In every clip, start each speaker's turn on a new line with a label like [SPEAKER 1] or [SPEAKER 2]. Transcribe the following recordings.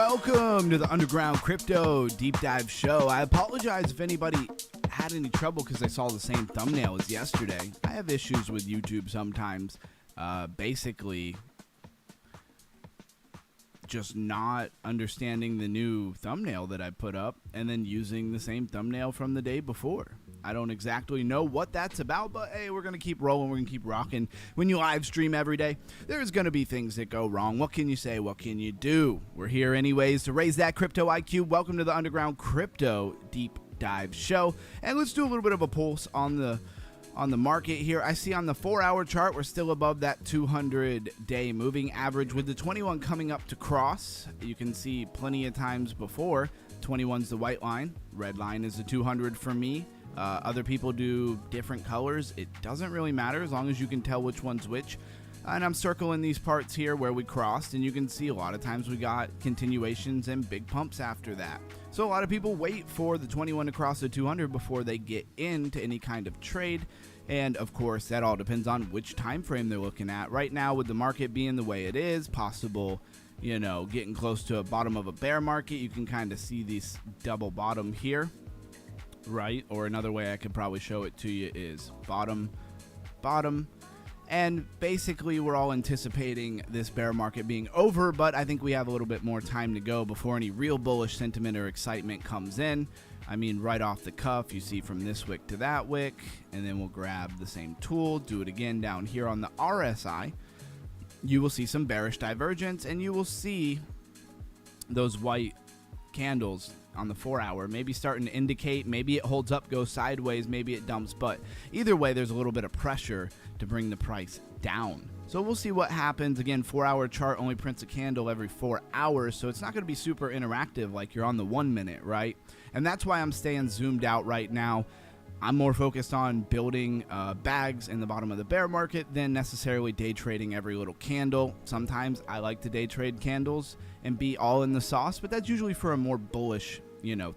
[SPEAKER 1] Welcome to the Underground Crypto Deep Dive Show. I apologize if anybody had any trouble because I saw the same thumbnail as yesterday. I have issues with YouTube sometimes. Basically, just not understanding the new thumbnail that I put up and then using the same thumbnail from the day before. I don't exactly know what that's about, but hey, we're going to keep rolling. We're going to keep rocking. When you live stream every day, there's going to be things that go wrong. What can you say? What can you do? We're here anyways to raise that crypto IQ. Welcome to the Underground Crypto Deep Dive Show. And let's do a little bit of a pulse on the market here. I see on the 4-hour chart, we're still above that 200-day moving average with the 21 coming up to cross. You can see plenty of times before. 21's the white line. Red line is the 200 for me. Other people do different colors. It doesn't really matter as long as you can tell which one's which. And I'm circling these parts here where we crossed, and you can see a lot of times we got continuations and big pumps after that. So a lot of people wait for the 21 to cross the 200 before they get into any kind of trade. And of course, that all depends on which time frame they're looking at. Right now, with the market being the way it is, possible, getting close to a bottom of a bear market, you can kind of see this double bottom here. Right, or another way I could probably show it to you is bottom, and basically we're all anticipating this bear market being over, but I think we have a little bit more time to go before any real bullish sentiment or excitement comes in. I mean, right off the cuff, you see from this wick to that wick, and then we'll grab the same tool, do it again down here on the RSI. You will see some bearish divergence, and you will see those white candles on the 4-hour maybe starting to indicate maybe it holds up, goes sideways, maybe it dumps, but either way there's a little bit of pressure to bring the price down. So we'll see what happens. Again, 4-hour chart only prints a candle every 4 hours, so it's not going to be super interactive like you're on the 1 minute, right? And that's why I'm staying zoomed out right now. I'm more focused on building bags in the bottom of the bear market than necessarily day trading every little candle. Sometimes I like to day trade candles and be all in the sauce, but that's usually for a more bullish,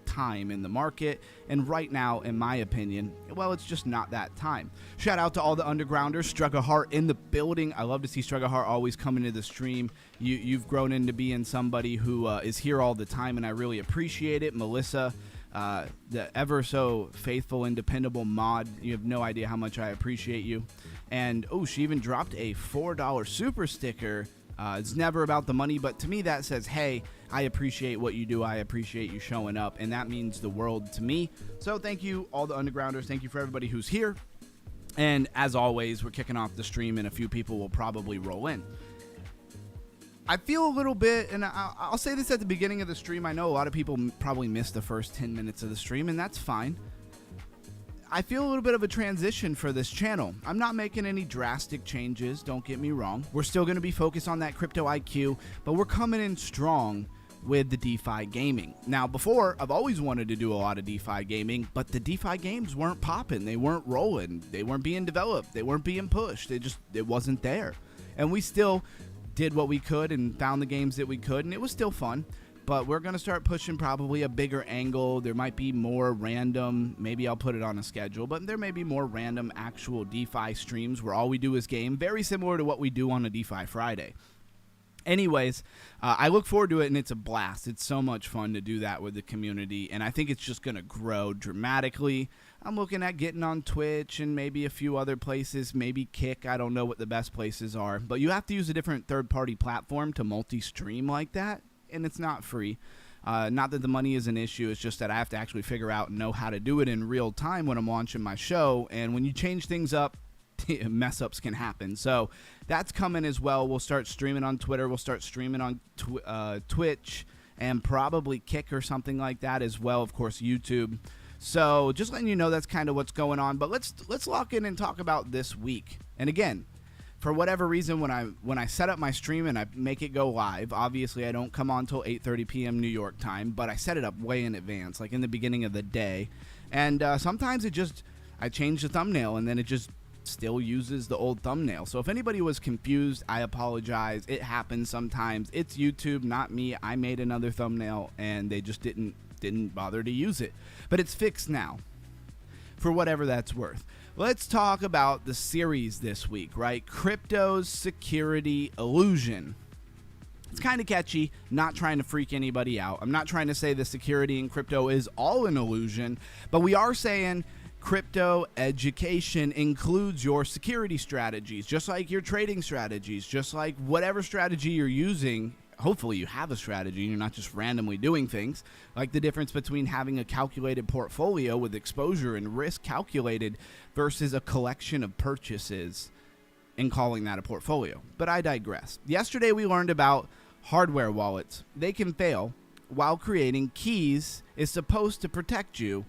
[SPEAKER 1] time in the market. And right now, in my opinion, well, it's just not that time. Shout out to all the undergrounders. Struggle Heart in the building. I love to see Struggle Heart always coming to the stream. You've grown into being somebody who is here all the time, and I really appreciate it. Melissa, the ever so faithful and dependable mod, you have no idea how much I appreciate you. And she even dropped a $4 super sticker. It's never about the money, but to me that says, hey, I appreciate what you do, I appreciate you showing up, and that means the world to me. So thank you, all the undergrounders. Thank you for everybody who's here. And as always, we're kicking off the stream, and a few people will probably roll in. I feel a little bit, and I'll say this at the beginning of the stream, I know a lot of people probably missed the first 10 minutes of the stream, and that's fine. I feel a little bit of a transition for this channel. I'm not making any drastic changes, don't get me wrong. We're still going to be focused on that crypto IQ, but we're coming in strong with the DeFi gaming. Now, before, I've always wanted to do a lot of DeFi gaming, but the DeFi games weren't popping, they weren't rolling, they weren't being developed, they weren't being pushed, it wasn't there. And we still did what we could and found the games that we could, and it was still fun. But we're going to start pushing probably a bigger angle. There might be more random, maybe I'll put it on a schedule, but there may be more random actual DeFi streams where all we do is game, very similar to what we do on a DeFi Friday. Anyways, I look forward to it, and it's a blast. It's so much fun to do that with the community, and I think it's just going to grow dramatically. I'm looking at getting on Twitch and maybe a few other places, maybe Kick. I don't know what the best places are, but you have to use a different third-party platform to multi-stream like that. And it's not free. Not that the money is an issue, it's just that I have to actually figure out and know how to do it in real time when I'm launching my show. And when you change things up, mess ups can happen. So that's coming as well. We'll start streaming on Twitter. We'll start streaming on Twitch and probably Kick or something like that as well. Of course, YouTube. So just letting you know that's kind of what's going on. But let's lock in and talk about this week. And again, for whatever reason, when I set up my stream and I make it go live, obviously I don't come on till 8:30 p.m. New York time, but I set it up way in advance, like in the beginning of the day. And sometimes I change the thumbnail, and then it just still uses the old thumbnail. So if anybody was confused, I apologize. It happens sometimes. It's YouTube, not me. I made another thumbnail, and they just didn't bother to use it. But it's fixed now, for whatever that's worth. Let's talk about the series this week, right? Crypto's Security Illusion. It's kind of catchy, not trying to freak anybody out. I'm not trying to say the security in crypto is all an illusion, but we are saying crypto education includes your security strategies, just like your trading strategies, just like whatever strategy you're using. Hopefully you have a strategy and you're not just randomly doing things. Like the difference between having a calculated portfolio with exposure and risk calculated versus a collection of purchases and calling that a portfolio. But I digress. Yesterday we learned about hardware wallets. They can fail while creating keys is supposed to protect you.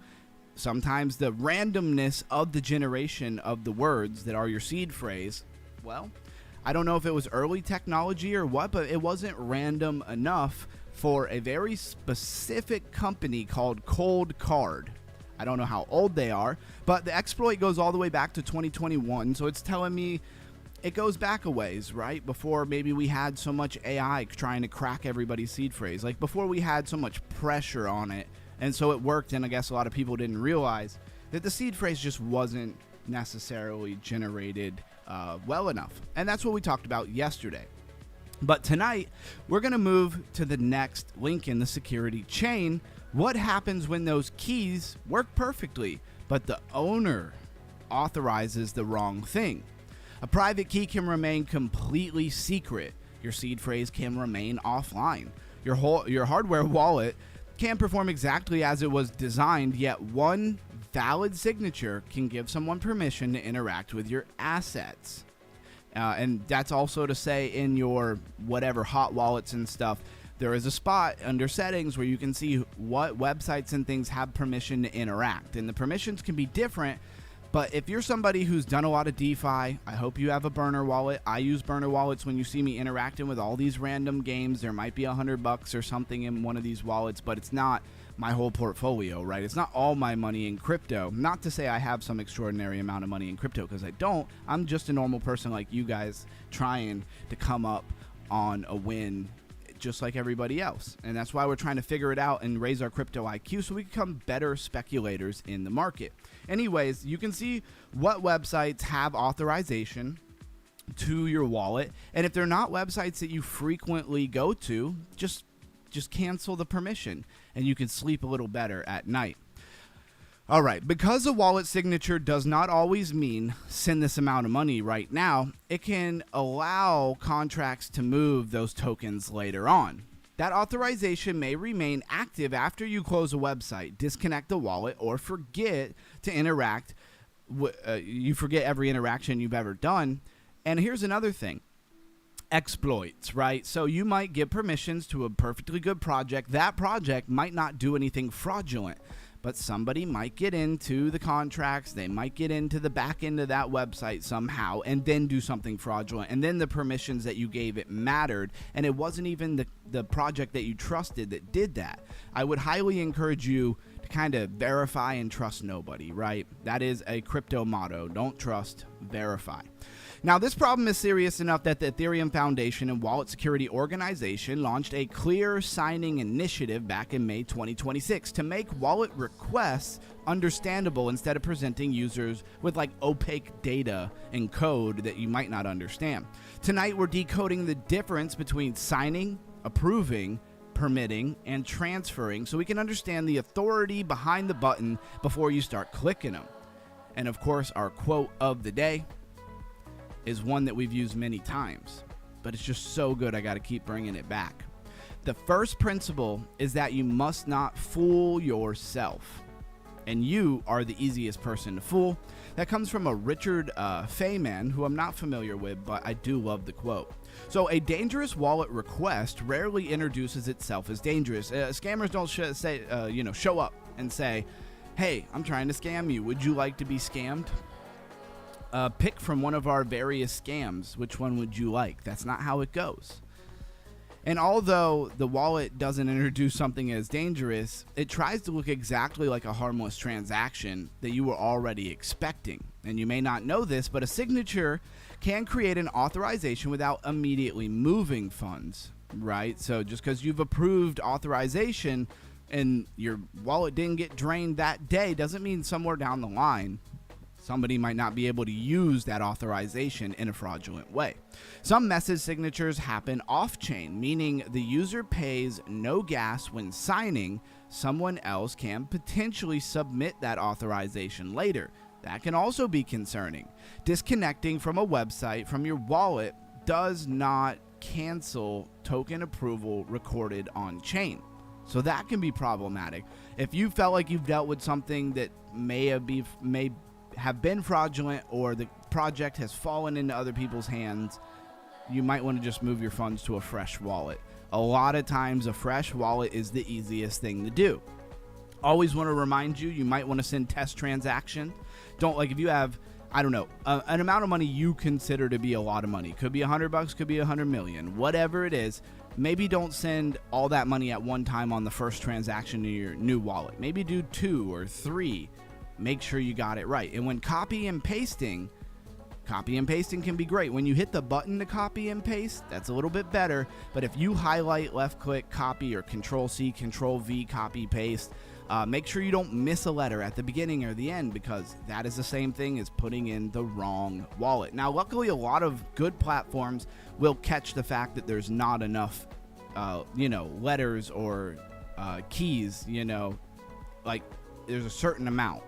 [SPEAKER 1] Sometimes the randomness of the generation of the words that are your seed phrase, well, I don't know if it was early technology or what, but it wasn't random enough for a very specific company called Cold Card. I don't know how old they are, but the exploit goes all the way back to 2021, so it's telling me it goes back a ways, right? Before maybe we had so much AI trying to crack everybody's seed phrase, like before we had so much pressure on it, and so it worked, and I guess a lot of people didn't realize that the seed phrase just wasn't necessarily generated well enough. And that's what we talked about yesterday. But tonight, we're going to move to the next link in the security chain. What happens when those keys work perfectly, but the owner authorizes the wrong thing? A private key can remain completely secret. Your seed phrase can remain offline. Your hardware wallet can perform exactly as it was designed, yet one valid signature can give someone permission to interact with your assets. And that's also to say in your whatever hot wallets and stuff, there is a spot under settings where you can see what websites and things have permission to interact. And the permissions can be different. But if you're somebody who's done a lot of DeFi, I hope you have a burner wallet. I use burner wallets when you see me interacting with all these random games. There might be $100 or something in one of these wallets, but it's not my whole portfolio, right? It's not all my money in crypto. Not to say I have some extraordinary amount of money in crypto, because I don't. I'm just a normal person like you guys trying to come up on a win just like everybody else. And that's why we're trying to figure it out and raise our crypto IQ so we can become better speculators in the market. Anyways, you can see what websites have authorization to your wallet. And if they're not websites that you frequently go to, just cancel the permission and you can sleep a little better at night. All right, because a wallet signature does not always mean send this amount of money right now, it can allow contracts to move those tokens later on. That authorization may remain active after you close a website, disconnect the wallet, or forget to interact. You forget every interaction you've ever done. And here's another thing. Exploits, right? So you might give permissions to a perfectly good project. That project might not do anything fraudulent, but somebody might get into the contracts, they might get into the back end of that website somehow and then do something fraudulent. And then the permissions that you gave it mattered, and it wasn't even the project that you trusted that did that. I would highly encourage you to kind of verify and trust nobody, right? That is a crypto motto. Don't trust, verify. Now, this problem is serious enough that the Ethereum Foundation and Wallet Security Organization launched a clear signing initiative back in May 2026 to make wallet requests understandable instead of presenting users with like opaque data and code that you might not understand. Tonight, we're decoding the difference between signing, approving, permitting, and transferring so we can understand the authority behind the button before you start clicking them. And of course, our quote of the day is one that we've used many times, but it's just so good I got to keep bringing it back. The first principle is that you must not fool yourself, and you are the easiest person to fool. That comes from a Richard Feynman, who I'm not familiar with, but I do love the quote. So a dangerous wallet request rarely introduces itself as dangerous. Scammers don't show up and say, hey, I'm trying to scam you. Would you like to be scammed? Pick from one of our various scams. Which one would you like? That's not how it goes. And although the wallet doesn't introduce something as dangerous, it tries to look exactly like a harmless transaction that you were already expecting. And you may not know this, but a signature can create an authorization without immediately moving funds, right? So just because you've approved authorization and your wallet didn't get drained that day doesn't mean somewhere down the line somebody might not be able to use that authorization in a fraudulent way. Some message signatures happen off-chain, meaning the user pays no gas when signing. Someone else can potentially submit that authorization later. That can also be concerning. Disconnecting from a website from your wallet does not cancel token approval recorded on chain. So that can be problematic. If you felt like you've dealt with something that may have been fraudulent, or the project has fallen into other people's hands, you might want to just move your funds to a fresh wallet. A lot of times a fresh wallet is the easiest thing to do. Always want to remind you, you might want to send test transaction. Don't, like, if you have, I don't know, an amount of money you consider to be a lot of money. Could be $100, could be 100 million, whatever it is. Maybe don't send all that money at one time on the first transaction to your new wallet. Maybe do 2 or 3. Make sure you got it right. And when copy and pasting can be great. When you hit the button to copy and paste, that's a little bit better. But if you highlight, left click, copy, or Control-C, Control-V, copy, paste, make sure you don't miss a letter at the beginning or the end, because that is the same thing as putting in the wrong wallet. Now, luckily, a lot of good platforms will catch the fact that there's not enough, letters or keys, like there's a certain amount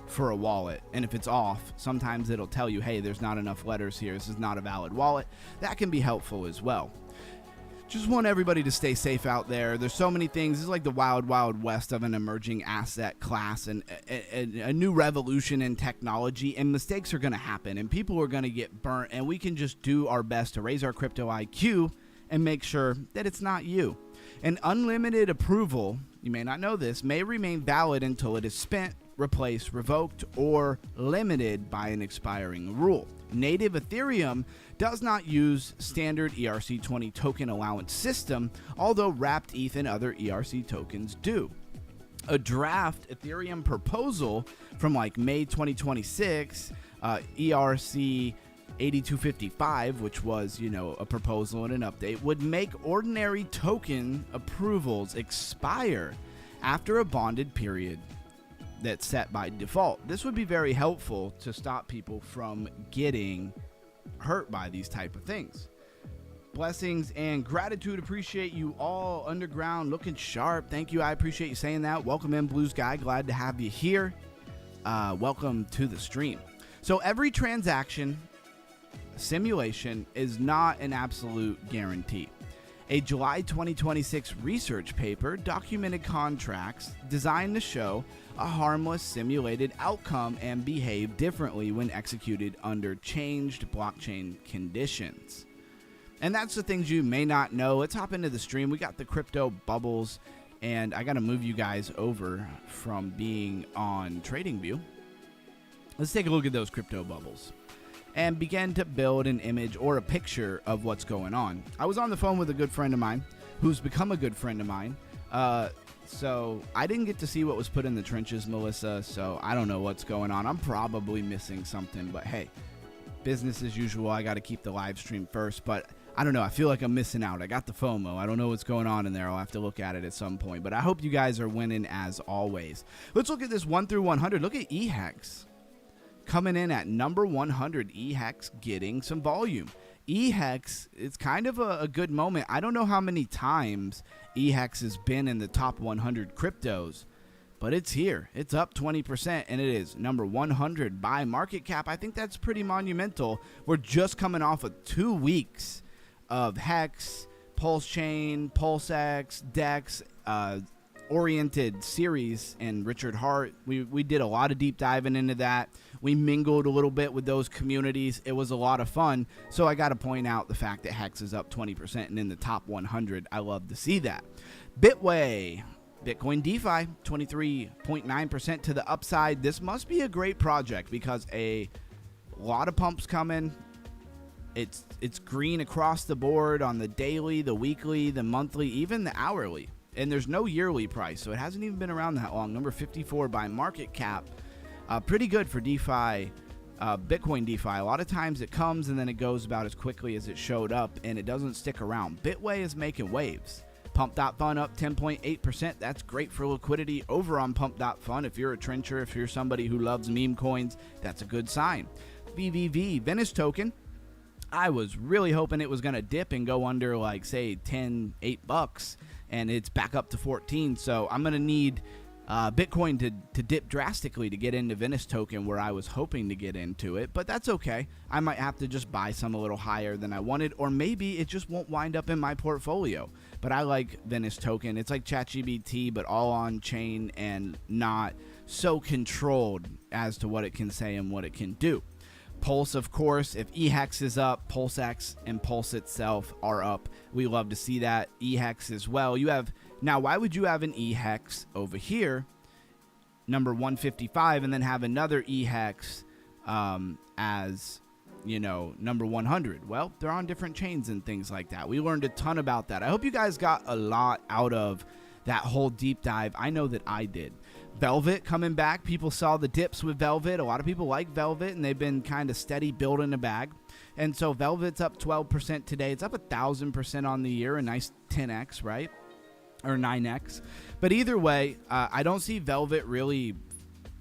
[SPEAKER 1] for a wallet, and if it's off, sometimes it'll tell you, hey, there's not enough letters here, this is not a valid wallet. That can be helpful as well. Just want everybody to stay safe out there. There's so many things. This is like the wild west of an emerging asset class, and a new revolution in technology, and mistakes are going to happen, and people are going to get burnt, and we can just do our best to raise our crypto IQ and make sure that it's not you. An unlimited approval, you may not know this, may remain valid until it is spent, replaced, revoked, or limited by an expiring rule. Native Ethereum does not use standard ERC20 token allowance system, although wrapped ETH and other ERC tokens do. A draft Ethereum proposal from like May 2026, ERC 8255, which was, a proposal and an update, would make ordinary token approvals expire after a bonded period that's set by default. This would be very helpful to stop people from getting hurt by these type of things. Blessings and gratitude. Appreciate you all. Underground looking sharp. Thank you. I appreciate you saying that. Welcome in, Blues Guy. Glad to have you here. Welcome to the stream. So every transaction simulation is not an absolute guarantee. A July 2026 research paper documented contracts designed to show a harmless simulated outcome and behave differently when executed under changed blockchain conditions. And that's the things you may not know. Let's hop into the stream. We got the crypto bubbles, and I got to move you guys over from being on TradingView. Let's take a look at those crypto bubbles and begin to build an image or a picture of what's going on. I was on the phone with a good friend of mine who's become a good friend of mine. So I didn't get to see what was put in the trenches, Melissa, so I don't know what's going on. I'm probably missing something, but hey, business as usual. I got to keep the live stream first, but I don't know. I feel like I'm missing out. I got the FOMO. I don't know what's going on in there. I'll have to look at it at some point, but I hope you guys are winning as always. Let's look at this 1 through 100. Look at eHex. Coming in at number 100, eHex getting some volume. eHex, it's kind of a good moment. I don't know how many times eHex has been in the top 100 cryptos, but it's here. It's up 20%, and it is number 100 by market cap. I think that's pretty monumental. We're just coming off of 2 weeks of Hex, Pulse Chain, PulseX, DEX, oriented series, and Richard Hart. We did a lot of deep diving into that. We mingled a little bit with those communities. It was a lot of fun. So I got to point out the fact that Hex is up 20% and in the top 100. I love to see that. Bitway, Bitcoin DeFi, 23.9% to the upside. This must be a great project because a lot of pumps coming. It's green across the board on the daily, the weekly, the monthly, even the hourly. And there's no yearly price, so it hasn't even been around that long. Number 54 by market cap. Pretty good for DeFi, Bitcoin DeFi. A lot of times it comes and then it goes about as quickly as it showed up, and it doesn't stick around. Bitway is making waves. Pump.fun up 10.8%. That's great for liquidity over on Pump.fun. If you're a trencher, if you're somebody who loves meme coins, that's a good sign. VVV, Venice token. I was really hoping it was going to dip and go under, like, say, 10, $8, and it's back up to 14. So I'm going to need Bitcoin to dip drastically to get into Venice token where I was hoping to get into it, but that's okay. I might have to just buy some a little higher than I wanted, or maybe it just won't wind up in my portfolio. But I like Venice token. It's like ChainGPT, but all on chain and not so controlled as to what it can say and what it can do. Pulse, of course, if eHex is up, PulseX and Pulse itself are up. We love to see that. eHex as well. You have, now why would you have an eHex over here, number 155, and then have another eHex as, you know, number 100? Well, they're on different chains and things like that. We learned a ton about that. I hope you guys got a lot out of that whole deep dive. I know that I did. Velvet coming back. People saw the dips with Velvet. A lot of people like Velvet, and they've been kind of steady building a bag. And so Velvet's up 12% today. It's up 1,000% on the year, a nice 10x, right? Or 9x. But either way, I don't see Velvet really,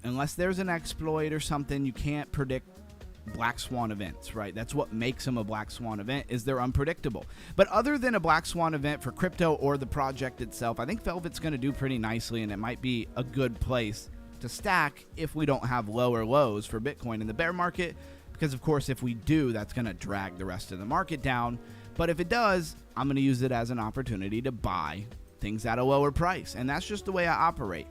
[SPEAKER 1] unless there's an exploit or something. You can't predict black swan events, right? That's what makes them a black swan event, is they're unpredictable. But other than a black swan event for crypto or the project itself, I think Velvet's going to do pretty nicely, and it might be a good place to stack if we don't have lower lows for Bitcoin in the bear market, because of course if we do, that's going to drag the rest of the market down. But if it does, I'm going to use it as an opportunity to buy things at a lower price, and that's just the way I operate.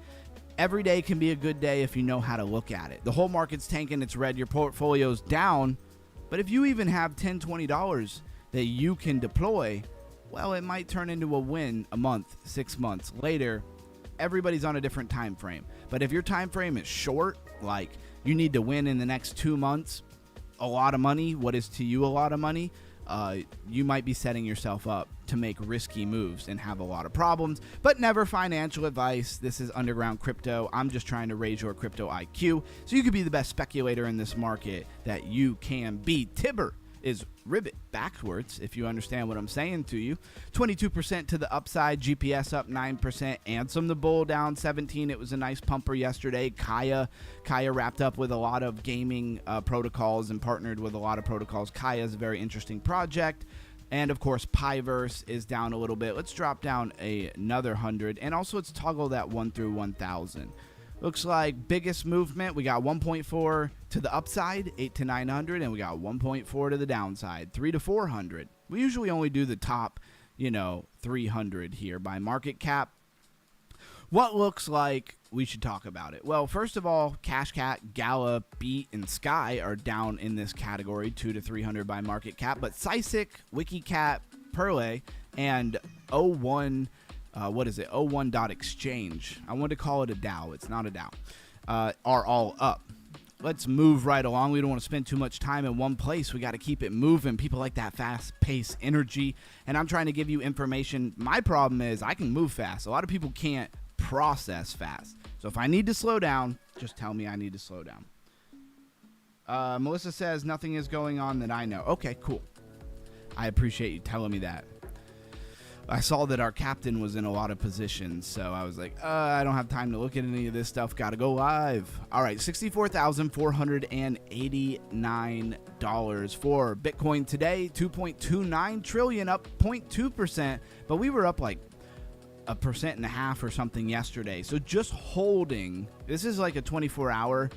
[SPEAKER 1] Every day can be a good day if you know how to look at it. The whole market's tanking, it's red, your portfolio's down, but if you even have $10, $20 that you can deploy, well, it might turn into a win a month, 6 months later. Everybody's on a different time frame. But if your time frame is short, like you need to win in the next 2 months, a lot of money, what is to you a lot of money, you might be setting yourself up to make risky moves and have a lot of problems. But never financial advice. This is Underground Crypto. I'm just trying to raise your crypto IQ so you can be the best speculator in this market that you can be. Tibber is ribbit backwards, if you understand what I'm saying to you. 22% to the upside. GPS up 9%. Ansem the bull down 17. It was a nice pumper yesterday. Kaya wrapped up with a lot of gaming protocols and partnered with a lot of protocols. Kaya is a very interesting project. And of course, Piverse is down a little bit. Let's drop down another 100. And also let's toggle that 1 through 1,000. Looks like biggest movement, we got 1.4 to the upside, 8 to 900, and we got 1.4 to the downside, 3 to 400. We usually only do the top, 300 here by market cap. What looks like we should talk about it? Well, first of all, CashCat, Gala, Beat, and Sky are down in this category, 2 to 300 by market cap, but Sisic, WikiCat, Perle, and 01 exchange. I want to call it a DAO. It's not a DAO. Are all up. Let's move right along. We don't want to spend too much time in one place. We got to keep it moving. People like that fast-paced energy, and I'm trying to give you information. My problem is I can move fast. A lot of people can't process fast. So if I need to slow down, just tell me I need to slow down. Melissa says nothing is going on that I know. Okay, cool. I appreciate you telling me that. I saw that our captain was in a lot of positions, so I was like, I don't have time to look at any of this stuff. Gotta go live. All right, $64,489 for Bitcoin today. 2.29 trillion, up 0.2%, but we were up like 1.5% or something yesterday. So just holding. This is like a 24-hour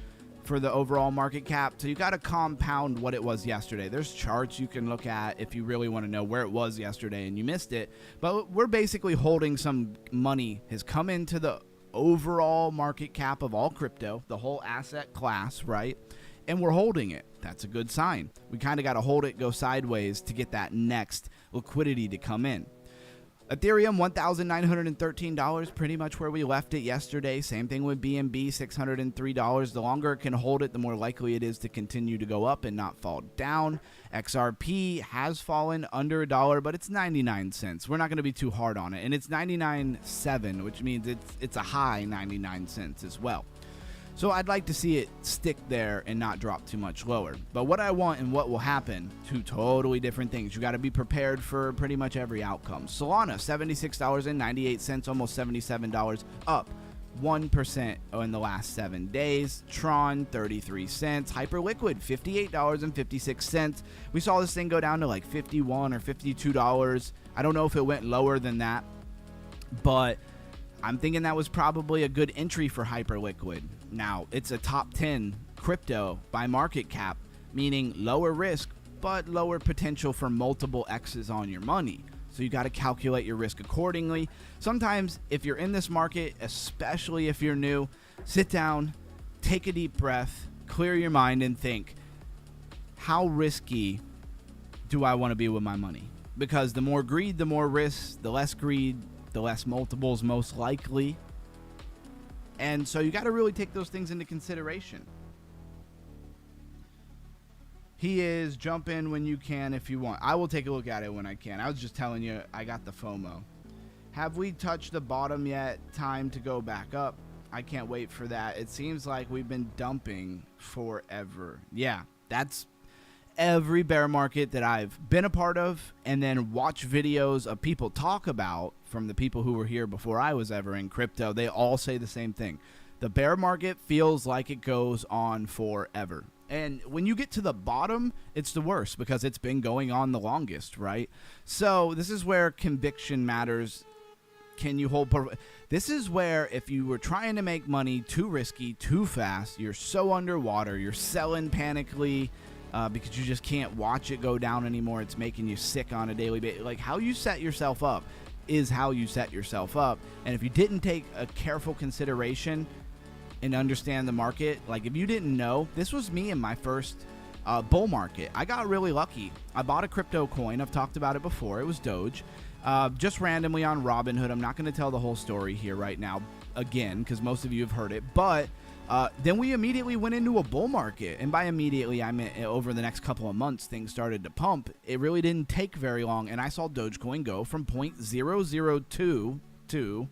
[SPEAKER 1] for the overall market cap, so you got to compound what it was yesterday. There's charts you can look at if you really want to know where it was yesterday and you missed it, but we're basically holding some money has come into the overall market cap of all crypto, the whole asset class, right? And we're holding it. That's a good sign. We kind of got to hold it, go sideways to get that next liquidity to come in. Ethereum, $1,913, pretty much where we left it yesterday. Same thing with BNB, $603. The longer it can hold it, the more likely it is to continue to go up and not fall down. XRP has fallen under $1, but it's 99 cents. We're not going to be too hard on it. And it's 99.7, which means it's a high 99 cents as well. So I'd like to see it stick there and not drop too much lower. But what I want and what will happen, two totally different things. You got to be prepared for pretty much every outcome. Solana, $76.98, almost $77, up 1% in the last 7 days. Tron, 33 cents. Hyperliquid, $58.56. We saw this thing go down to like $51 or $52. I don't know if it went lower than that, but I'm thinking that was probably a good entry for Hyperliquid. Now, it's a top 10 crypto by market cap, meaning lower risk, but lower potential for multiple X's on your money. So you got to calculate your risk accordingly. Sometimes if you're in this market, especially if you're new, sit down, take a deep breath, clear your mind and think, how risky do I want to be with my money? Because the more greed, the more risk, the less greed, the less multiples most likely. And so you got to really take those things into consideration. He is jump in when you can if you want. I will take a look at it when I can. I was just telling you I got the FOMO. Have we touched the bottom yet? Time to go back up. I can't wait for that. It seems like we've been dumping forever. Yeah, that's every bear market that I've been a part of and then watch videos of people talk about from the people who were here before I was ever in crypto. They all say the same thing. The bear market feels like it goes on forever. And when you get to the bottom, it's the worst because it's been going on the longest, right? So this is where conviction matters. Can you hold? This is where if you were trying to make money too risky, too fast, you're so underwater, you're selling panically, because you just can't watch it go down anymore. It's making you sick on a daily basis. Like, how you set yourself up is how you set yourself up. And if you didn't take a careful consideration and understand the market, like if you didn't know, this was me in my first bull market. I got really lucky. I bought a crypto coin. I've talked about it before. It was Doge. Just randomly on Robinhood. I'm not going to tell the whole story here right now again because most of you have heard it. But then we immediately went into a bull market. And by immediately, I meant over the next couple of months, things started to pump. It really didn't take very long. And I saw Dogecoin go from 0.002 to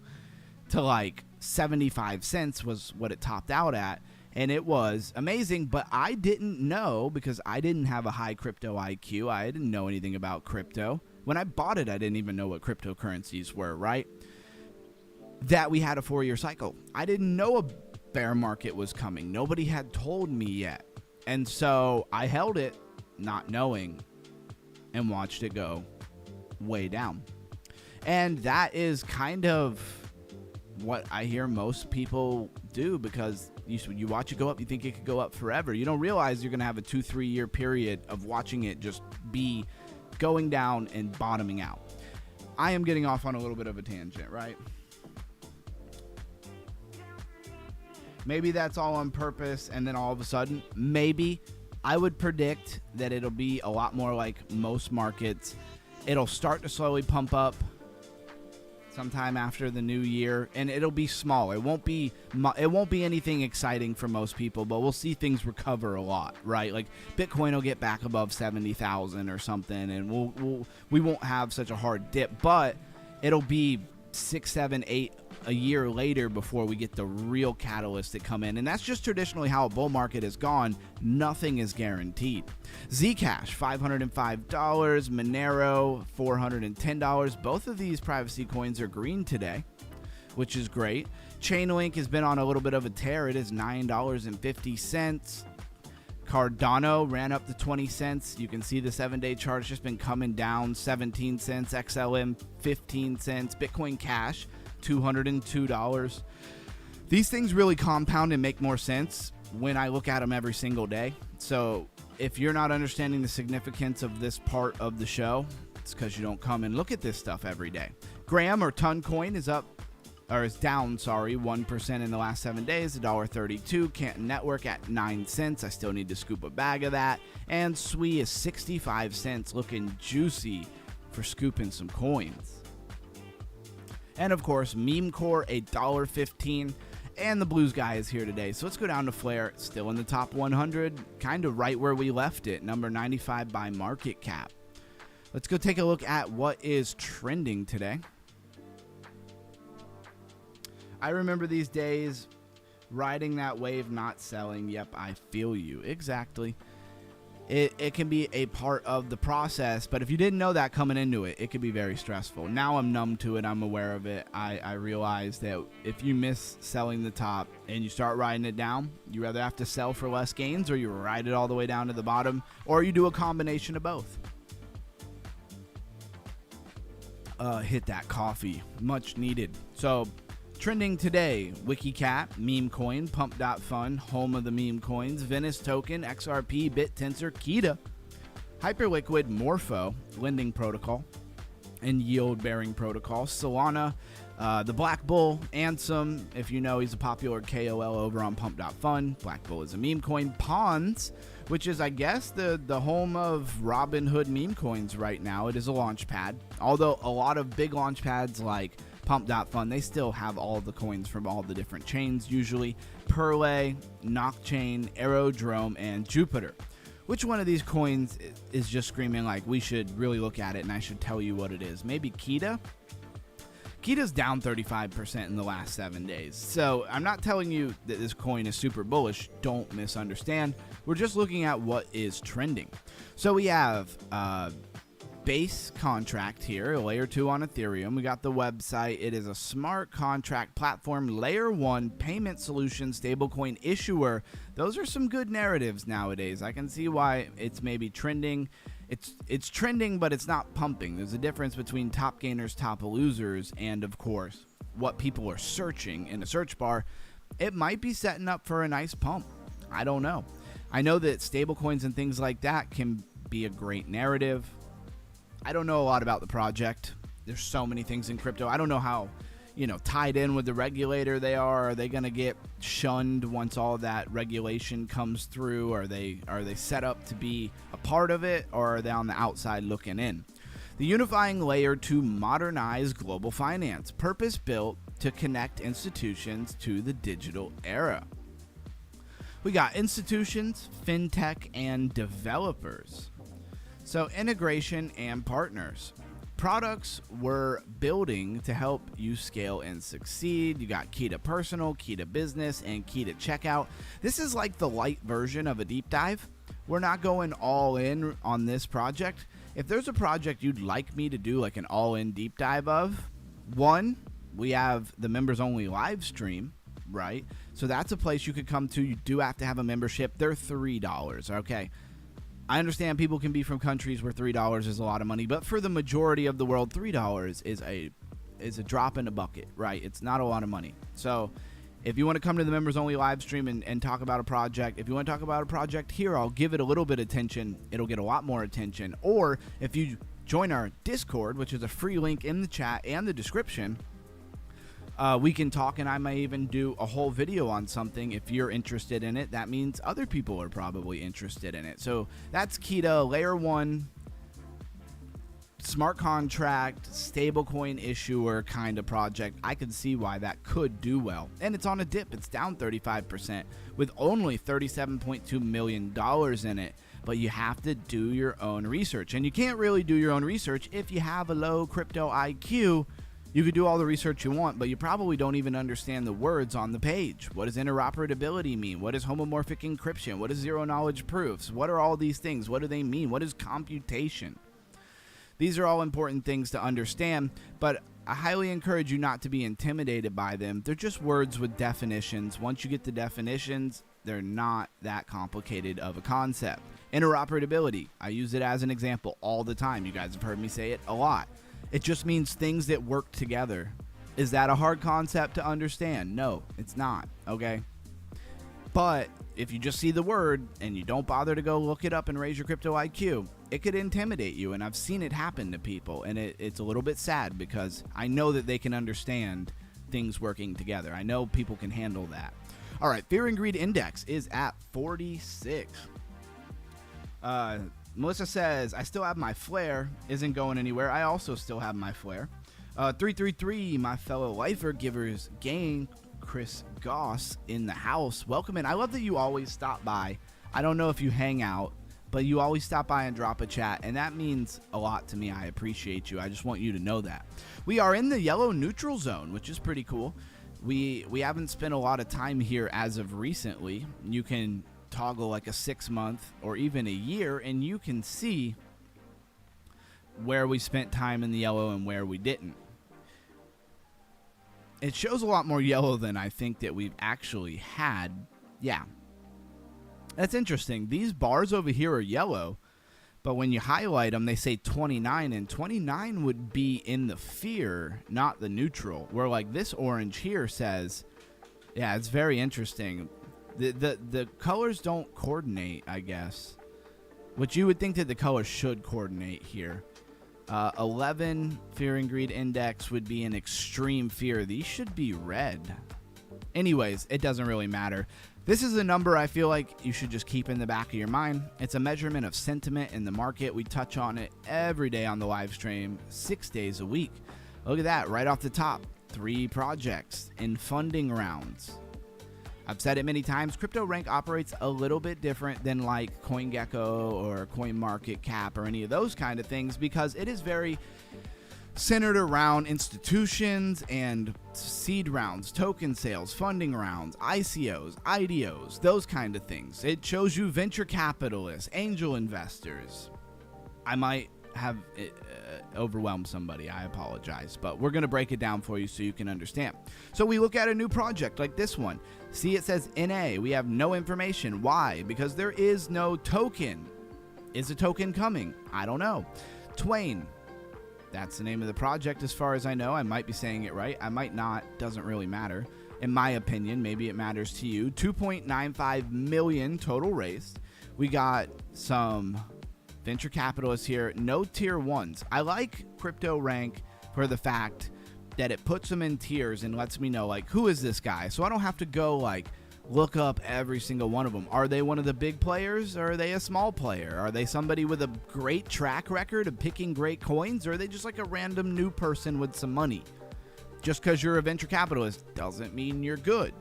[SPEAKER 1] like 75 cents was what it topped out at. And it was amazing. But I didn't know because I didn't have a high crypto IQ. I didn't know anything about crypto. When I bought it, I didn't even know what cryptocurrencies were, right? That we had a 4-year cycle. I didn't know a bear market was coming. Nobody had told me yet. And so I held it not knowing and watched it go way down. And that is kind of what I hear most people do because you watch it go up, you think it could go up forever. You don't realize you're going to have a 2-3 year period of watching it just be going down and bottoming out. I am getting off on a little bit of a tangent, right? Maybe that's all on purpose, and then all of a sudden, maybe I would predict that it'll be a lot more like most markets. It'll start to slowly pump up sometime after the new year, and it'll be small. It won't be anything exciting for most people, but we'll see things recover a lot, right? Like Bitcoin will get back above 70,000 or something, and we won't have such a hard dip, but it'll be 6, 7, 8 a year later before we get the real catalyst that come in. And that's just traditionally how a bull market has gone. Nothing is guaranteed. Zcash, $505. Monero, $410. Both of these privacy coins are green today, which is great. Chainlink has been on a little bit of a tear. It is $9.50. Cardano ran up to 20 cents. You can see the 7-day chart has just been coming down. 17 cents. XLM, 15 cents. Bitcoin Cash, $202. These things really compound and make more sense when I look at them every single day. So if you're not understanding the significance of this part of the show, it's because you don't come and look at this stuff every day. Gram or Ton Coin is down 1% in the last 7 days, $1.32. Canton Network at 9 cents. I still need to scoop a bag of that. And SWE is 65 cents, looking juicy for scooping some coins. And of course, MemeCore, $1.15. And the Blues guy is here today. So let's go down to Flare, still in the top 100, kind of right where we left it, number 95 by market cap. Let's go take a look at what is trending today. I remember these days Riding that wave, not selling. Yep, I feel you. Exactly. It can be a part of the process, but if you didn't know that coming into it, it could be very stressful. Now I'm numb to it. I'm aware of it. I realize that if you miss selling the top and you start riding it down, you rather have to sell for less gains, or you ride it all the way down to the bottom, or you do a combination of both. Hit that coffee. Much needed. So, trending today, WikiCat, MemeCoin, Pump.Fun, home of the meme coins, Venice Token, XRP, BitTensor, Kita, Hyperliquid, Morpho, lending protocol, and yield-bearing protocol, Solana, the Black Bull, Ansem, if you know, he's a popular KOL over on Pump.Fun. Black Bull is a meme coin. Pawns, which is, I guess, the home of Robinhood meme coins right now. It is a launch pad, although a lot of big launch pads like Pump.Fun, they still have all the coins from all the different chains, usually Perlay, Nocchain, Aerodrome, and Jupiter. Which one of these coins is just screaming like we should really look at it and I should tell you what it is? Maybe Kita? Kita's down 35% in the last 7 days. So I'm not telling you that this coin is super bullish. Don't misunderstand. We're just looking at what is trending. So we have base contract here, layer 2 on Ethereum. We got the website. It is a smart contract platform, layer 1 payment solution, stablecoin issuer. Those are some good narratives nowadays. I can see why it's maybe trending. It's trending, but it's not pumping. There's a difference between top gainers, top losers, and of course what people are searching in a search bar. It might be setting up for a nice pump. I don't know. I know that stablecoins and things like that can be a great narrative. I don't know a lot about the project. There's so many things in crypto. I don't know how, tied in with the regulator they are. Are they going to get shunned once all of that regulation comes through? Are they set up to be a part of it, or are they on the outside looking in? The unifying layer to modernize global finance, purpose-built to connect institutions to the digital era. We got institutions, fintech, and developers. So integration and partners. Products we're building to help you scale and succeed. You got Kita Personal, Kita Business, and Kita Checkout. This is like the light version of a deep dive. We're not going all in on this project. If there's a project you'd like me to do like an all-in deep dive of, one, we have the members only live stream, right? So that's a place you could come to. You do have to have a membership. They're $3, okay? I understand people can be from countries where $3 is a lot of money, but for the majority of the world, $3 is a drop in a bucket, right? It's not a lot of money. So if you want to come to the members only live stream and talk about a project, if you want to talk about a project here, I'll give it a little bit of attention. It'll get a lot more attention. Or if you join our Discord, which is a free link in the chat and the description, we can talk, and I may even do a whole video on something. If you're interested in it, that means other people are probably interested in it. So that's Kita, layer 1, smart contract, stablecoin issuer kind of project. I can see why that could do well. And it's on a dip. It's down 35% with only $37.2 million in it. But you have to do your own research. And you can't really do your own research if you have a low crypto IQ. You could do all the research you want, but you probably don't even understand the words on the page. What does interoperability mean? What is homomorphic encryption? What is zero-knowledge proofs? What are all these things? What do they mean? What is computation? These are all important things to understand, but I highly encourage you not to be intimidated by them. They're just words with definitions. Once you get the definitions, they're not that complicated of a concept. Interoperability, I use it as an example all the time. You guys have heard me say it a lot. It just means things that work together. Is that a hard concept to understand? No, it's not, okay? But if you just see the word and you don't bother to go look it up and raise your crypto IQ, it could intimidate you, and I've seen it happen to people, and it's a little bit sad because I know that they can understand things working together. I know people can handle that. All right, Fear and Greed Index is at 46. Melissa says, I still have my flare, isn't going anywhere. I also still have my flare. 333, my fellow lifer givers gang, Chris Goss in the house. Welcome in. I love that you always stop by. I don't know if you hang out, but you always stop by and drop a chat, and that means a lot to me. I appreciate you. I just want you to know that. We are in the yellow neutral zone, which is pretty cool. we haven't spent a lot of time here as of recently. You can toggle like a 6 month or even a year, and you can see where we spent time in the yellow and where we didn't. It shows a lot more yellow than I think that we've actually had. Yeah, that's interesting. These bars over here are yellow, but when you highlight them, they say 29, and 29 would be in the fear, not the neutral, where like this orange here says, yeah, it's very interesting. The colors don't coordinate, I guess, which you would think that the colors should coordinate here. 11 fear and greed index would be an extreme fear. These should be red. Anyways, it doesn't really matter. This is a number I feel like you should just keep in the back of your mind. It's a measurement of sentiment in the market. We touch on it every day on the live stream, 6 days a week. Look at that right off the top. 3 projects in funding rounds. I've said it many times, CryptoRank operates a little bit different than like CoinGecko or CoinMarketCap or any of those kind of things, because it is very centered around institutions and seed rounds, token sales, funding rounds, ICOs, IDOs, those kind of things. It shows you venture capitalists, angel investors. I might have overwhelmed somebody, I apologize, but we're going to break it down for you so you can understand. So we look at a new project like this one. See, it says NA. We have no information. Why? Because there is no token. Is a token coming? I don't know. Twain. That's the name of the project as far as I know. I might be saying it right. I might not. Doesn't really matter. In my opinion, maybe it matters to you. 2.95 million total raised. We got some venture capitalists here. No tier ones. I like CryptoRank for the fact that it puts them in tiers and lets me know, like, who is this guy? So I don't have to go, like, look up every single one of them. Are they one of the big players, or are they a small player? Are they somebody with a great track record of picking great coins, or are they just like a random new person with some money? Just because you're a venture capitalist doesn't mean you're good.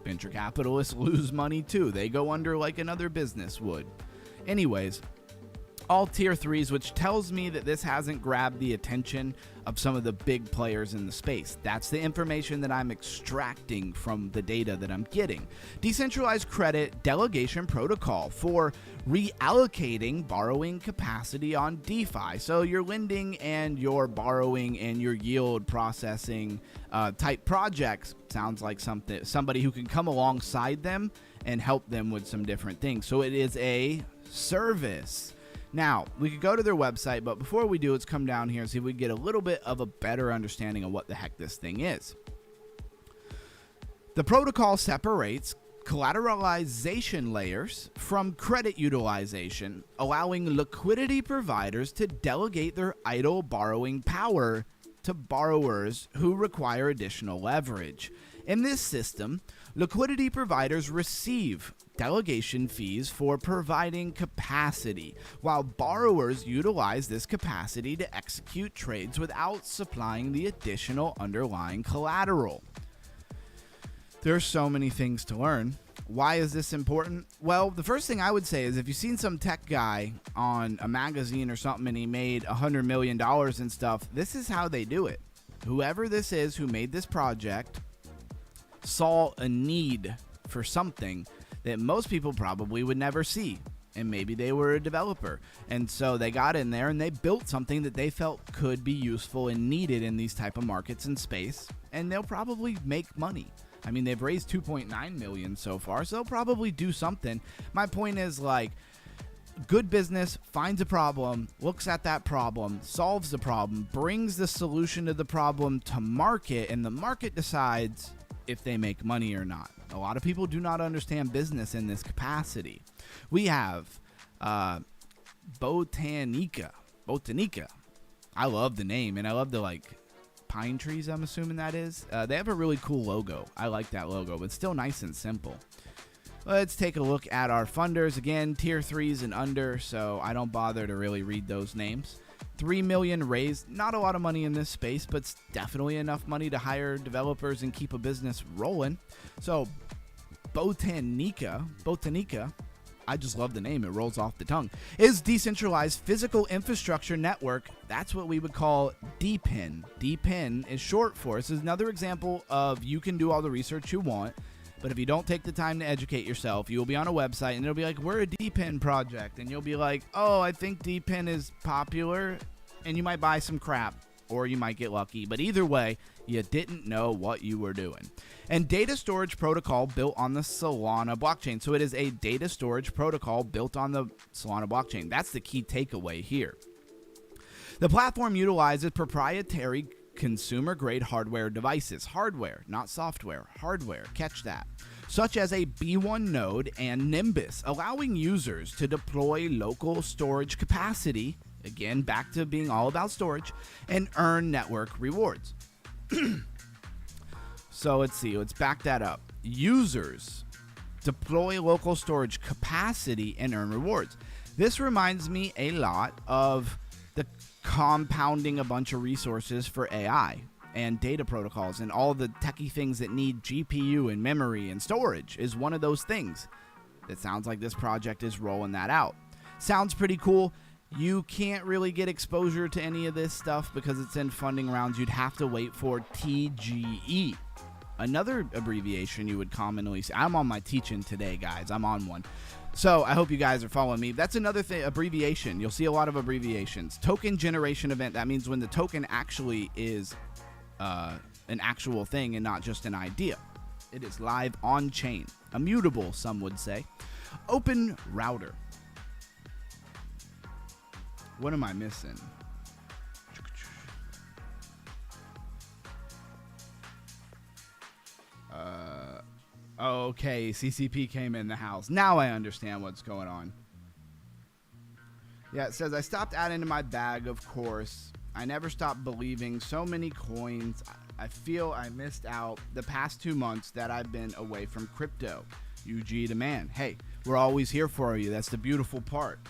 [SPEAKER 1] Venture capitalists lose money too. They go under like another business would. Anyways, all tier 3s, which tells me that this hasn't grabbed the attention of some of the big players in the space. That's the information that I'm extracting from the data that I'm getting. Decentralized credit delegation protocol for reallocating borrowing capacity on DeFi. So your lending and your borrowing and your yield processing type projects sounds like somebody who can come alongside them and help them with some different things. So it is a service. Now, we could go to their website, but before we do, let's come down here and see if we can get a little bit of a better understanding of what the heck this thing is. The protocol separates collateralization layers from credit utilization, allowing liquidity providers to delegate their idle borrowing power to borrowers who require additional leverage. In this system, liquidity providers receive delegation fees for providing capacity, while borrowers utilize this capacity to execute trades without supplying the additional underlying collateral. There's so many things to learn. Why is this important? Well, the first thing I would say is if you've seen some tech guy on a magazine or something and he made $100 million and stuff, this is how they do it. Whoever this is who made this project saw a need for something that most people probably would never see, and maybe they were a developer, and so they got in there and they built something that they felt could be useful and needed in these type of markets and space, and they'll probably make money. I mean, they've raised 2.9 million so far, so they'll probably do something. My point is, like, good business finds a problem, looks at that problem, solves the problem, brings the solution to the problem to market, and the market decides if they make money or not. A lot of people do not understand business in this capacity. We have Botanica. I love the name, and I love the, like, pine trees, I'm assuming that is. They have a really cool logo. I like that logo, but still nice and simple. Let's take a look at our funders. Again, tier 3s and under, so I don't bother to really read those names. 3 million raised. Not a lot of money in this space, but it's definitely enough money to hire developers and keep a business rolling. So Botanica I just love the name. It rolls off the tongue. Is decentralized physical infrastructure network. That's what we would call DPIN. DPIN is short for. This is another example of you can do all the research you want, but if you don't take the time to educate yourself, you will be on a website and it'll be like, we're a DPIN project. And you'll be like, oh, I think DPIN is popular. And you might buy some crap or you might get lucky. But either way, you didn't know what you were doing. And data storage protocol built on the Solana blockchain. So it is a data storage protocol built on the Solana blockchain. That's the key takeaway here. The platform utilizes proprietary consumer-grade hardware devices. Hardware, not software. Hardware, catch that. Such as a B1 node and Nimbus, allowing users to deploy local storage capacity, again, back to being all about storage, and earn network rewards. So let's see, let's back that up. Users deploy local storage capacity and earn rewards. This reminds me a lot of the compounding a bunch of resources for AI and data protocols and all the techie things that need GPU and memory and storage is one of those things. It sounds like this project is rolling that out. Sounds pretty cool. You can't really get exposure to any of this stuff because it's in funding rounds. You'd have to wait for TGE. Another abbreviation you would commonly see. I'm on my teaching today, guys. I'm on one. So I hope you guys are following me. That's another thing, abbreviation. You'll see a lot of abbreviations. Token generation event. That means when the token actually is an actual thing and not just an idea. It is live on chain. Immutable, some would say. Open router. What am I missing? Okay, CCP came in the house. Now I understand what's going on. Yeah, it says, I stopped adding to my bag, of course. I never stopped believing. So many coins. I feel I missed out the past 2 months that I've been away from crypto. UG the man. Hey, we're always here for you. That's the beautiful part.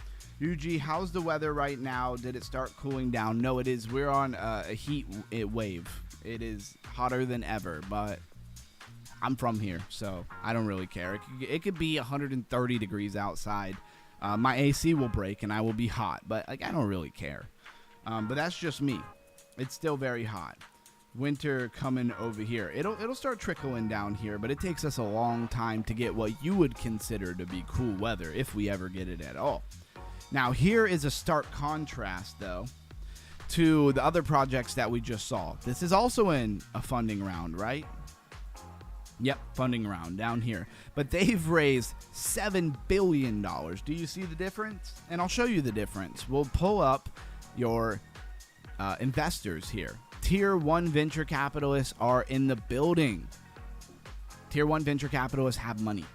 [SPEAKER 1] UG, how's the weather right now? Did it start cooling down? No, it is. We're on a heat wave. It is hotter than ever, but I'm from here, so I don't really care. It could be 130 degrees outside. My AC will break and I will be hot, but like I don't really care. But that's just me. It's still very hot. Winter coming over here. It'll start trickling down here, but it takes us a long time to get what you would consider to be cool weather, if we ever get it at all. Now, here is a stark contrast, though, to the other projects that we just saw. This is also in a funding round, right? Yep, funding round down here. But they've raised $7 billion. Do you see the difference? And I'll show you the difference. We'll pull up your investors here. Tier 1 venture capitalists are in the building. Tier 1 venture capitalists have money.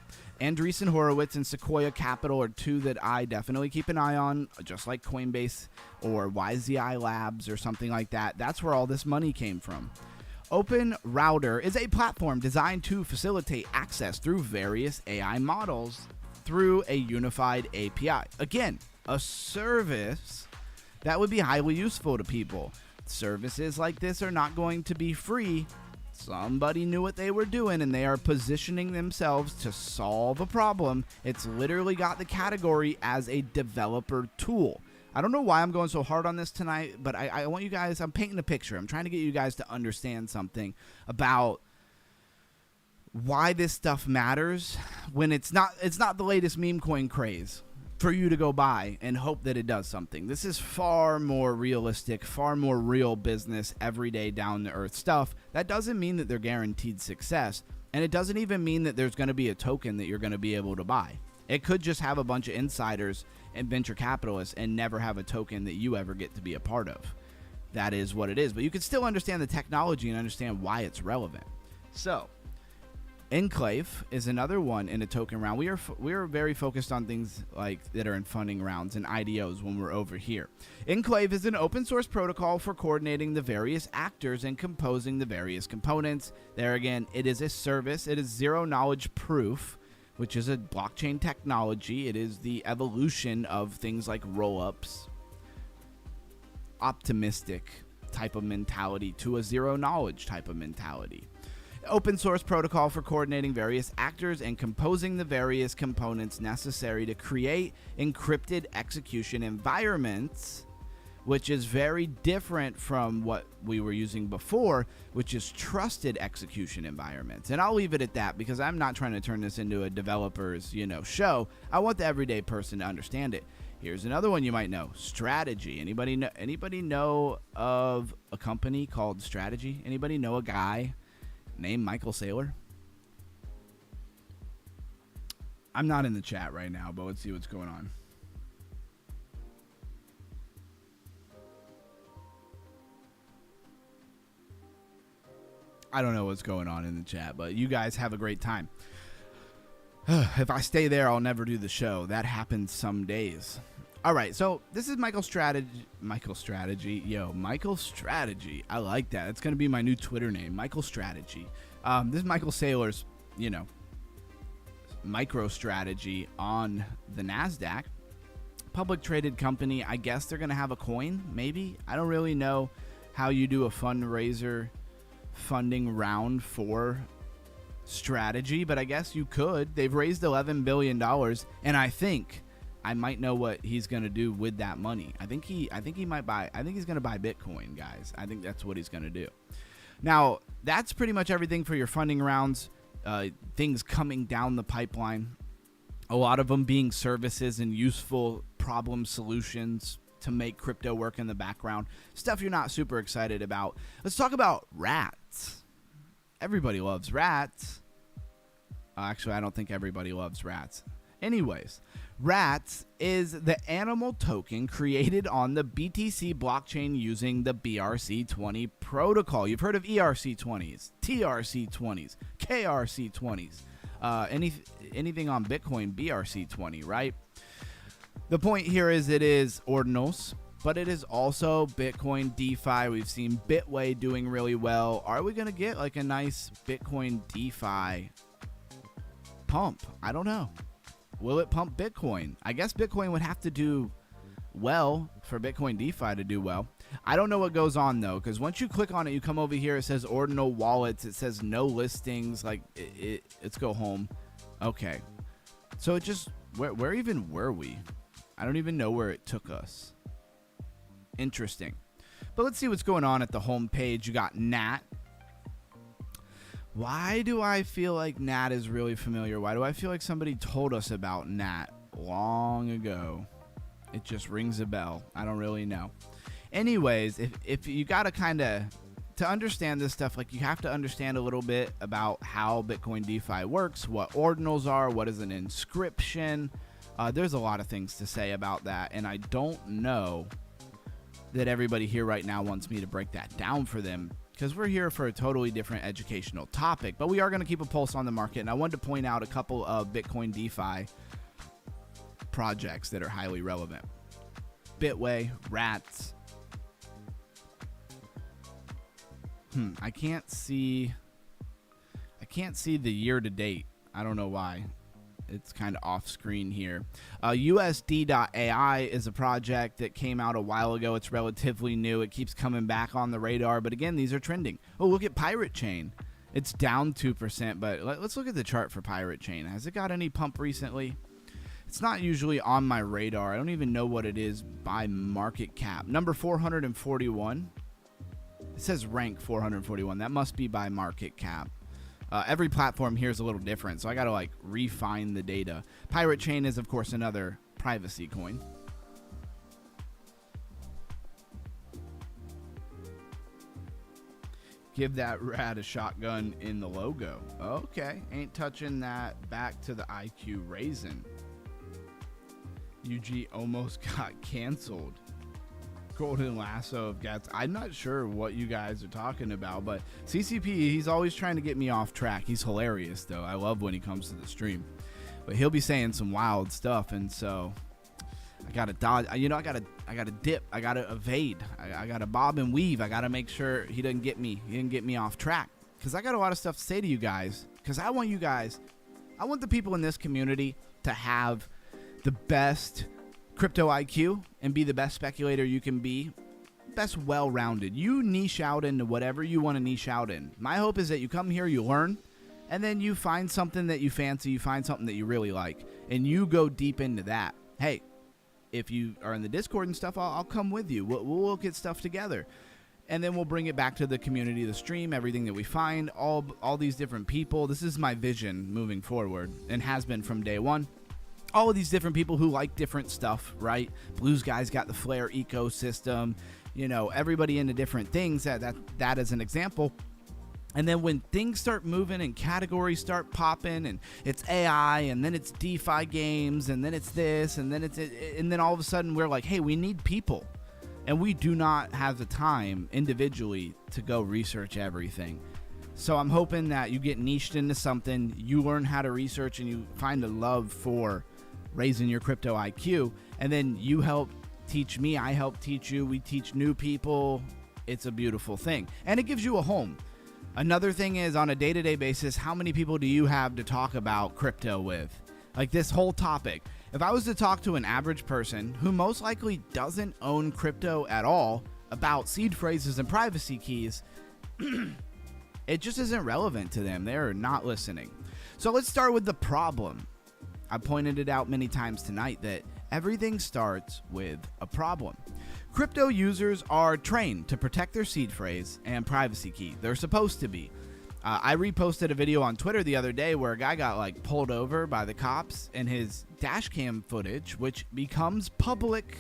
[SPEAKER 1] Andreessen Horowitz and Sequoia Capital are two that I definitely keep an eye on, just like Coinbase or YZI Labs or something like that. That's where all this money came from. Open Router is a platform designed to facilitate access through various AI models through a unified API. Again, a service that would be highly useful to people. Services like this are not going to be free. Somebody knew what they were doing and they are positioning themselves to solve a problem. It's literally got the category as a developer tool. I don't know why I'm going so hard on this tonight, but I want you guys, I'm painting a picture. I'm trying to get you guys to understand something about why this stuff matters when it's not the latest meme coin craze for you to go buy and hope that it does something. This is far more realistic, far more real business, everyday down to earth stuff. That doesn't mean that they're guaranteed success, and it doesn't even mean that there's going to be a token that you're going to be able to buy. It could just have a bunch of insiders and venture capitalists and never have a token that you ever get to be a part of. That is what it is. But you can still understand the technology and understand why it's relevant. So, Enclave is another one in a token round. We are very focused on things like that are in funding rounds and IDOs when we're over here. Enclave is an open source protocol for coordinating the various actors and composing the various components. There again, it is a service. It is zero knowledge proof, which is a blockchain technology. It is the evolution of things like roll-ups, optimistic type of mentality to a zero knowledge type of mentality. Open source protocol for coordinating various actors and composing the various components necessary to create encrypted execution environments, which is very different from what we were using before, which is trusted execution environments. And I'll leave it at that because I'm not trying to turn this into a developer's, show. I want the everyday person to understand it. Here's another one you might know, Strategy. Anybody know of a company called Strategy? Anybody know a guy named Michael Saylor? I'm not in the chat right now, but let's see what's going on. I don't know what's going on in the chat, but you guys have a great time. If I stay there, I'll never do the show. That happens some days. All right, so this is Michael Strategy. Michael Strategy. I like that. It's going to be my new Twitter name, Michael Strategy. This is Michael Saylor's, MicroStrategy on the NASDAQ. Public traded company. I guess they're going to have a coin, maybe. I don't really know how you do a fundraiser funding round for Strategy, but I guess you could. They've raised $11 billion, and I think I might know what he's going to do with that money. I think he's going to buy Bitcoin, guys. I think that's what he's going to do. Now, that's pretty much everything for your funding rounds, things coming down the pipeline. A lot of them being services and useful problem solutions to make crypto work in the background. Stuff you're not super excited about. Let's talk about rats. Everybody loves rats. Actually, I don't think everybody loves rats. Anyways, rats is the animal token created on the BTC blockchain using the BRC20 protocol. You've heard of ERC20s, TRC20s, KRC20s, anything on Bitcoin, BRC20, right? The point here is it is ordinals, but it is also Bitcoin DeFi. We've seen Bitway doing really well. Are we going to get like a nice Bitcoin DeFi pump? I don't know. Will it pump Bitcoin? I guess Bitcoin would have to do well for Bitcoin DeFi to do well. I don't know what goes on though, because once you click on it, you come over here, it says ordinal wallets. It says no listings. Like let's go home. Okay. So it just, where even were we? I don't even know where it took us. Interesting. But let's see what's going on at the home page. You got Nat. Why do I feel like Nat is really familiar? Why do I feel like somebody told us about Nat long ago? It just rings a bell. I don't really know. Anyways, if you got to kind of, to understand this stuff, like you have to understand a little bit about how Bitcoin DeFi works, what ordinals are, what is an inscription. There's a lot of things to say about that, and I don't know that everybody here right now wants me to break that down for them, because we're here for a totally different educational topic. But we are going to keep a pulse on the market, and I wanted to point out a couple of Bitcoin DeFi projects that are highly relevant. Bitway, Rats. I can't see the year to date. I don't know why. It's kind of off screen here. USD.ai is a project that came out a while ago. It's relatively new. It keeps coming back on the radar. But again, these are trending. Oh, look at Pirate Chain. It's down 2%. But let's look at the chart for Pirate Chain. Has it got any pump recently? It's not usually on my radar. I don't even know what it is by market cap. Number 441. It says rank 441. That must be by market cap. Every platform here is a little different, so I got to like refine the data. Pirate Chain is, of course, another privacy coin. Give that rat a shotgun in the logo. Okay, ain't touching that. Back to the IQ raisin. UG almost got canceled. Golden Lasso of Gats. I'm not sure what you guys are talking about, but CCP, he's always trying to get me off track. He's hilarious, though. I love when he comes to the stream, but he'll be saying some wild stuff, and so I gotta dodge. I gotta dip. I gotta evade. I gotta bob and weave. I gotta make sure he doesn't get me. He didn't get me off track, because I got a lot of stuff to say to you guys. Because I want the people in this community to have the best crypto IQ and be the best speculator you can be, best well-rounded. You niche out into whatever you want to niche out in. My hope is that you come here, you learn, and then you find something that you fancy, you find something that you really like, and you go deep into that. Hey, if you are in the Discord and stuff, I'll come with you. We'll look at stuff together. And then we'll bring it back to the community, the stream, everything that we find, all these different people. This is my vision moving forward, and has been from day one. All of these different people who like different stuff, right? Blues Guy's got the Flare ecosystem, you know, everybody into different things. That is an example. And then when things start moving and categories start popping, and it's AI, and then it's DeFi games, and then it's this, and then all of a sudden we're like, hey, we need people. And we do not have the time individually to go research everything. So I'm hoping that you get niched into something, you learn how to research, and you find a love for raising your crypto IQ. And then you help teach me, I help teach you, we teach new people. It's a beautiful thing. And it gives you a home. Another thing is, on a day-to-day basis, how many people do you have to talk about crypto with? Like this whole topic. If I was to talk to an average person who most likely doesn't own crypto at all about seed phrases and privacy keys, it just isn't relevant to them. They're not listening. So let's start with the problem. I pointed it out many times tonight that everything starts with a problem. Crypto users are trained to protect their seed phrase and privacy key. They're supposed to be. I reposted a video on Twitter the other day where a guy got like pulled over by the cops, and his dash cam footage, which becomes publicly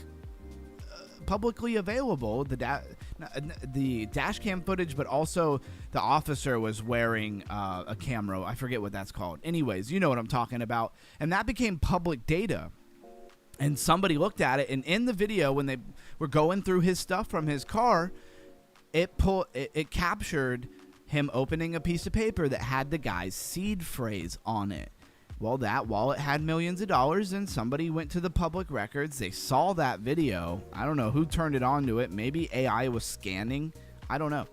[SPEAKER 1] available, the dash cam footage, but also the officer was wearing a camera. I forget what that's called. Anyways, you know what I'm talking about. And that became public data. And somebody looked at it, and in the video, when they were going through his stuff from his car, it captured him opening a piece of paper that had the guy's seed phrase on it. Well, that wallet had millions of dollars, and somebody went to the public records. They saw that video. I don't know who turned it on to it. Maybe AI was scanning. I don't know.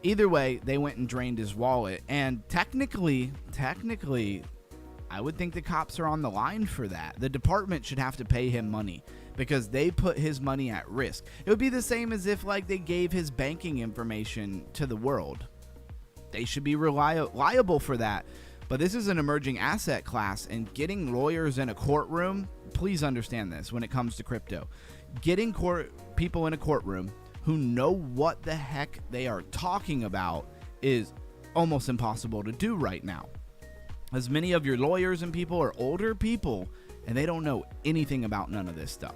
[SPEAKER 1] Either way, they went and drained his wallet. And technically, I would think the cops are on the line for that. The department should have to pay him money because they put his money at risk. It would be the same as if like they gave his banking information to the world. They should be liable for that. But this is an emerging asset class, and getting lawyers in a courtroom, please understand this when it comes to crypto. Getting people in a courtroom who know what the heck they are talking about is almost impossible to do right now. As many of your lawyers and people are older people, and they don't know anything about none of this stuff.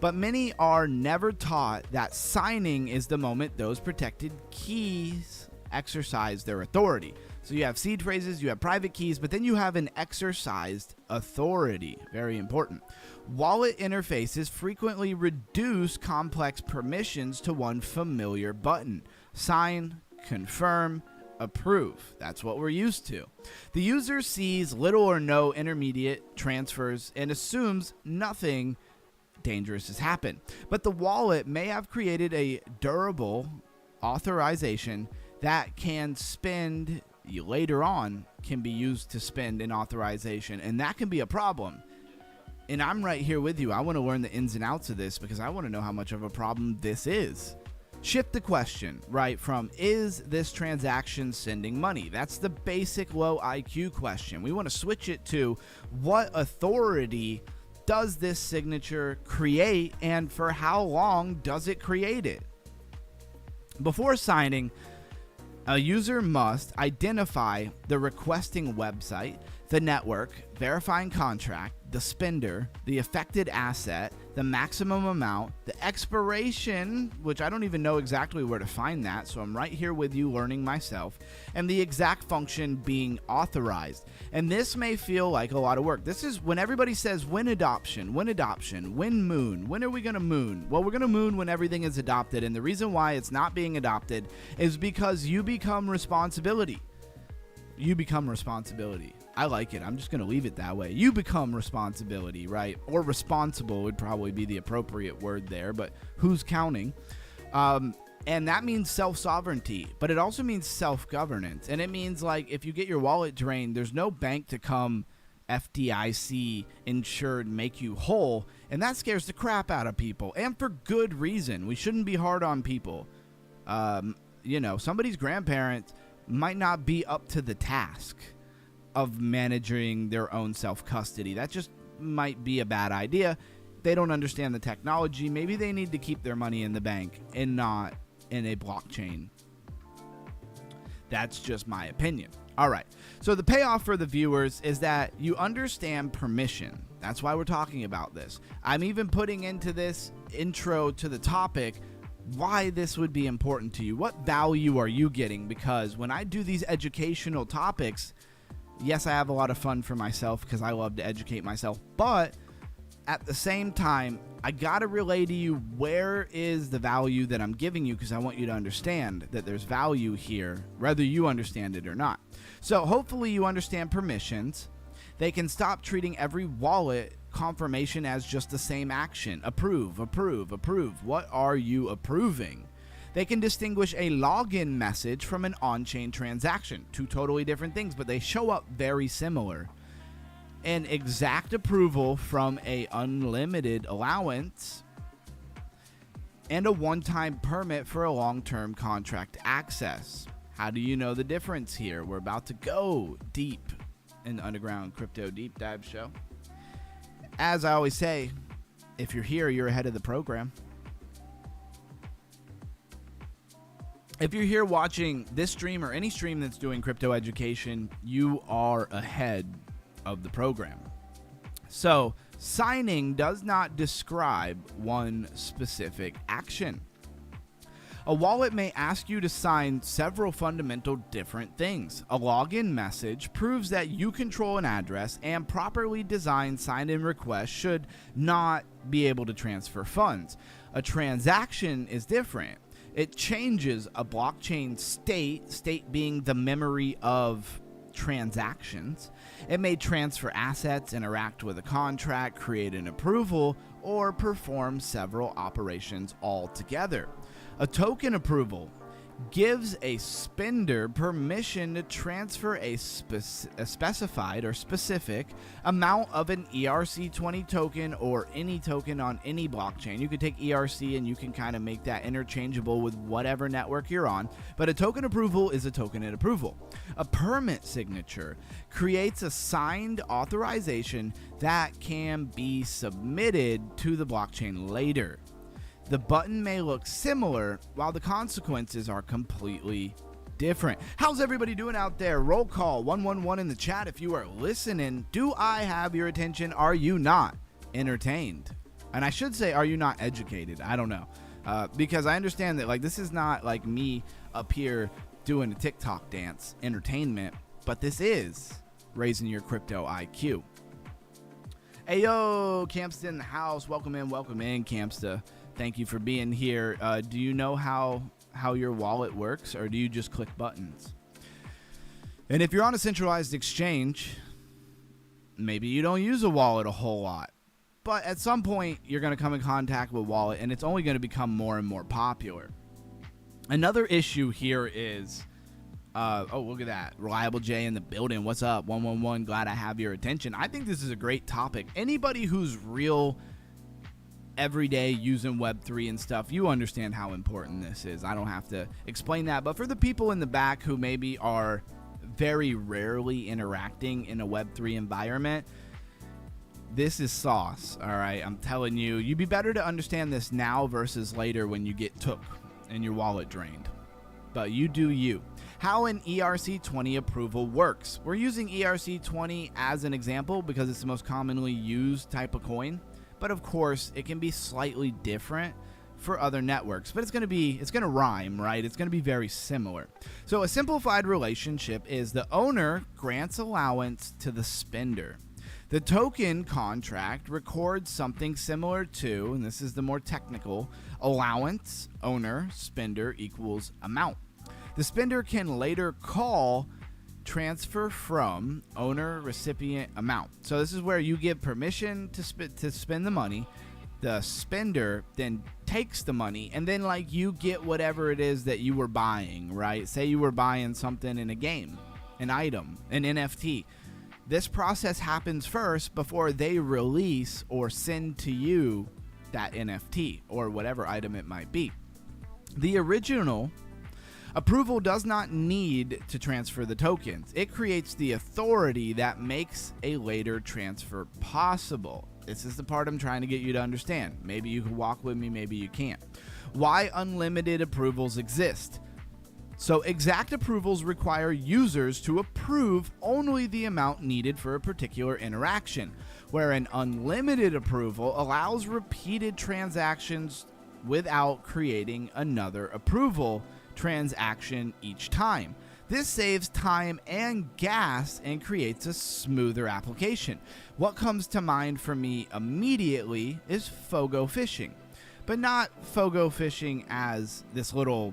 [SPEAKER 1] But many are never taught that signing is the moment those protected keys exercise their authority. So you have seed phrases, you have private keys, but then you have an exercised authority. Very important. Wallet interfaces frequently reduce complex permissions to one familiar button. Sign, confirm, approve. That's what we're used to. The user sees little or no intermediate transfers and assumes nothing dangerous has happened. But the wallet may have created a durable authorization that can spend later on, can be used to spend an authorization, and that can be a problem. And I'm right here with you. I want to learn the ins and outs of this because I want to know how much of a problem this is. Shift the question, right, from is this transaction sending money? That's the basic low IQ question. We want to switch it to what authority does this signature create, and for how long does it create it? Before signing, a user must identify the requesting website, the network, verifying contract, the spender, the affected asset, the maximum amount, the expiration, which I don't even know exactly where to find that, so I'm right here with you learning myself, and the exact function being authorized. And this may feel like a lot of work. This is when everybody says when adoption, when moon, when are we going to moon? Well, we're going to moon when everything is adopted, and the reason why it's not being adopted is because you become responsibility. You become responsibility. I like it. I'm just going to leave it that way. You become responsibility, right? Or responsible would probably be the appropriate word there, but who's counting? And that means self-sovereignty, but it also means self-governance. And it means like if you get your wallet drained, there's no bank to come FDIC insured make you whole, and that scares the crap out of people, and for good reason. We shouldn't be hard on people. Somebody's grandparents might not be up to the task of managing their own self-custody. That just might be a bad idea. They don't understand the technology. Maybe they need to keep their money in the bank and not in a blockchain. That's just my opinion. All right. So the payoff for the viewers is that you understand permission. That's why we're talking about this. I'm even putting into this intro to the topic why this would be important to you. What value are you getting? Because when I do these educational topics, yes, I have a lot of fun for myself because I love to educate myself, but at the same time, I gotta relay to you where is the value that I'm giving you, because I want you to understand that there's value here, whether you understand it or not. So hopefully you understand permissions. They can stop treating every wallet confirmation as just the same action. Approve, approve, approve. What are you approving? They can distinguish a login message from an on-chain transaction. Two totally different things, but they show up very similar. An exact approval from a unlimited allowance, and a one-time permit for a long-term contract access. How do you know the difference here? We're about to go deep in the Underground Crypto Deep Dive Show. As I always say, if you're here, you're ahead of the program. If you're here watching this stream or any stream that's doing crypto education, you are ahead of the program. So, signing does not describe one specific action. A wallet may ask you to sign several fundamental different things. A login message proves that you control an address, and properly designed sign-in requests should not be able to transfer funds. A transaction is different. It changes a blockchain state being the memory of transactions. It may transfer assets, interact with a contract, create an approval, or perform several operations all together. A token approval gives a spender permission to transfer a specified or specific amount of an ERC20 token or any token on any blockchain. You could take ERC and you can kind of make that interchangeable with whatever network you're on, but a token approval is a token approval. A permit signature creates a signed authorization that can be submitted to the blockchain later. The button may look similar, while the consequences are completely different. How's everybody doing out there? Roll call 111 in the chat if you are listening. Do I have your attention? Are you not entertained? And I should say, are you not educated? I don't know. Because I understand that this is not like me up here doing a TikTok dance entertainment, but this is raising your crypto IQ. Hey, yo, Campsta in the house. Welcome in, Campsta. Thank you for being here. Do you know how your wallet works, or do you just click buttons? And if you're on a centralized exchange, maybe you don't use a wallet a whole lot. But at some point, you're going to come in contact with a wallet, and it's only going to become more and more popular. Another issue here is, oh, look at that. Reliable J in the building. What's up? 111. Glad I have your attention. I think this is a great topic. Anybody who's real every day using Web3 and stuff, you understand how important this is. I don't have to explain that. But for the people in the back who maybe are very rarely interacting in a Web3 environment, this is sauce, all right? I'm telling you, you'd be better to understand this now versus later when you get took and your wallet drained. But you do you. How an ERC20 approval works. We're using ERC20 as an example because it's the most commonly used type of coin. But of course, it can be slightly different for other networks, but it's going to rhyme, right? It's going to be very similar. So a simplified relationship is the owner grants allowance to the spender. The token contract records something similar to, and this is the more technical, allowance, owner, spender equals amount. The spender can later call transfer from owner recipient amount. So this is where you give permission to spend the money. The spender then takes the money, and then you get whatever it is that you were buying, right? Say you were buying something in a game, an item, an NFT. This process happens first before they release or send to you that NFT or whatever item it might be. The original approval does not need to transfer the tokens. It creates the authority that makes a later transfer possible. This is the part I'm trying to get you to understand. Maybe you can walk with me, maybe you can't. Why unlimited approvals exist. So exact approvals require users to approve only the amount needed for a particular interaction, where an unlimited approval allows repeated transactions without creating another approval transaction each time. This saves time and gas and creates a smoother application. What comes to mind for me immediately is Fogo phishing, but not Fogo phishing as this little,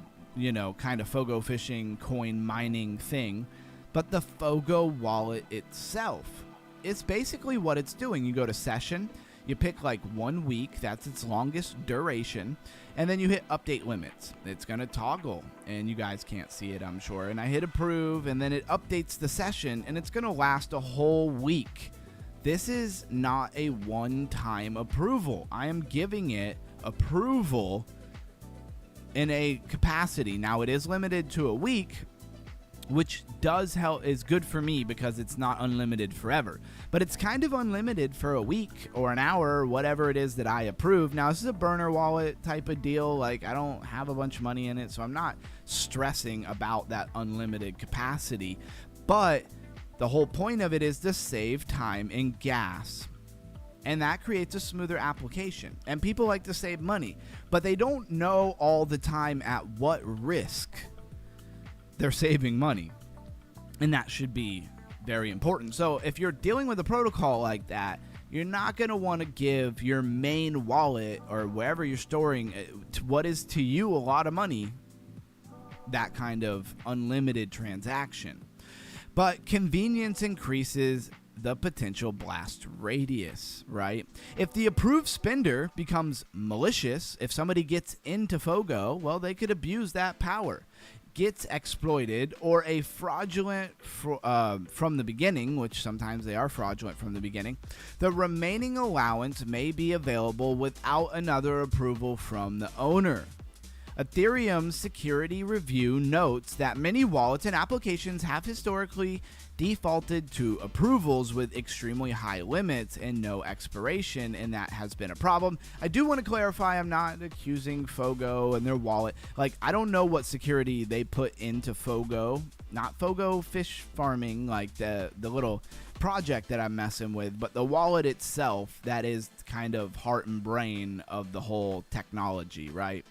[SPEAKER 1] kind of Fogo phishing coin mining thing, but the Fogo wallet itself. It's basically what it's doing. You go to session, you pick like 1 week, that's its longest duration, and then you hit update limits. It's going to toggle, and you guys can't see it, I'm sure. And I hit approve, and then it updates the session, and it's going to last a whole week. This is not a one-time approval. I am giving it approval in a capacity. Now, it is limited to a week, which does help, is good for me because it's not unlimited forever, but it's kind of unlimited for a week or an hour or whatever it is that I approve. Now, this is a burner wallet type of deal. Like, I don't have a bunch of money in it, so I'm not stressing about that unlimited capacity, but the whole point of it is to save time and gas. And that creates a smoother application. And people like to save money, but they don't know all the time at what risk they're saving money. And that should be very important. So if you're dealing with a protocol like that, you're not going to want to give your main wallet or wherever you're storing what is to you a lot of money, that kind of unlimited transaction. But convenience increases the potential blast radius, right? If the approved spender becomes malicious, if somebody gets into Fogo, well, they could abuse that power. Gets exploited, or a fraudulent from the beginning, which sometimes they are fraudulent from the beginning, the remaining allowance may be available without another approval from the owner. Ethereum's security review notes that many wallets and applications have historically defaulted to approvals with extremely high limits and no expiration, and that has been a problem. I do want to clarify, I'm not accusing Fogo and their wallet. Like, I don't know what security they put into Fogo, not Fogo fish farming, like the little project that I'm messing with, but the wallet itself, that is kind of heart and brain of the whole technology, right?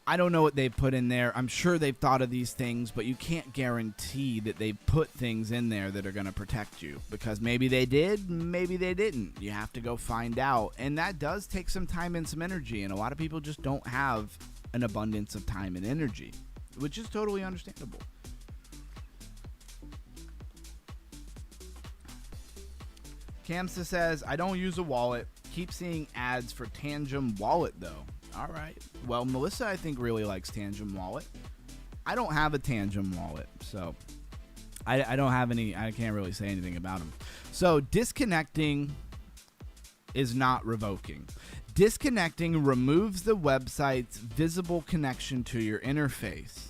[SPEAKER 1] I don't know what they've put in there. I'm sure they've thought of these things, but you can't guarantee that they put things in there that are going to protect you, because maybe they did, maybe they didn't. You have to go find out, and that does take some time and some energy, and a lot of people just don't have an abundance of time and energy, which is totally understandable. Kamsa says, I don't use a wallet. Keep seeing ads for Tangem Wallet, though. All right. Well, Melissa, I think, really likes Tangem Wallet. I don't have a Tangem Wallet, so I don't have any. I can't really say anything about them. So disconnecting is not revoking. Disconnecting removes the website's visible connection to your interface.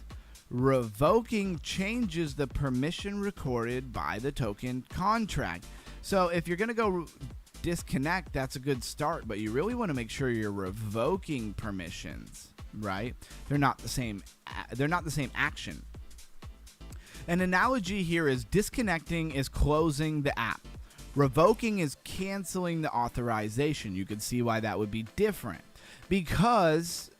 [SPEAKER 1] Revoking changes the permission recorded by the token contract. So if you're going to go disconnect, that's a good start, but you really want to make sure you're revoking permissions, right? They're not the same action. An analogy here is disconnecting is closing the app. Revoking is canceling the authorization. You can see why that would be different, because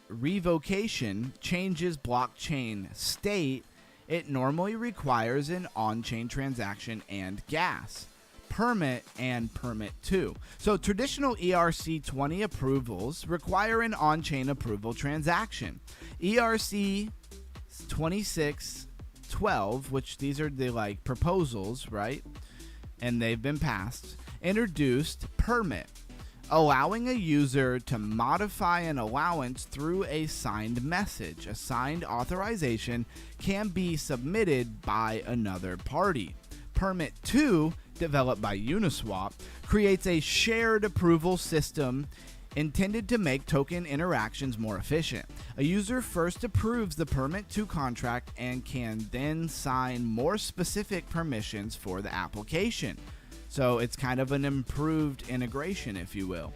[SPEAKER 1] revocation changes blockchain state. It normally requires an on-chain transaction and gas permit and permit 2. So traditional ERC20 approvals require an on-chain approval transaction. ERC 2612, which these are the proposals, right? And they've been passed, introduced permit, allowing a user to modify an allowance through a signed message. A signed authorization can be submitted by another party. Permit 2, developed by Uniswap, creates a shared approval system intended to make token interactions more efficient. A user first approves the Permit 2 contract and can then sign more specific permissions for the application. So it's kind of an improved integration, if you will.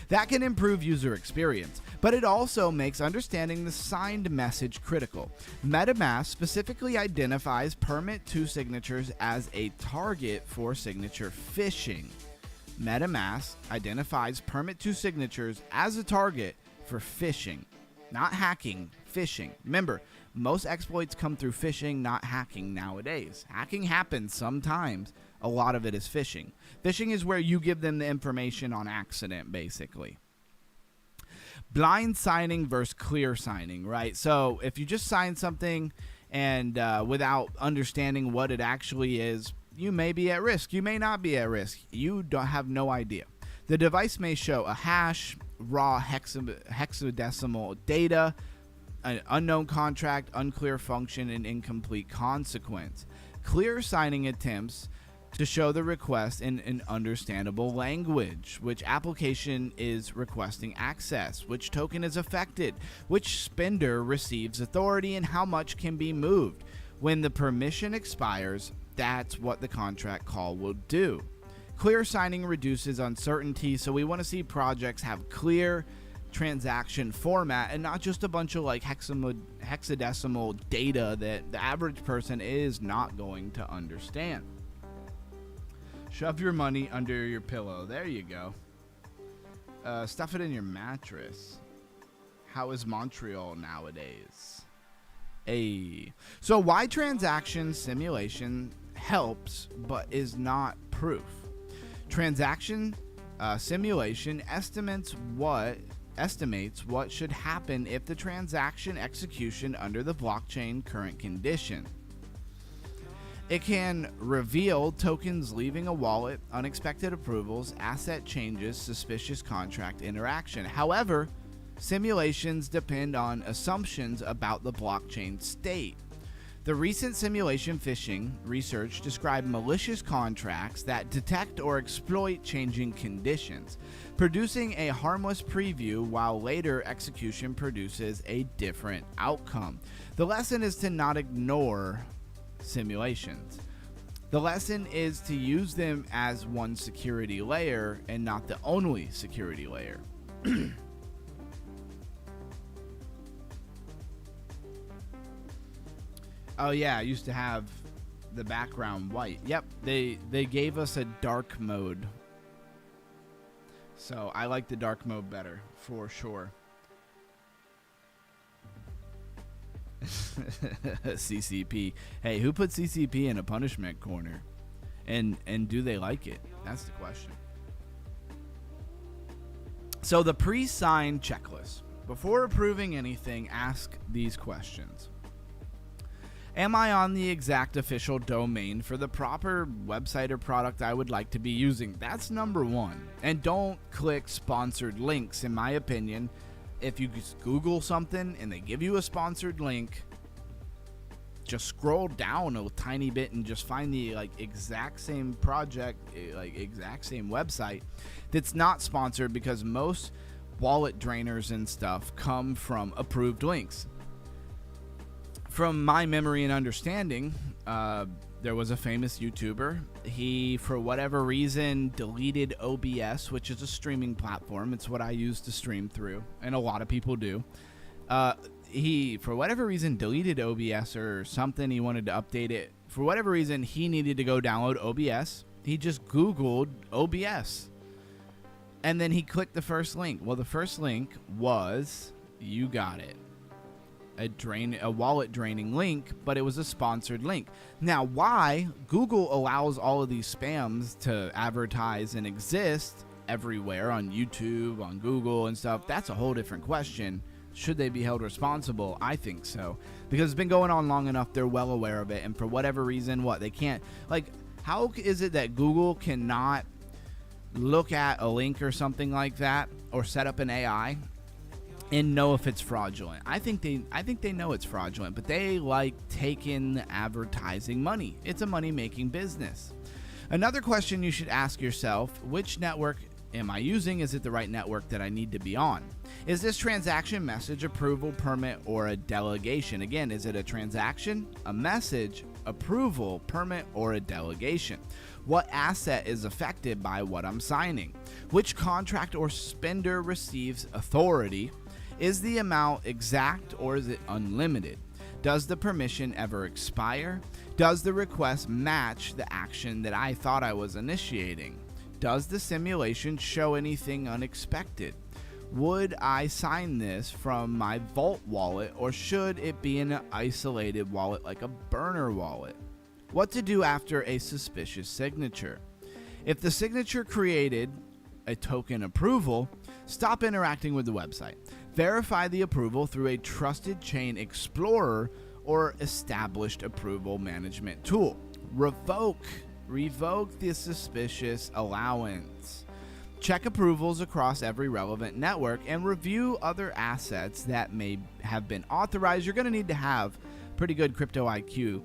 [SPEAKER 1] That can improve user experience, but it also makes understanding the signed message critical. MetaMask specifically identifies Permit 2 signatures as a target for signature phishing. MetaMask identifies Permit 2 signatures as a target for phishing, not hacking, phishing. Remember, most exploits come through phishing, not hacking nowadays. Hacking happens sometimes. A lot of it is phishing. Phishing is where you give them the information on accident, basically. Blind signing versus clear signing, right? So if you just sign something and without understanding what it actually is, you may be at risk. You may not be at risk. You don't have no idea. The device may show a hash, raw hexadecimal data, an unknown contract, unclear function, and incomplete consequence. Clear signing attempts to show the request in an understandable language, which application is requesting access, which token is affected, which spender receives authority, and how much can be moved. When the permission expires, that's what the contract call will do. Clear signing reduces uncertainty, so we want to see projects have clear transaction format and not just a bunch of like hexadecimal data that the average person is not going to understand. Shove your money under your pillow. There you go. Stuff it in your mattress. How is Montreal nowadays? So why transaction simulation helps but is not proof? Transaction simulation estimates what should happen if the transaction execution under the blockchain current condition. It can reveal tokens leaving a wallet, unexpected approvals, asset changes, suspicious contract interaction. However, simulations depend on assumptions about the blockchain state. The recent simulation phishing research described malicious contracts that detect or exploit changing conditions, producing a harmless preview while later execution produces a different outcome. The lesson is to not ignore simulations. The lesson is to use them as one security layer and not the only security layer. Oh yeah, I used to have the background white. Yep, they gave us a dark mode. So I like the dark mode better, for sure. CCP. Hey, who put CCP in a punishment corner? And do they like it? That's the question. So the pre-signed checklist. Before approving anything, ask these questions. Am I on the exact official domain for the proper website or product I would like to be using? That's number one. And don't click sponsored links, in my opinion. If you just Google something and they give you a sponsored link, just scroll down a tiny bit and just find the exact same project, exact same website that's not sponsored, because most wallet drainers and stuff come from approved links. From my memory and understanding, there was a famous YouTuber. He, for whatever reason, deleted OBS, which is a streaming platform. It's what I use to stream through, and a lot of people do. He, for whatever reason, deleted OBS or something. He wanted to update it. For whatever reason, he needed to go download OBS. He just Googled OBS. And then he clicked the first link. Well, the first link was, you got it, a wallet draining link, but it was a sponsored link. Now, why Google allows all of these spams to advertise and exist everywhere on YouTube, on Google and stuff, that's a whole different question. Should they be held responsible? I think so, because it's been going on long enough. They're well aware of it, and for whatever reason, they can't, how is it that Google cannot look at a link or something like that, or set up an AI and know if it's fraudulent. I think they know it's fraudulent, but they like taking the advertising money. It's a money-making business. Another question you should ask yourself, which network am I using? Is it the right network that I need to be on? Is this transaction, message, approval, permit, or a delegation? Again, is it a transaction, a message, approval, permit, or a delegation? What asset is affected by what I'm signing? Which contract or spender receives authority? Is the amount exact or is it unlimited? Does the permission ever expire? Does the request match the action that I thought I was initiating? Does the simulation show anything unexpected? Would I sign this from my Vault wallet, or should it be in an isolated wallet like a burner wallet? What to do after a suspicious signature? If the signature created a token approval, stop interacting with the website. Verify the approval through a trusted chain explorer or established approval management tool. Revoke the suspicious allowance. Check approvals across every relevant network and review other assets that may have been authorized. You're going to need to have pretty good crypto IQ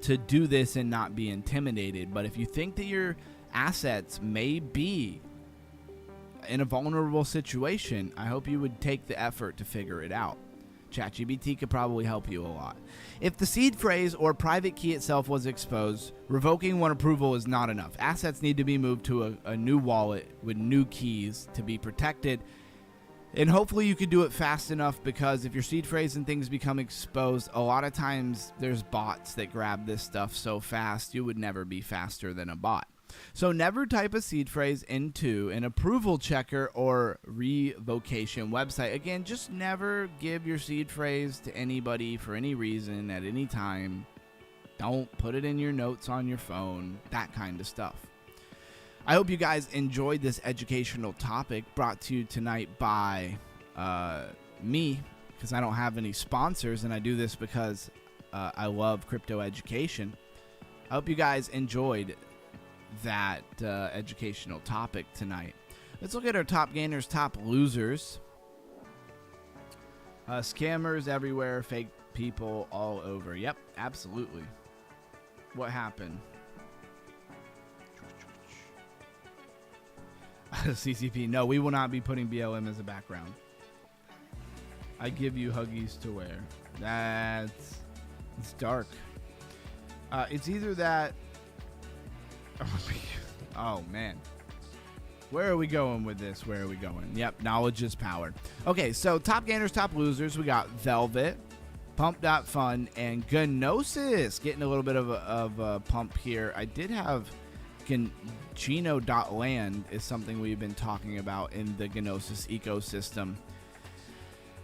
[SPEAKER 1] to do this and not be intimidated. But if you think that your assets may be in a vulnerable situation, I hope you would take the effort to figure it out. ChatGPT could probably help you a lot. If the seed phrase or private key itself was exposed, revoking one approval is not enough. Assets need to be moved to a new wallet with new keys to be protected. And hopefully you could do it fast enough, because if your seed phrase and things become exposed, a lot of times there's bots that grab this stuff so fast, you would never be faster than a bot. So never type a seed phrase into an approval checker or revocation website. Again, just never give your seed phrase to anybody for any reason at any time. Don't put it in your notes on your phone, that kind of stuff. I hope you guys enjoyed this educational topic brought to you tonight by me, because I don't have any sponsors, and I do this because I love crypto education. I hope you guys enjoyed that educational topic tonight. Let's look at our top gainers, top losers. Scammers everywhere, fake people all over. Yep, absolutely. What happened? CCP, no, we will not be putting BLM as a background. I give you Huggies to wear. It's dark. It's either that. Oh man, where are we going with this? Where are we going? Yep, knowledge is power. Okay, so top gainers, top losers. We got Velvet, Pump.Fun, and Gnosis getting a little bit of a pump here. I did have Geno.land is something we've been talking about in the Gnosis ecosystem.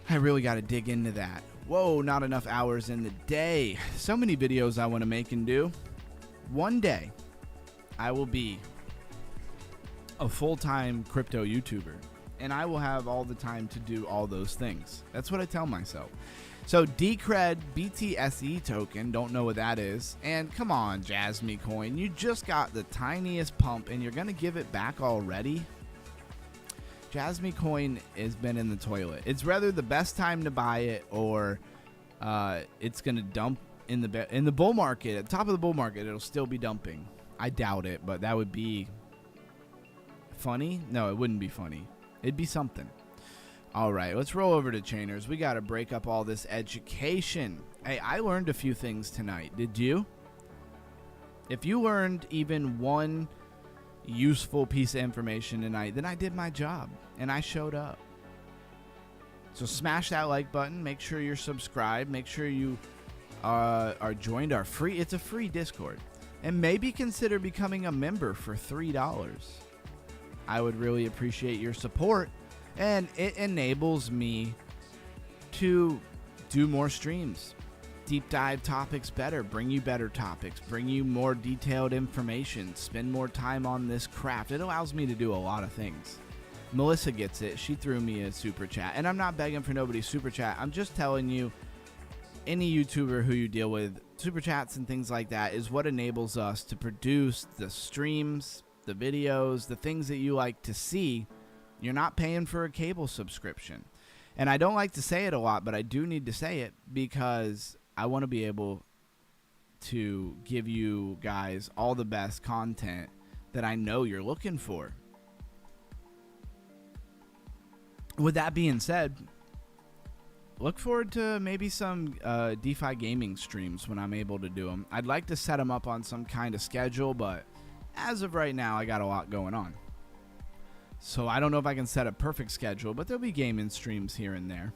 [SPEAKER 1] I really got to dig into that. Whoa, not enough hours in the day. So many videos I want to make and do. One day I will be a full-time crypto YouTuber, and I will have all the time to do all those things. That's what I tell myself. So Decred BTSE token, don't know what that is. And come on, Jasmy Coin, you just got the tiniest pump and you're going to give it back already? Jasmy Coin has been in the toilet. It's rather the best time to buy it, or it's going to dump in the bull market. At the top of the bull market, it'll still be dumping. I doubt it, but that would be funny. No, it wouldn't be funny. It'd be something. All right, let's roll over to Chainers. We got to break up all this education. Hey, I learned a few things tonight. Did you? If you learned even one useful piece of information tonight, then I did my job and I showed up. So smash that like button. Make sure you're subscribed. Make sure you are joined our free. It's a free Discord. And maybe consider becoming a member for $3. I would really appreciate your support. And it enables me to do more streams, deep dive topics better, bring you better topics, bring you more detailed information, spend more time on this craft. It allows me to do a lot of things. Melissa gets it. She threw me a super chat. And I'm not begging for nobody's super chat. I'm just telling you, any YouTuber who you deal with, super chats and things like that is what enables us to produce the streams, the videos, the things that you like to see. You're not paying for a cable subscription. And I don't like to say it a lot, but I do need to say it because I want to be able to give you guys all the best content that I know you're looking for. With that being said, look forward to maybe some DeFi gaming streams when I'm able to do them. I'd like to set them up on some kind of schedule, but as of right now, I got a lot going on. So I don't know if I can set a perfect schedule, but there'll be gaming streams here and there.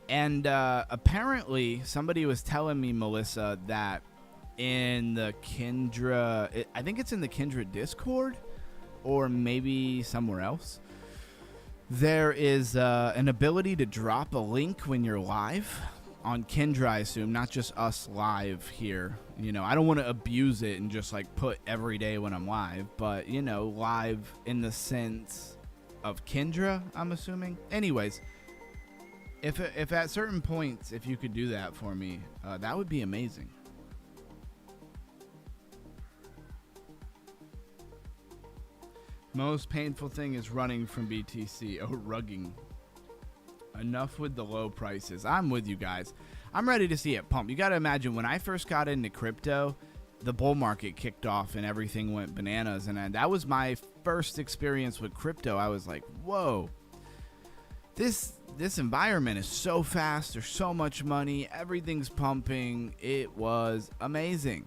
[SPEAKER 1] And apparently, somebody was telling me, Melissa, that in the Kindra, I think it's in the Kindra Discord, or maybe somewhere else, there is an ability to drop a link when you're live on Kindra, I assume, not just us live here. You know, I don't want to abuse it and just like put every day when I'm live, but you know, live in the sense of Kindra, I'm assuming. Anyways, if at certain points, if you could do that for me, that would be amazing. Most painful thing is running from BTC. Oh, rugging. Enough with the low prices. I'm with you guys. I'm ready to see it pump. You got to imagine, when I first got into crypto, the bull market kicked off and everything went bananas. And that was my first experience with crypto. I was like, whoa, this environment is so fast. There's so much money. Everything's pumping. It was amazing.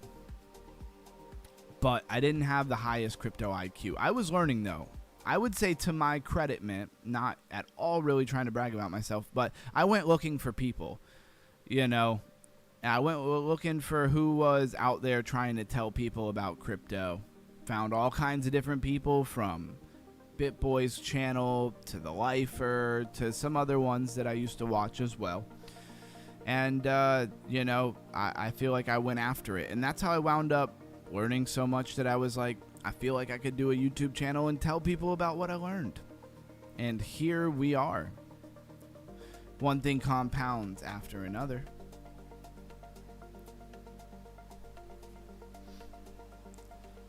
[SPEAKER 1] But I didn't have the highest crypto IQ. I was learning, though. I would say, to my credit, man, not at all really trying to brag about myself, but I went looking for people, you know. I went looking for who was out there trying to tell people about crypto. Found all kinds of different people, from BitBoy's channel to The Lifer to some other ones that I used to watch as well. And, you know, I feel like I went after it. And that's how I wound up learning so much that I was like, I feel like I could do a YouTube channel and tell people about what I learned. And here we are. One thing compounds after another.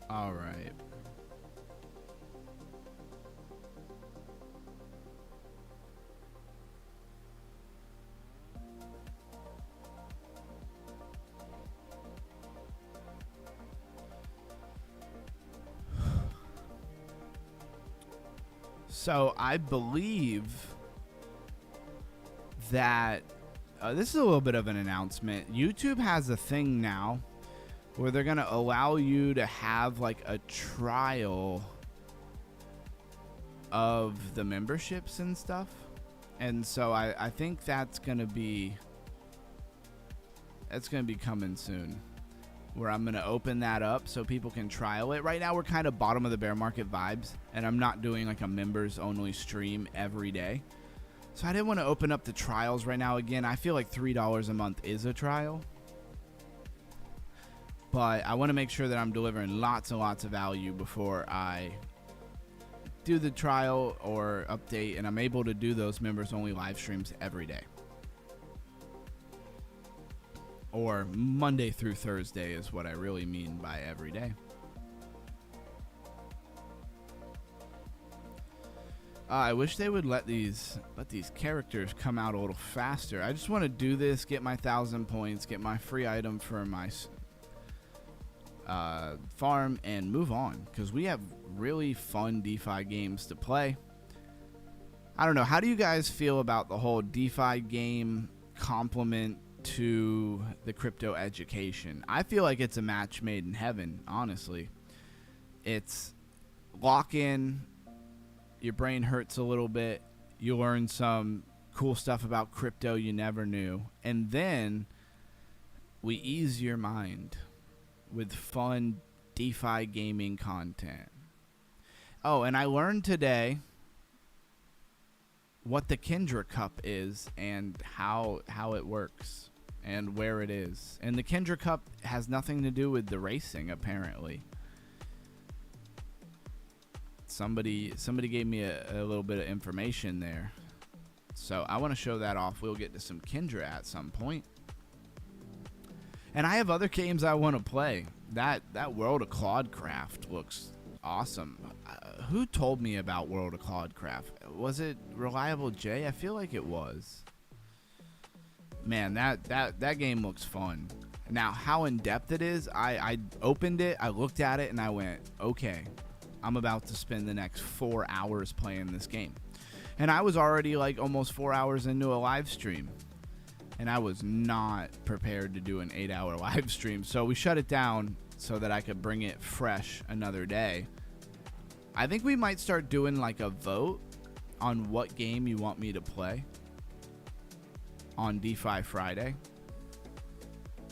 [SPEAKER 1] All right. So I believe that this is a little bit of an announcement. YouTube has a thing now where they're going to allow you to have like a trial of the memberships and stuff. And so I think that's going to be coming soon, where I'm going to open that up so people can trial it. Right now, we're kind of bottom of the bear market vibes, and I'm not doing like a members-only stream every day. So I didn't want to open up the trials right now. Again, I feel like $3 a month is a trial. But I want to make sure that I'm delivering lots and lots of value before I do the trial or update, and I'm able to do those members-only live streams every day. Or Monday through Thursday is what I really mean by every day. I wish they would let these characters come out a little faster. I just want to do this, get my 1,000 points, get my free item for my farm, and move on. Because we have really fun DeFi games to play. I don't know. How do you guys feel about the whole DeFi game complement to the crypto education? I feel like it's a match made in heaven, honestly. It's lock in, your brain hurts a little bit, you learn some cool stuff about crypto you never knew, and then we ease your mind with fun DeFi gaming content. Oh, and I learned today what the Kindra Cup is and how it works and where it is. And the Kindra Cup has nothing to do with the racing, apparently. Somebody gave me a little bit of information there. So I want to show that off. We'll get to some Kindra at some point. And I have other games I want to play. That World of Cloudcraft looks awesome. Who told me about World of Cloudcraft? Was it Reliable J? I feel like it was. Man, that game looks fun. Now, how in-depth it is, I opened it, I looked at it, and I went, okay, I'm about to spend the next 4 hours playing this game. And I was already like almost 4 hours into a live stream. And I was not prepared to do an 8-hour live stream. So we shut it down so that I could bring it fresh another day. I think we might start doing like a vote on what game you want me to play on DeFi Friday.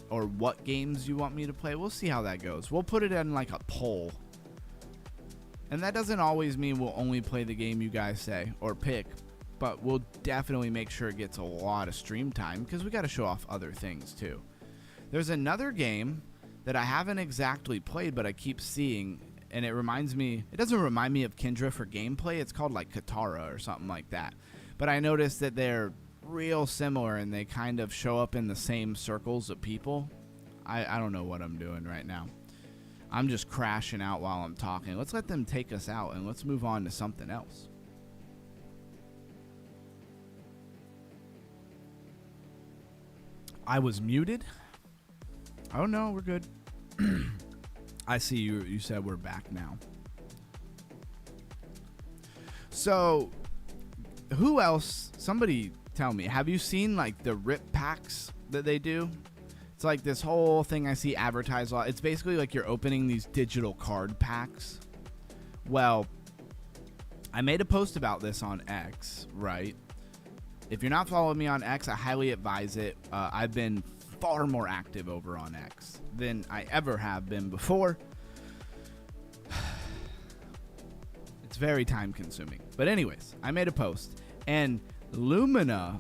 [SPEAKER 1] Or what games you want me to play. We'll see how that goes. We'll put it in like a poll. And that doesn't always mean we'll only play the game you guys say or pick. But we'll definitely make sure it gets a lot of stream time because we got to show off other things too. There's another game that I haven't exactly played, but I keep seeing, and it doesn't remind me of Kindra for gameplay. It's called like Katara or something like that. But I noticed that they're real similar and they kind of show up in the same circles of people. I don't know what I'm doing right now. I'm just crashing out while I'm talking. Let's let them take us out and let's move on to something else. I was muted. Oh no, we're good. I see you said we're back now. So, who else? Somebody tell me. Have you seen like the rip packs that they do? It's like this whole thing I see advertised a lot. It's basically like you're opening these digital card packs. Well, I made a post about this on X, right? If you're not following me on X, I highly advise it. I've been far more active over on X than I ever have been before. It's very time consuming. But anyways, I made a post and Lumina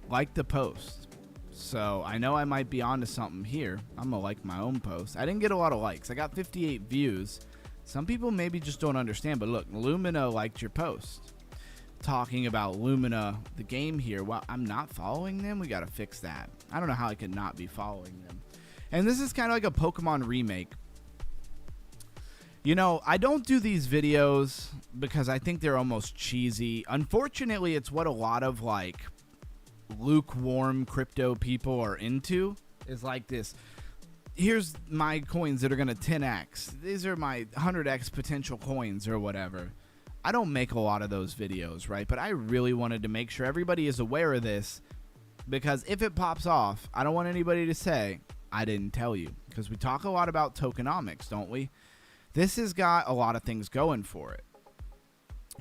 [SPEAKER 1] liked the post. So I know I might be onto something here. I'm gonna like my own post. I didn't get a lot of likes. I got 58 views. Some people maybe just don't understand, but look, Lumina liked your post. Talking about Lumina, the game here. Well, I'm not following them. We got to fix that. I don't know how I could not be following them. And this is kind of like a Pokemon remake. You know, I don't do these videos because I think they're almost cheesy. Unfortunately, it's what a lot of like lukewarm crypto people are into. Is like this. Here's my coins that are going to 10x. These are my 100x potential coins or whatever. I don't make a lot of those videos, right? But I really wanted to make sure everybody is aware of this because if it pops off, I don't want anybody to say, I didn't tell you. Because we talk a lot about tokenomics, don't we? This has got a lot of things going for it.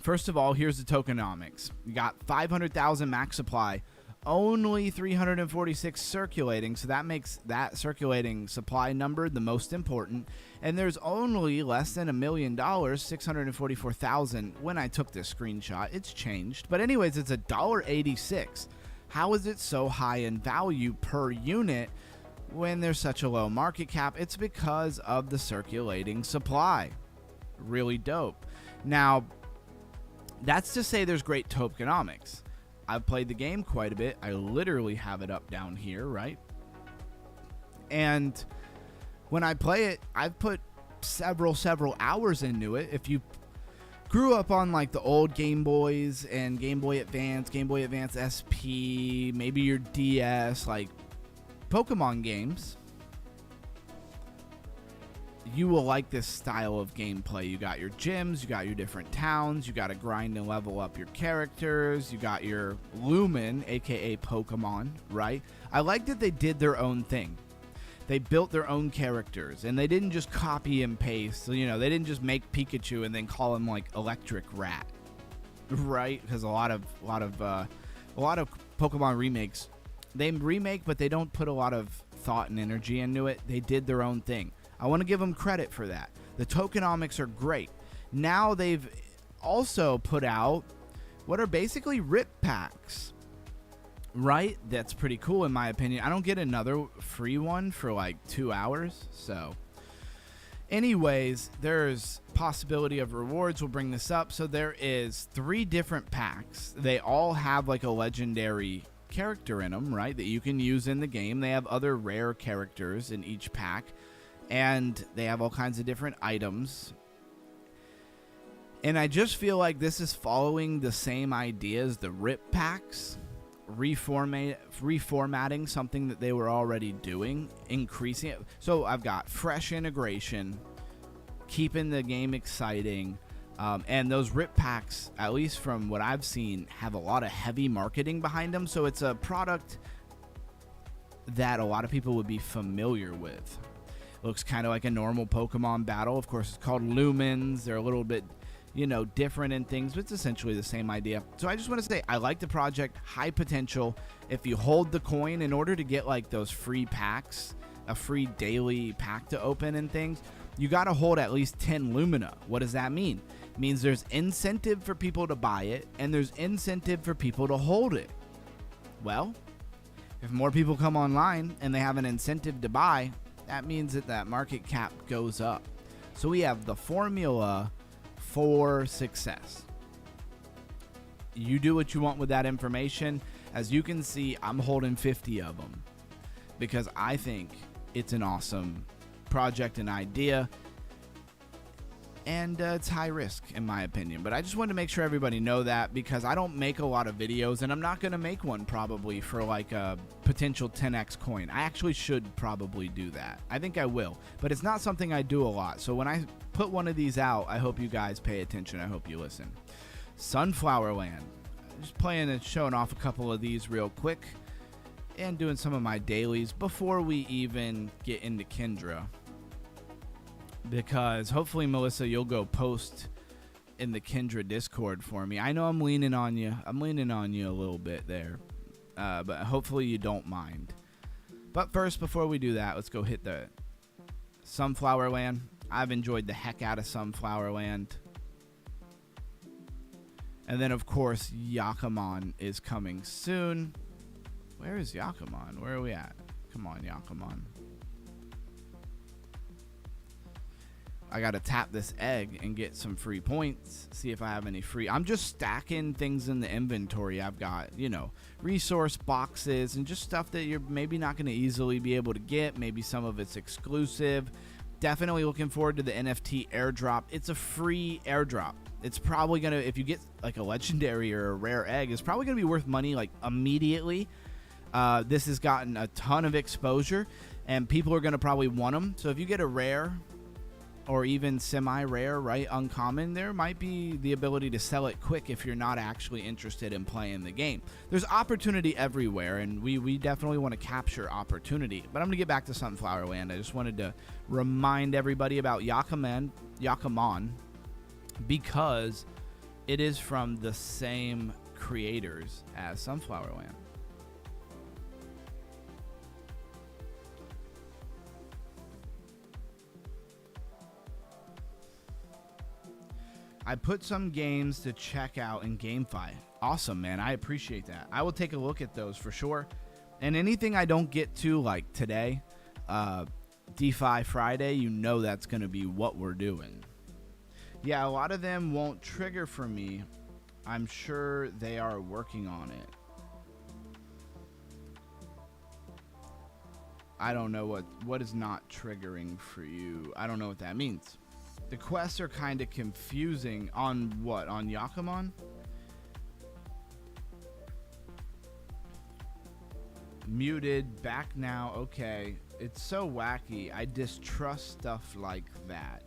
[SPEAKER 1] First of all, here's the tokenomics. We got 500,000 max supply, only 346 circulating, so that makes that circulating supply number the most important. And there's only less than $1 million, 644,000 when I took this screenshot. It's changed, but anyways, it's $1.86. How is it so high in value per unit when there's such a low market cap? It's because of the circulating supply. Really dope. Now, that's to say there's great tokenomics. I've played the game quite a bit. I literally have it up down here, right? And when I play it, I've put several hours into it. If you grew up on like the old Game Boys and Game Boy Advance SP, maybe your DS, like Pokemon games, you will like this style of gameplay. You got your gyms, you got your different towns, you got to grind and level up your characters, you got your Lumen, aka Pokemon, right? I like that they did their own thing. They built their own characters, and they didn't just copy and paste. You know, they didn't just make Pikachu and then call him like Electric Rat, right? Because a lot of Pokemon remakes, they remake, but they don't put a lot of thought and energy into it. They did their own thing. I want to give them credit for that. The tokenomics are great. Now they've also put out what are basically rip packs, right? That's pretty cool in my opinion. I don't get another free one for like 2 hours. So anyways, there's possibility of rewards. We'll bring this up. So there is 3 different packs. They all have like a legendary character in them, right? That you can use in the game. They have other rare characters in each pack. And they have all kinds of different items. And I just feel like this is following the same idea as the RIP packs, reformatting something that they were already doing, increasing it. So I've got fresh integration, keeping the game exciting, and those RIP packs, at least from what I've seen, have a lot of heavy marketing behind them. So it's a product that a lot of people would be familiar with. Looks kind of like a normal Pokemon battle. Of course, it's called Lumens. They're a little bit, different in things, but it's essentially the same idea. So I just want to say, I like the project, high potential. If you hold the coin, in order to get like those free packs, a free daily pack to open and things, you got to hold at least 10 Lumina. What does that mean? It means there's incentive for people to buy it, and there's incentive for people to hold it. Well, if more people come online and they have an incentive to buy, that means that market cap goes up. So we have the formula for success. You do what you want with that information. As you can see, I'm holding 50 of them because I think it's an awesome project and idea. And it's high risk in my opinion, but I just wanted to make sure everybody know that because I don't make a lot of videos, and I'm not going to make one probably for like a potential 10x coin. I actually should probably do that. I think I will, but it's not something I do a lot. So when I put one of these out, I hope you guys pay attention. I hope you listen. Sunflower Land. Just playing and showing off a couple of these real quick and doing some of my dailies before we even get into Kindra. Because hopefully, Melissa, you'll go post in the Kindra Discord for me. I know I'm leaning on you. I'm leaning on you a little bit there. But hopefully you don't mind. But first, before we do that, let's go hit the Sunflower Land. I've enjoyed the heck out of Sunflower Land. And then, of course, Yakkamon is coming soon. Where is Yakkamon? Where are we at? Come on, Yakkamon. I gotta tap this egg and get some free points. See if I have any free. I'm just stacking things in the inventory. I've got, resource boxes and just stuff that you're maybe not gonna easily be able to get. Maybe some of it's exclusive. Definitely looking forward to the NFT airdrop. It's a free airdrop. It's probably gonna, if you get like a legendary or a rare egg, it's probably gonna be worth money like immediately. This has gotten a ton of exposure and people are gonna probably want them. So if you get a rare or even semi-rare, right, uncommon, there might be the ability to sell it quick if you're not actually interested in playing the game. There's opportunity everywhere, and we definitely want to capture opportunity. But I'm going to get back to Sunflower Land. I just wanted to remind everybody about Yakkamon, because it is from the same creators as Sunflower Land. I put some games to check out in GameFi. Awesome, man. I appreciate that. I will take a look at those for sure. And anything I don't get to, like today, DeFi Friday, that's going to be what we're doing. Yeah, a lot of them won't trigger for me. I'm sure they are working on it. I don't know what is not triggering for you. I don't know what that means. The quests are kind of confusing. On what? On Yakkamon? Muted. Back now. Okay. It's so wacky. I distrust stuff like that.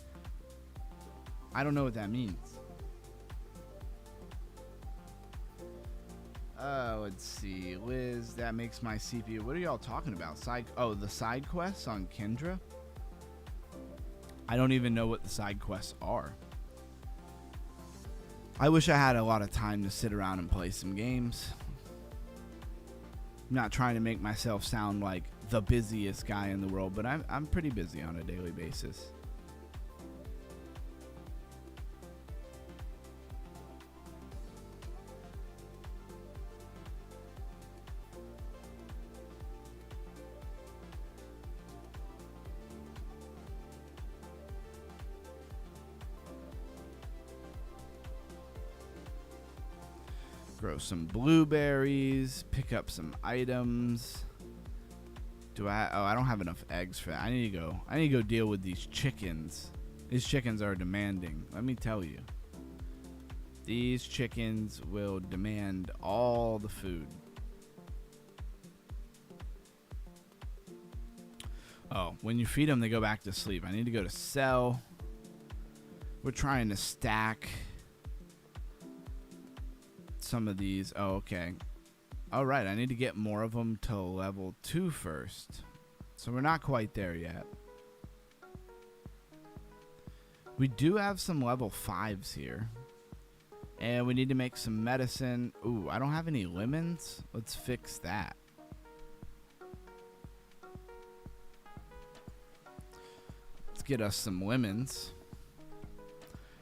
[SPEAKER 1] I don't know what that means. Let's see. Liz, that makes my CPU. What are y'all talking about? The side quests on Kindra? I don't even know what the side quests are. I wish I had a lot of time to sit around and play some games. I'm not trying to make myself sound like the busiest guy in the world, but I'm pretty busy on a daily basis. Grow some blueberries, pick up some items. I don't have enough eggs for that. I need to go deal with these chickens. These chickens are demanding, let me tell you. These chickens will demand all the food. Oh, when you feed them, they go back to sleep. I need to go to sell. We're trying to stack some of these. Oh, okay. All right, I need to get more of them to level 2 first. So we're not quite there yet. We do have some level 5s here. And we need to make some medicine. Ooh, I don't have any lemons. Let's fix that. Let's get us some lemons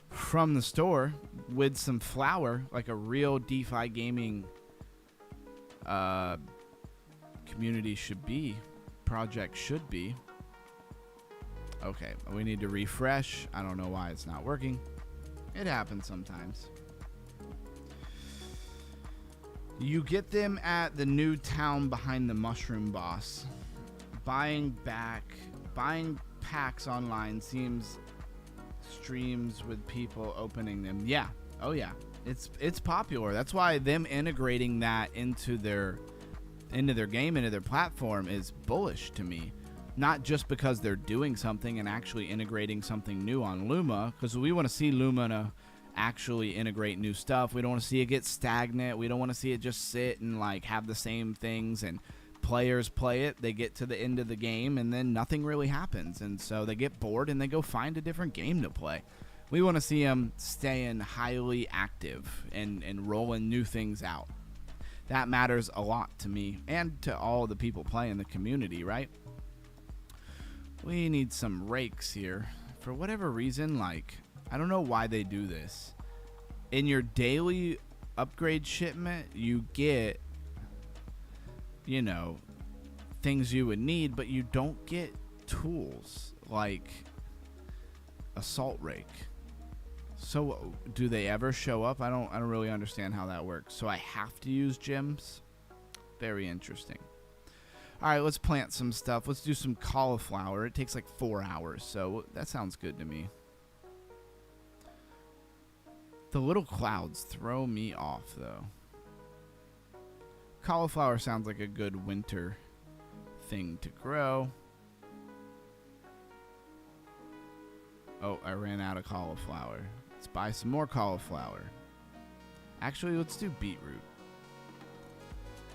[SPEAKER 1] from the store with some flour, like a real DeFi gaming community should be. Project should be. Okay, we need to refresh. I don't know why it's not working. It happens sometimes. You get them at the new town behind the mushroom boss. Buying packs online seems streams with people opening them. Yeah. Oh yeah. It's popular. That's why them integrating that into their game, into their platform is bullish to me. Not just because they're doing something and actually integrating something new on Luma, because we want to see Luma actually integrate new stuff. We don't want to see it get stagnant. We don't want to see it just sit and like have the same things and players play it. They get to the end of the game and then nothing really happens, and so they get bored and they go find a different game to play. We want to see them staying highly active and rolling new things out. That matters a lot to me and to all the people playing the community, right? We need some rakes here. For whatever reason, like, I don't know why they do this. In your daily upgrade shipment, you get, you know, things you would need, but you don't get tools like a salt rake. So do they ever show up? I don't really understand how that works. So I have to use gems? Very interesting. All right, let's plant some stuff. Let's do some cauliflower. It takes like 4 hours, so that sounds good to me. The little clouds throw me off, though. Cauliflower sounds like a good winter thing to grow. Oh, I ran out of cauliflower. Let's buy some more cauliflower. Actually, let's do beetroot,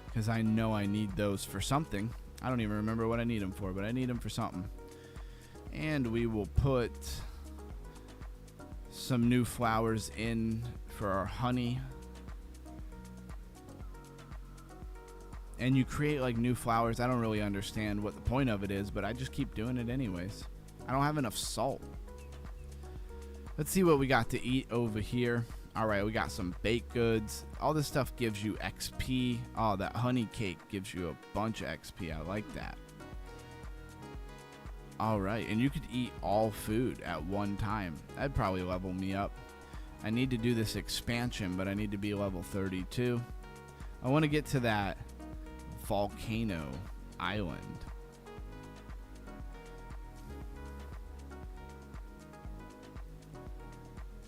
[SPEAKER 1] because I know I need those for something. I don't even remember what I need them for, but I need them for something. And we will put some new flowers in for our honey. And you create like new flowers. I don't really understand what the point of it is, but I just keep doing it anyways. I don't have enough salt. Let's see what we got to eat over here. All right, we got some baked goods. All this stuff gives you XP. Oh, that honey cake gives you a bunch of XP. I like that. All right, and you could eat all food at one time. That'd probably level me up. I need to do this expansion, but I need to be level 32. I want to get to that volcano island.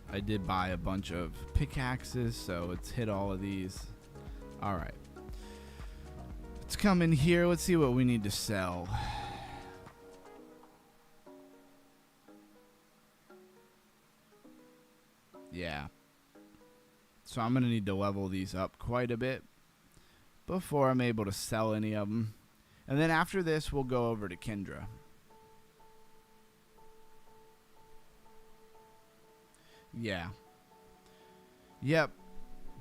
[SPEAKER 1] I did buy a bunch of pickaxes, so let's hit all of these. All right. Let's come in here. Let's see what we need to sell. Yeah. So I'm going to need to level these up quite a bit before I'm able to sell any of them. And then after this, we'll go over to Kindra. Yeah. Yep.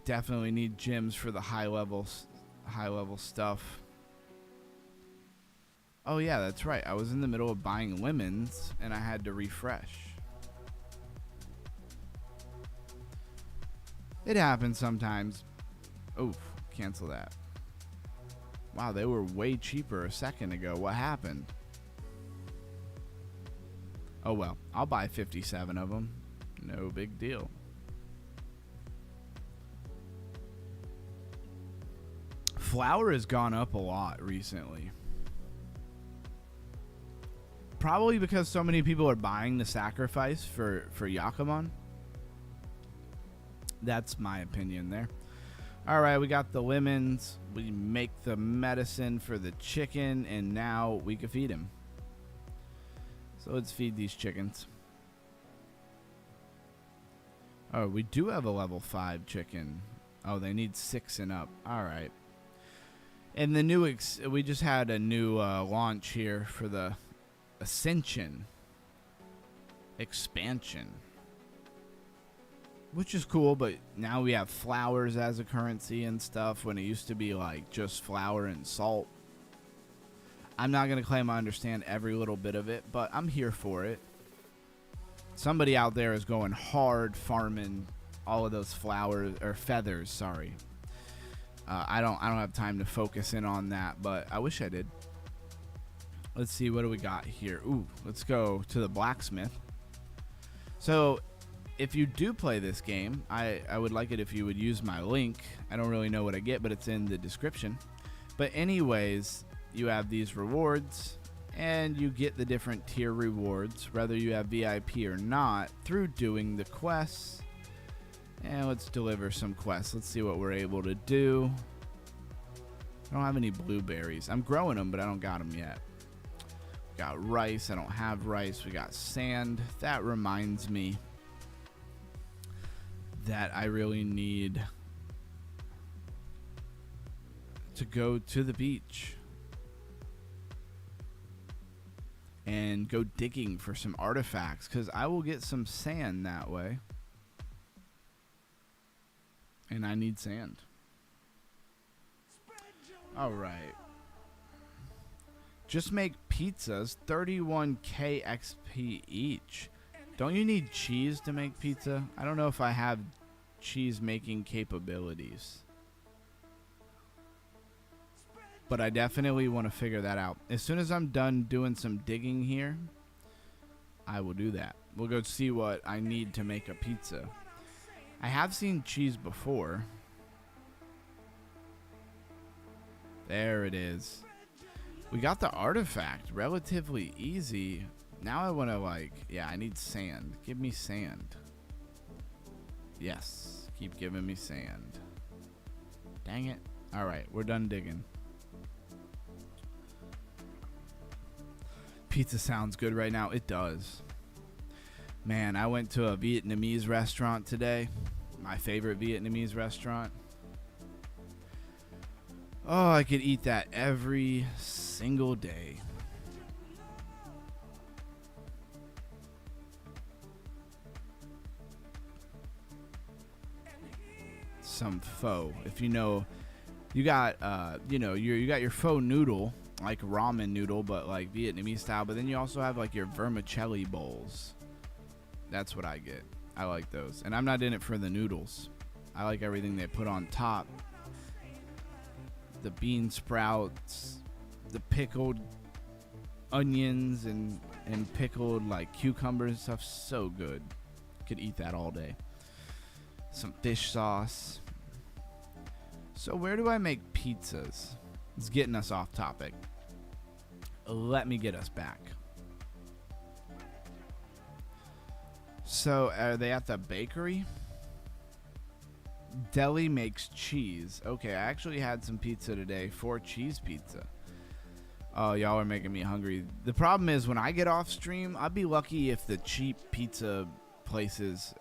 [SPEAKER 1] Definitely need gems for the high level stuff. Oh yeah, that's right. I was in the middle of buying lemons and I had to refresh. It happens sometimes. Oof, cancel that. Wow, they were way cheaper a second ago. What happened? Oh well, I'll buy 57 of them. No big deal. Flour has gone up a lot recently. Probably because so many people are buying the sacrifice for Yakkamon. That's my opinion there. All right, we got the lemons. We make the medicine for the chicken, and now we can feed him. So let's feed these chickens. Oh, we do have a level 5 chicken. Oh, they need 6 and up. All right. And the new, we just had a new launch here for the Ascension expansion, which is cool, but now we have flowers as a currency and stuff when it used to be like just flour and salt. I'm not going to claim I understand every little bit of it, but I'm here for it. Somebody out there is going hard farming all of those flowers or feathers, sorry. I don't have time to focus in on that, but I wish I did. Let's see, what do we got here? Ooh, let's go to the blacksmith. So if you do play this game, I would like it if you would use my link. I don't really know what I get, but it's in the description. But anyways, you have these rewards, and you get the different tier rewards, whether you have VIP or not, through doing the quests. And let's deliver some quests. Let's see what we're able to do. I don't have any blueberries. I'm growing them, but I don't got them yet. We got rice. I don't have rice. We got sand. That reminds me that I really need to go to the beach and go digging for some artifacts, because I will get some sand that way. And I need sand. All right. Just make pizzas, 31k XP each. Don't you need cheese to make pizza? I don't know if I have cheese making capabilities, but I definitely want to figure that out. As soon as I'm done doing some digging here, I will do that. We'll go see what I need to make a pizza. I have seen cheese before. There it is. We got the artifact relatively easy. Now I want to yeah, I need sand. Give me sand. Yes, keep giving me sand. Dang it. All right, we're done digging. Pizza sounds good right now. It does. Man, I went to a Vietnamese restaurant today. My favorite Vietnamese restaurant. Oh, I could eat that every single day. Some pho. If you know, you got you got your pho noodle, like ramen noodle, but like Vietnamese style. But then you also have like your vermicelli bowls. That's what I get. I like those. And I'm not in it for the noodles. I like everything they put on top. The bean sprouts, the pickled onions and pickled like cucumbers and stuff. So good. Could eat that all day. Some fish sauce. So where do I make pizzas? It's getting us off topic. Let me get us back. So, are they at the bakery? Deli makes cheese. Okay, I actually had some pizza today. 4 cheese pizza. Oh, y'all are making me hungry. The problem is when I get off stream, I'd be lucky if the cheap pizza places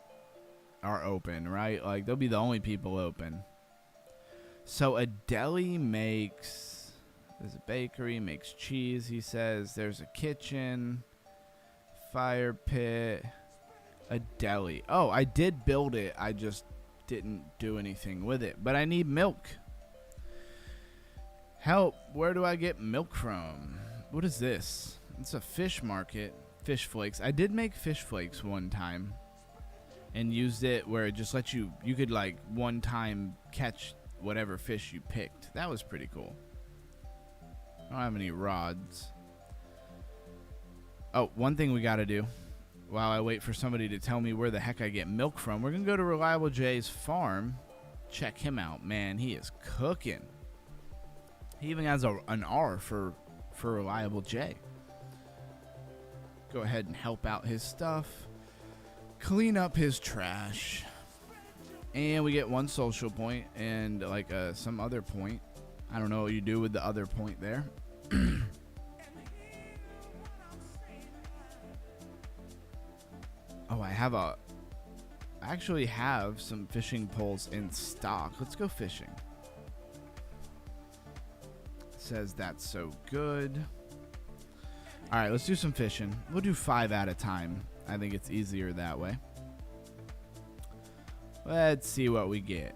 [SPEAKER 1] are open, right? Like, they'll be the only people open. So, a deli makes... There's a bakery, makes cheese, he says. There's a kitchen. Fire pit... A deli. Oh, I did build it. I just didn't do anything with it. But I need milk. Help. Where do I get milk from? What is this? It's a fish market. Fish flakes. I did make fish flakes one time. And used it where it just lets you could like one time catch whatever fish you picked. That was pretty cool. I don't have any rods. Oh, one thing we got to do. While I wait for somebody to tell me where the heck I get milk from, we're going to go to Reliable J's farm. Check him out. Man, he is cooking. He even has an R for Reliable J. Go ahead and help out his stuff. Clean up his trash. And we get 1 social point and like some other point. I don't know what you do with the other point there. Oh, I actually have some fishing poles in stock. Let's go fishing. Says that's so good. All right, let's do some fishing. We'll do 5 at a time. I think it's easier that way. Let's see what we get.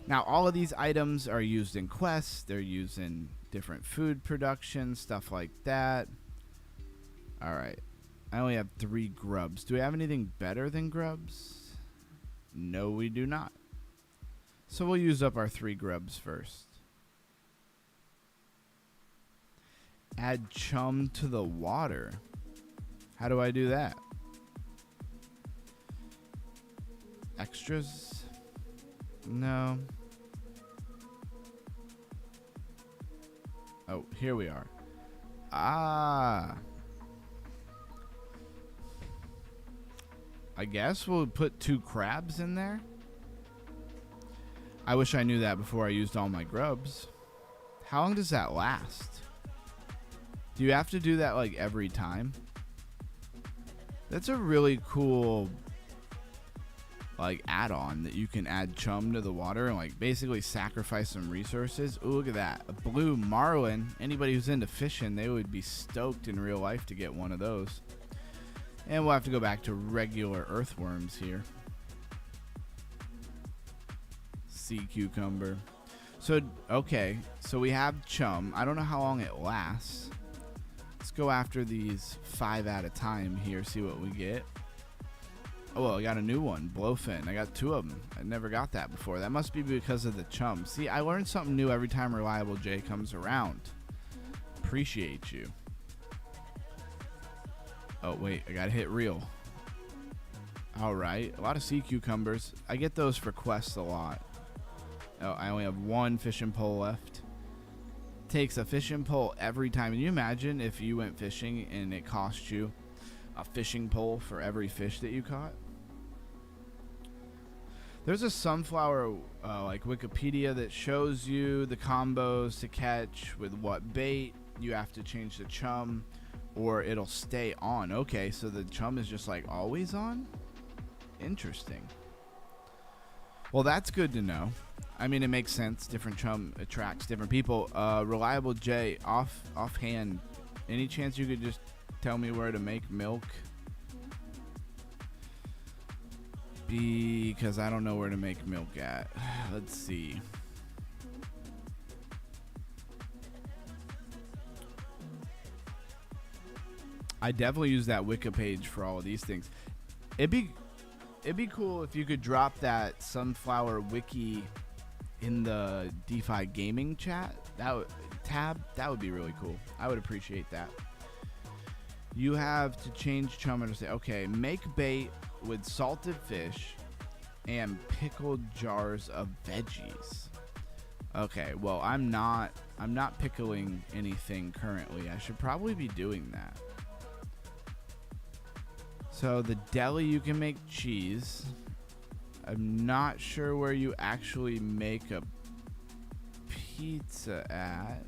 [SPEAKER 1] Now, all of these items are used in quests. They're used in different food production, stuff like that. All right. I only have 3 grubs. Do we have anything better than grubs? No, we do not. So we'll use up our 3 grubs first. Add chum to the water. How do I do that? Extras? No. Oh, here we are. Ah. I guess we'll put 2 crabs in there. I wish I knew that before I used all my grubs. How long does that last? Do you have to do that like every time? That's a really cool like add-on that you can add chum to the water and like basically sacrifice some resources. Ooh, look at that. A blue marlin. Anybody who's into fishing, they would be stoked in real life to get one of those. And we'll have to go back to regular earthworms here. Sea cucumber. So, okay. So we have chum. I don't know how long it lasts. Let's go after these 5 at a time here, see what we get. Oh, well, I got a new one. Blowfin. I got 2 of them. I never got that before. That must be because of the chum. See, I learned something new every time Reliable J comes around. Appreciate you. Oh, wait. I got to hit reel. All right. A lot of sea cucumbers. I get those for quests a lot. Oh, I only have 1 fishing pole left. Takes a fishing pole every time. Can you imagine if you went fishing and it cost you a fishing pole for every fish that you caught? There's a sunflower like Wikipedia that shows you the combos to catch with what bait. You have to change the chum or it'll stay on. Okay, so the chum is just like always on? Interesting. Well, that's good to know. I mean, it makes sense. Different chum attracts different people. Reliable J, offhand, any chance you could just tell me where to make milk? Because I don't know where to make milk at. Let's see. I definitely use that Wiki page for all of these things. It'd be cool if you could drop that sunflower wiki in the DeFi gaming chat. That would be really cool. I would appreciate that. You have to change chum to say, okay, make bait with salted fish and pickled jars of veggies. Okay, well, I'm not pickling anything currently. I should probably be doing that. So the deli, you can make cheese. I'm not sure where you actually make a pizza at.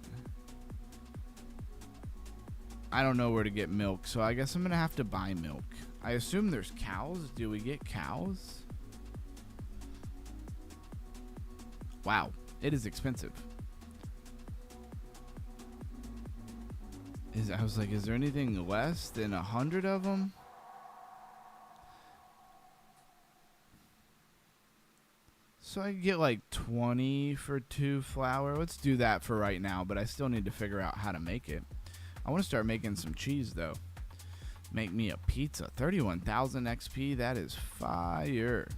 [SPEAKER 1] I don't know where to get milk, so I guess I'm going to have to buy milk. I assume there's cows. Do we get cows? Wow, it is expensive. I was like, is there anything less than 100 of them? So I get like 20 for 2 flour. Let's do that for right now, but I still need to figure out how to make it. I want to start making some cheese, though. Make me a pizza. 31,000 XP. That is fire.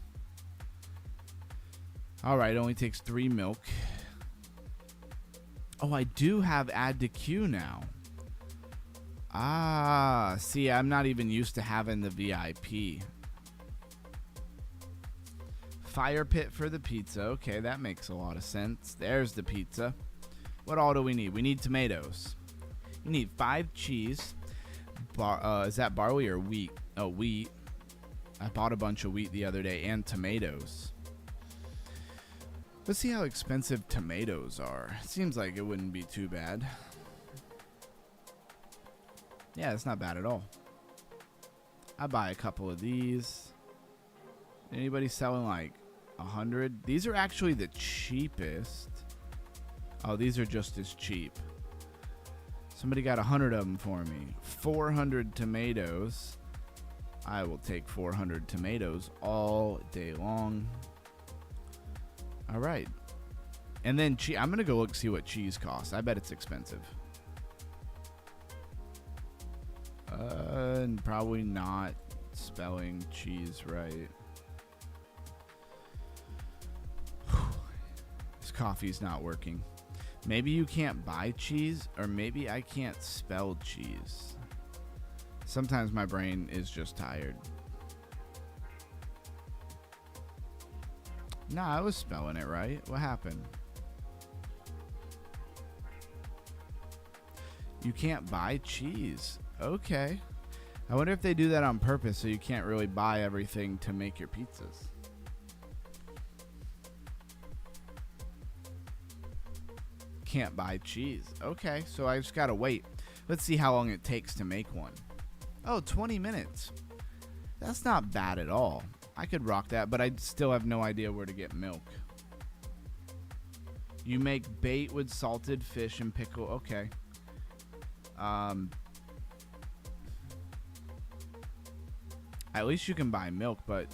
[SPEAKER 1] All right, only takes 3 milk. Oh, I do have add to queue now. Ah, see, I'm not even used to having the VIP. Fire pit for the pizza. Okay, that makes a lot of sense. There's the pizza. What all do we need? We need tomatoes. You need 5 cheese. Is that barley or wheat? Oh, wheat. I bought a bunch of wheat the other day and tomatoes. Let's see how expensive tomatoes are. It seems like it wouldn't be too bad. Yeah, it's not bad at all. I buy a couple of these. Anybody selling like 100? These are actually the cheapest. Oh, these are just as cheap. Somebody got 100 of them for me. 400 tomatoes. I will take 400 tomatoes all day long. All right. And then I'm going to go look see what cheese costs. I bet it's expensive. And probably not spelling cheese right. This coffee's not working. Maybe you can't buy cheese, or maybe I can't spell cheese. Sometimes my brain is just tired. Nah, I was spelling it right. What happened? You can't buy cheese. Okay. I wonder if they do that on purpose so you can't really buy everything to make your pizzas. Can't buy cheese. Okay, so I just gotta wait. Let's see how long it takes to make one. Oh, 20 minutes. That's not bad at all. I could rock that, but I still have no idea where to get milk. You make bait with salted fish and pickle. Okay. At least you can buy milk, but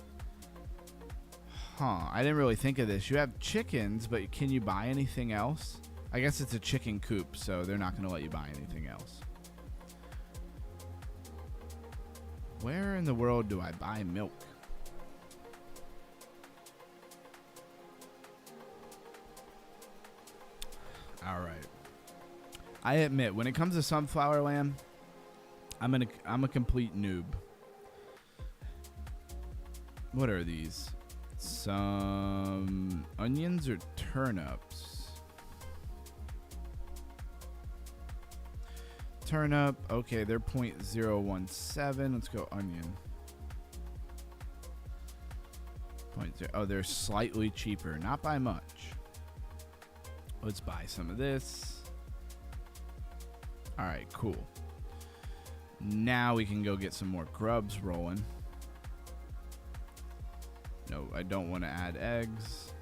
[SPEAKER 1] I didn't really think of this. You have chickens, but can you buy anything else? I guess it's a chicken coop, so they're not going to let you buy anything else. Where in the world do I buy milk? All right. I admit, when it comes to sunflower lamb, I'm a complete noob. What are these? Some onions or turnips? Turnip. Okay, they're 0.017. Let's go onion. Oh, they're slightly cheaper. Not by much. Let's buy some of this. All right, cool. Now we can go get some more grubs rolling. No, I don't want to add eggs.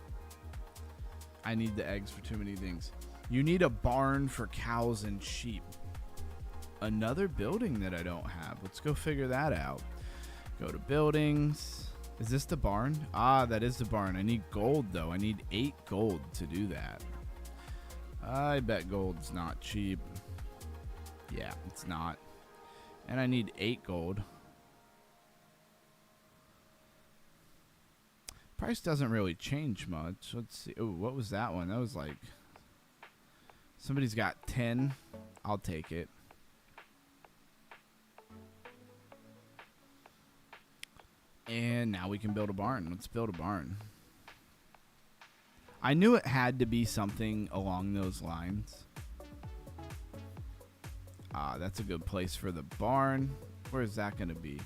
[SPEAKER 1] I need the eggs for too many things. You need a barn for cows and sheep. Another building that I don't have. Let's go figure that out. Go to buildings. Is this the barn? Ah, that is the barn. I need gold, though. I need 8 gold to do that. I bet gold's not cheap. Yeah, it's not. And I need 8 gold. Price doesn't really change much. Let's see. Oh, what was that one? That was like... Somebody's got 10. I'll take it. And now we can build a barn. Let's build a barn. I knew it had to be something along those lines. That's a good place for the barn. Where is that going to be?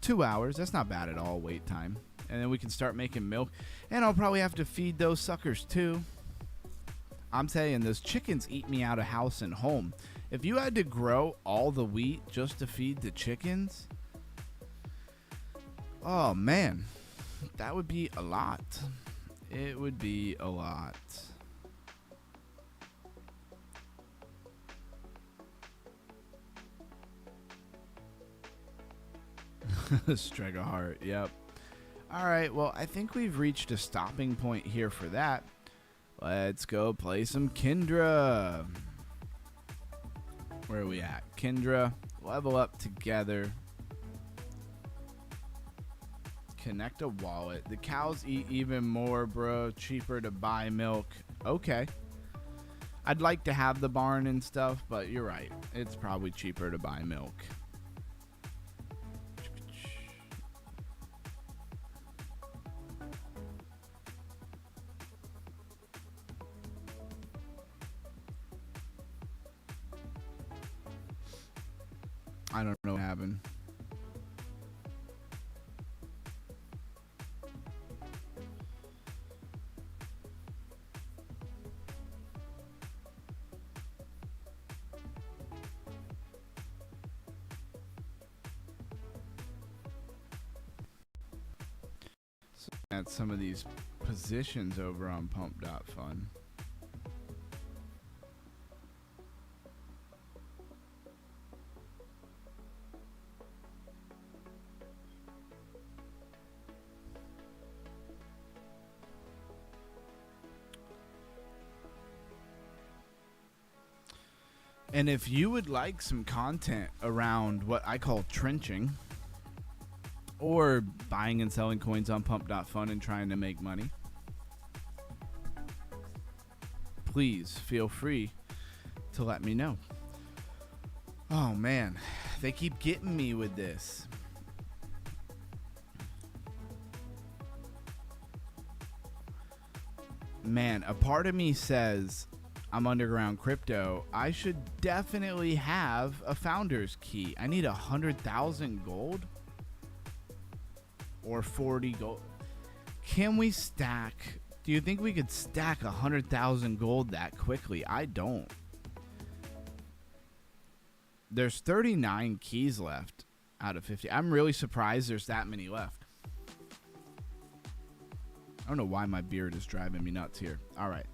[SPEAKER 1] 2 hours. That's not bad at all, wait time. And then we can start making milk. And I'll probably have to feed those suckers too. I'm saying those chickens eat me out of house and home. If you had to grow all the wheat just to feed the chickens... Oh, man. That would be a lot. It would be a lot. Strega heart, yep. All right, well, I think we've reached a stopping point here for that. Let's go play some Kindra. Where are we at? Kindra, level up together. Connect a wallet. The cows eat even more, bro. Cheaper to buy milk. Okay. I'd like to have the barn and stuff, but you're right. It's probably cheaper to buy milk. I don't know what happened. At some of these positions over on pump.fun. And if you would like some content around what I call trenching, or buying and selling coins on pump.fun and trying to make money, please feel free to let me know. Oh man, they keep getting me with this. Man, a part of me says I'm underground crypto. I should definitely have a founder's key. I need 100,000 gold. Or 40 gold. Can we stack? Do you think we could stack 100,000 gold that quickly? I don't. There's 39 keys left out of 50. I'm really surprised there's that many left. I don't know why my beard is driving me nuts here. All right.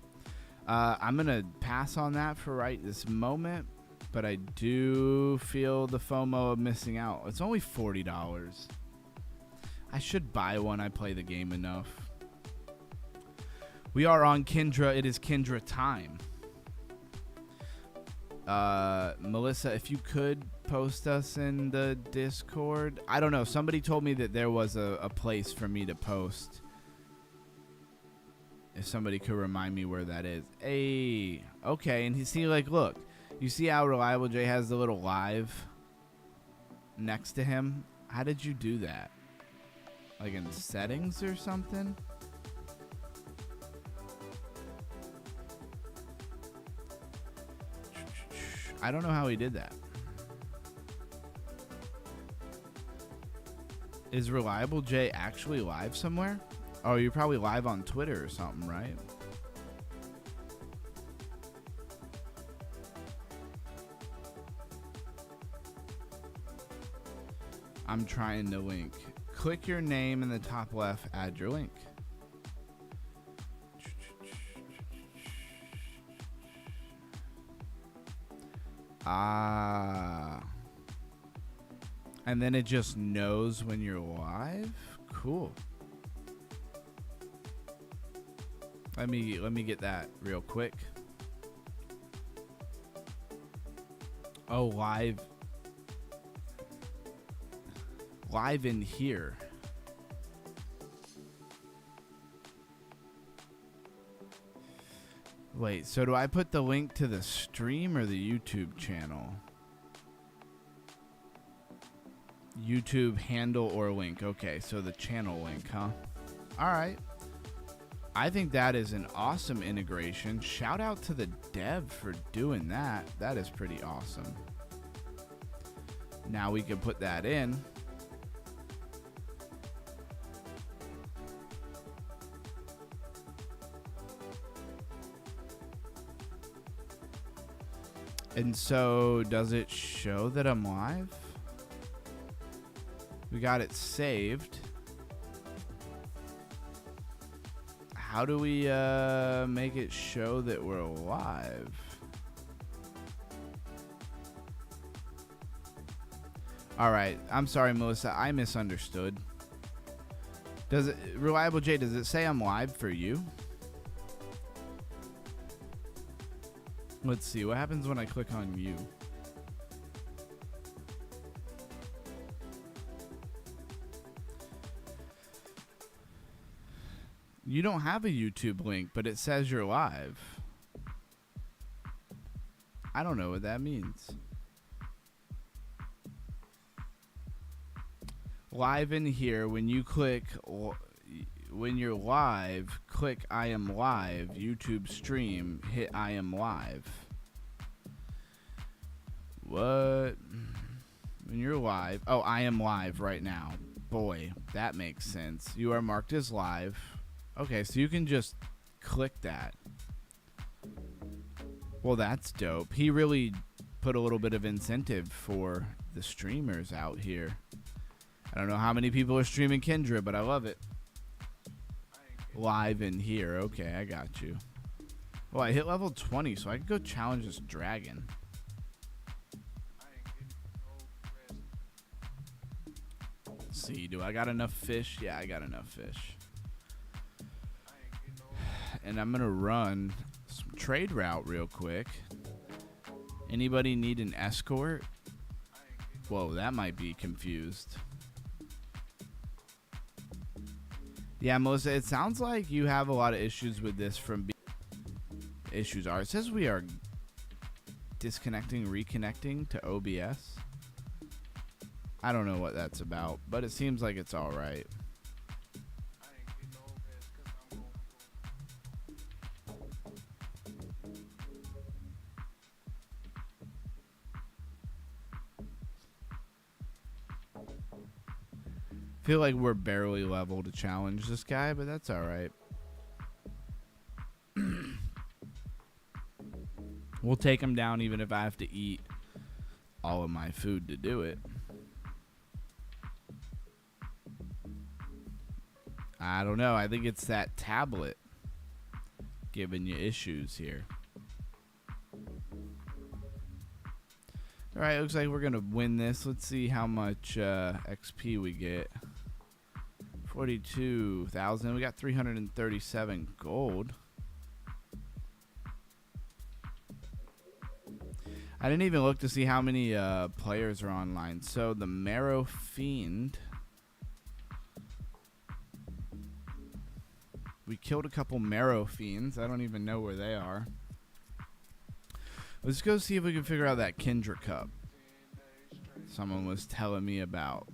[SPEAKER 1] I'm going to pass on that for right this moment. But I do feel the FOMO of missing out. It's only $40. I should buy one. I play the game enough. We are on Kindra. It is Kindra time. Melissa, if you could post us in the Discord. I don't know. Somebody told me that there was a place for me to post. If somebody could remind me where that is. Hey. Okay. And you see, like, look. You see how Reliable J has the little live next to him? How did you do that? Like in settings or something? I don't know how he did that. Is Reliable J actually live somewhere? Oh, you're probably live on Twitter or something, right? I'm trying to link. Click your name in the top left, add your link. And then it just knows when you're live? Cool. Let me get that real quick. Oh, live in here. Wait, so do I put the link to the stream or the YouTube channel? YouTube handle or link. Okay, so the channel link, huh? All right. I think that is an awesome integration. Shout out to the dev for doing that. That is pretty awesome. Now we can put that in. And so, does it show that I'm live? We got it saved. How do we make it show that we're live? All right. I'm sorry, Melissa. I misunderstood. Does it, Reliable J, does it say I'm live for you? Let's see. What happens when I click on you? You don't have a YouTube link, but it says you're live. I don't know what that means. Live in here, when you click, when you're live, click I am live, YouTube stream, hit I am live. What? When you're live, oh, I am live right now. Boy, that makes sense. You are marked as live. Okay, so you can just click that. Well, that's dope. He really put a little bit of incentive for the streamers out here. I don't know how many people are streaming Kindra, but I love it. live in here. Okay, I got you. Well, I hit level 20, so I could go challenge this dragon. Let's see, do I got enough fish? Yeah, I got enough fish. And I'm gonna run some trade route real quick. Anybody need an escort? Whoa, that might be confused. Yeah, Melissa, it sounds like you have a lot of issues with this from issues are. It says we are disconnecting, reconnecting to OBS. I don't know what that's about, but it seems like it's all right. Feel like we're barely level to challenge this guy, but that's all right. We'll take him down even if I have to eat all of my food to do it. I don't know. I think it's that tablet giving you issues here. All right, looks like we're going to win this. Let's see how much XP we get. 42,000. We got 337 gold. I didn't even look to see how many players are online. So the Marrow Fiend. We killed a couple Marrow Fiends. I don't even know where they are. Let's go see if we can figure out that Kindra Cup someone was telling me about.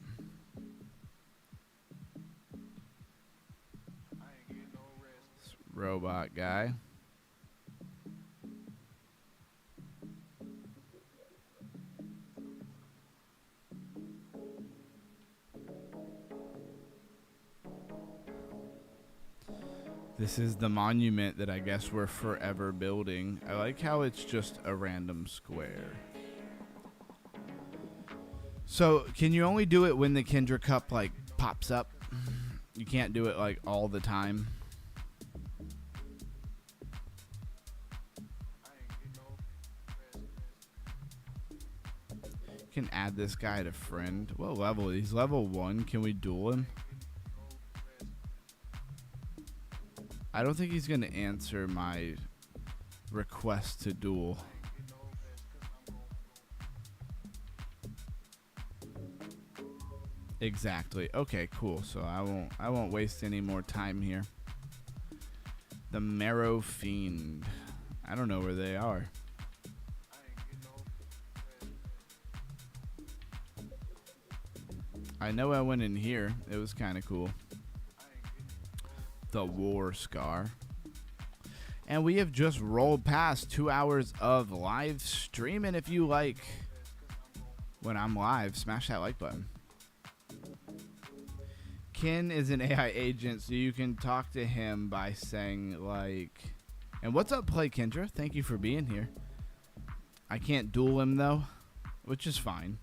[SPEAKER 1] This robot guy. This is the monument that I guess we're forever building. I like how it's just a random square. So, can you only do it when the Kindra Cup, like, pops up? You can't do it, like, all the time? You can add this guy to friend. What level? He's level 1. Can we duel him? I don't think he's going to answer my request to duel. Exactly. Okay, cool. So I won't waste any more time here. The Marrow Fiend. I don't know where they are. I know I went in here. It was kind of cool. The War Scar. And we have just rolled past 2 hours of live streaming. If you like when I'm live, smash that like button. Kin is an AI agent, so you can talk to him by saying, like, and what's up, Play Kindra? Thank you for being here. I can't duel him, though, which is fine.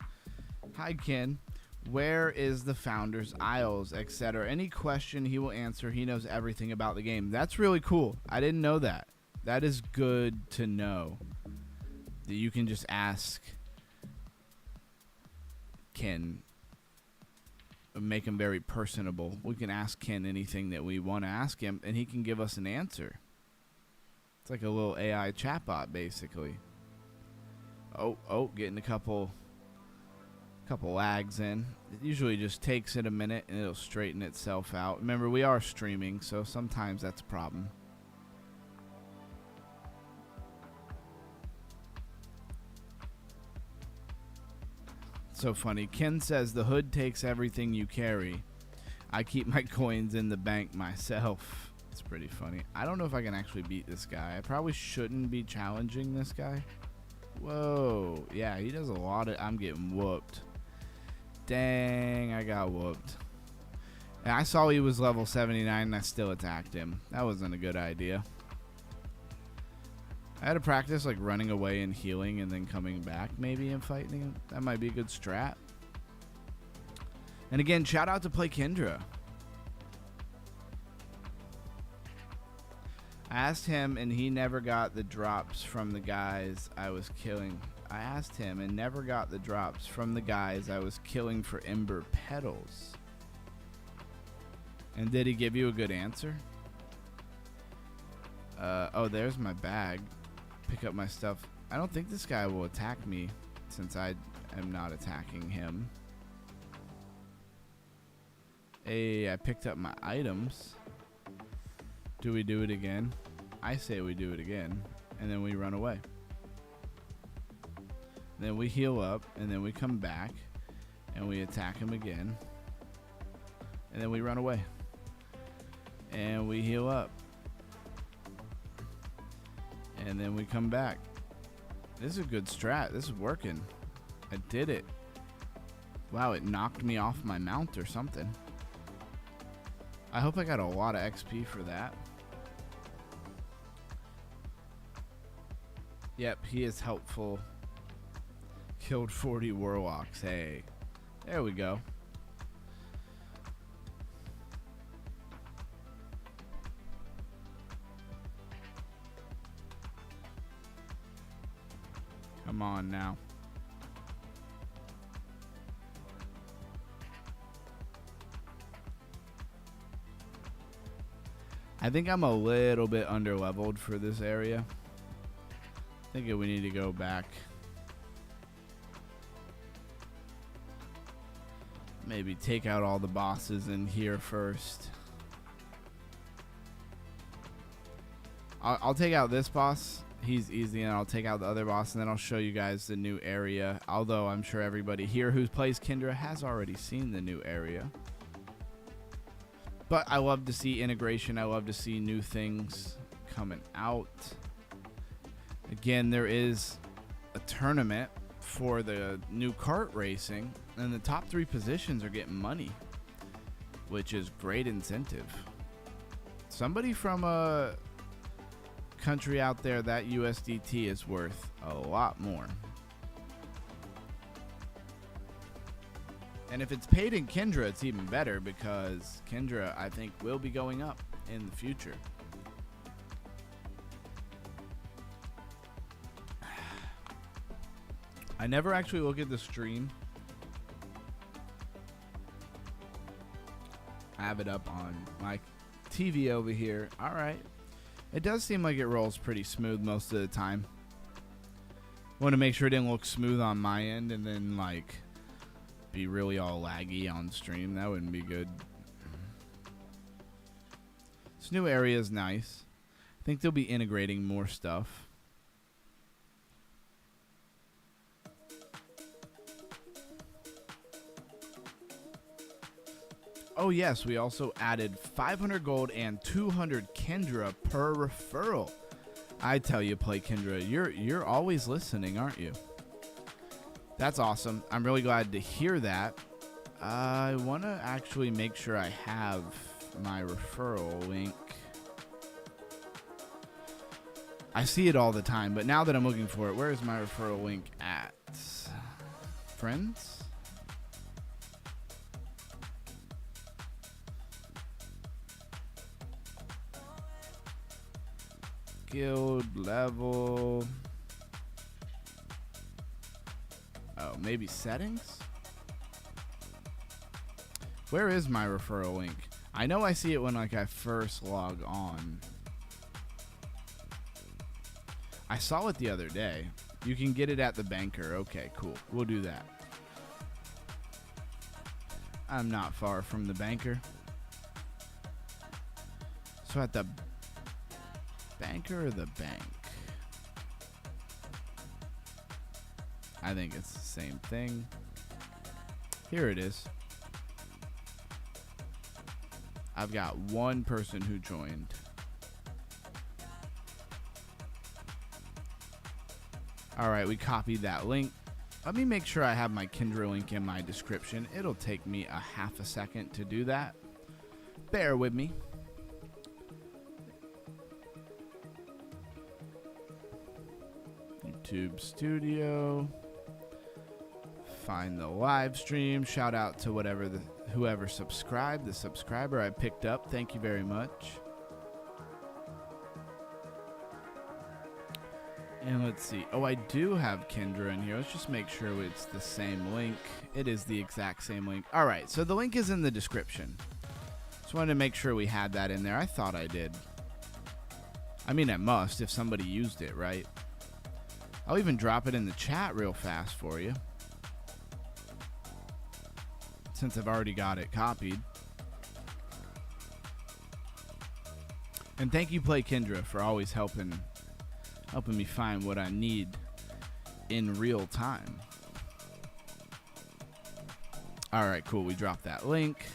[SPEAKER 1] Hi, Kin. Where is the Founders Isles, etc.? Any question he will answer. He knows everything about the game. That's really cool. I didn't know that. That is good to know. That you can just ask Ken. Make him very personable. We can ask Ken anything that we want to ask him, and he can give us an answer. It's like a little AI chatbot, basically. Oh, getting a couple lags in. It usually just takes it a minute and it'll straighten itself out. Remember, we are streaming, so sometimes that's a problem. So funny. Ken says the hood takes everything you carry. I keep my coins in the bank myself. It's pretty funny. I don't know if I can actually beat this guy. I probably shouldn't be challenging this guy. Whoa. Yeah, he does a lot of... I'm getting whooped. Dang, I got whooped. And I saw he was level 79 and I still attacked him. That wasn't a good idea. I had to practice like running away and healing and then coming back maybe and fighting him. That might be a good strat. And again, shout out to Play Kindra. I asked him and he never got the drops from the guys I was killing. I asked him and never got the drops from the guys I was killing for Ember Petals. And did he give you a good answer? Oh, there's my bag. Pick up my stuff. I don't think this guy will attack me since I am not attacking him. Hey, I picked up my items. Do we do it again? I say we do it again. And then we run away. Then we heal up. And then we come back. And we attack him again. And then we run away. And we heal up. And then we come back. This is a good strat. This is working. I did it. Wow, it knocked me off my mount or something. I hope I got a lot of XP for that. Yep, he is helpful. Killed 40 warlocks. Hey, there we go. Come on now. I think I'm a little bit underleveled for this area. I think we need to go back. Maybe take out all the bosses in here first. I'll take out this boss. He's easy, and I'll take out the other boss, and then I'll show you guys the new area. Although I'm sure everybody here who plays Kindra has already seen the new area. But I love to see integration. I love to see new things coming out. Again, there is a tournament for the new kart racing, and the top 3 positions are getting money, which is great incentive. Somebody from a country out there, that USDT is worth a lot more. And if it's paid in Kindra, it's even better, because Kindra, I think, will be going up in the future. I never actually look at the stream. I have it up on my TV over here. All right. It does seem like it rolls pretty smooth most of the time. Want to make sure it didn't look smooth on my end and then like be really all laggy on stream. That wouldn't be good. This new area is nice. I think they'll be integrating more stuff. Oh yes, we also added 500 gold and 200 Kindra per referral. I tell you, play Kindra, you're always listening, aren't you? That's awesome. I'm really glad to hear that. I want to actually make sure I have my referral link. I see it all the time, but now that I'm looking for it, where is my referral link at? Friends? Guild level. Oh, maybe settings? Where is my referral link? I know I see it when like I first log on. I saw it the other day. You can get it at the banker. Okay, cool. We'll do that. I'm not far from the banker. So at the banker or the bank? I think it's the same thing. Here it is. I've got one person who joined. All right, we copied that link. Let me make sure I have my Kindra link in my description. It'll take me a half a second to do that. Bear with me. YouTube Studio. Find the live stream. Shout out to whoever subscribed, the subscriber I picked up. Thank you very much. And let's see. Oh, I do have Kindra in here. Let's just make sure it's the same link. It is the exact same link. All right, so the link is in the description. Just wanted to make sure we had that in there. I thought I did. I mean, I must if somebody used it, right? I'll even drop it in the chat real fast for you, since I've already got it copied. And thank you, Play Kindra, for always helping me find what I need in real time. All right, cool. We dropped that link.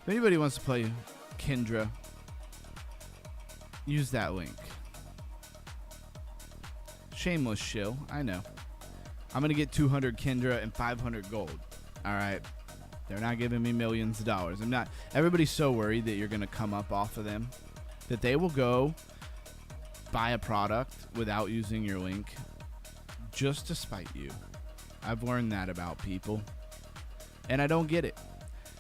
[SPEAKER 1] If anybody wants to play Kindra, use that link. Shameless shill, I know. I'm gonna get 200 Kindra and 500 gold. All right, they're not giving me millions of dollars. I'm not. Everybody's so worried that you're gonna come up off of them that they will go buy a product without using your link just to spite you. I've learned that about people, and I don't get it.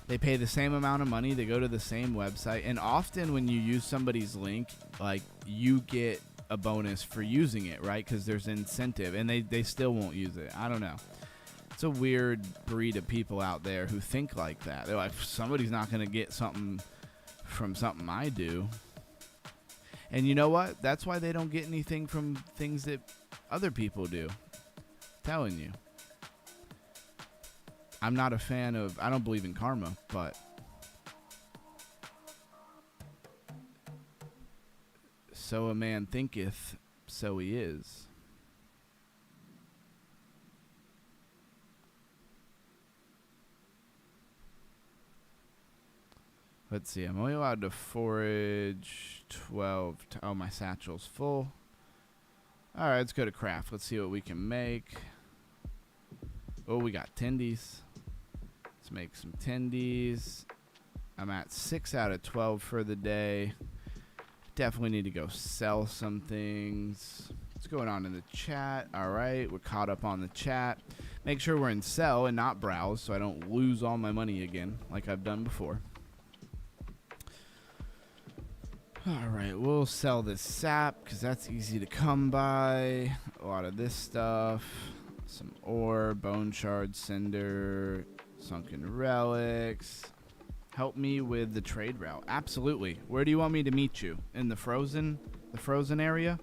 [SPEAKER 1] They pay the same amount of money, they go to the same website, and often when you use somebody's link, like, you get a bonus for using it, right? Because there's incentive, and they still won't use it. I don't know. It's a weird breed of people out there who think like that. They're like, somebody's not going to get something from something I do. And you know what? That's why they don't get anything from things that other people do. I'm telling you. I'm not a fan of, I don't believe in karma, but so a man thinketh, so he is. Let's see, I'm only allowed to forage 12. Oh, my satchel's full. All right, let's go to craft. Let's see what we can make. Oh, we got tendies. Let's make some tendies. I'm at 6 out of 12 for the day. Definitely need to go sell some things. What's going on in the chat? All right, we're caught up on the chat. Make sure we're in sell and not browse so I don't lose all my money again like I've done before. All right, we'll sell this sap because that's easy to come by. A lot of this stuff. Some ore, bone shard, cinder, sunken relics. Help me with the trade route. Absolutely. Where do you want me to meet you? In the frozen area?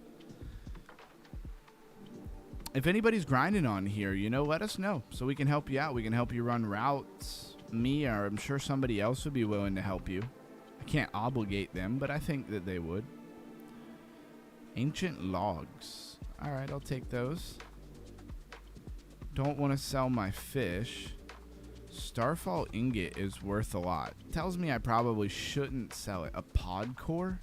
[SPEAKER 1] If anybody's grinding on here, you know, let us know so we can help you out. We can help you run routes. Me, or I'm sure somebody else would be willing to help you. I can't obligate them, but I think that they would. Ancient logs. All right, I'll take those. Don't want to sell my fish. Starfall ingot is worth a lot. Tells me I probably shouldn't sell it. A pod core?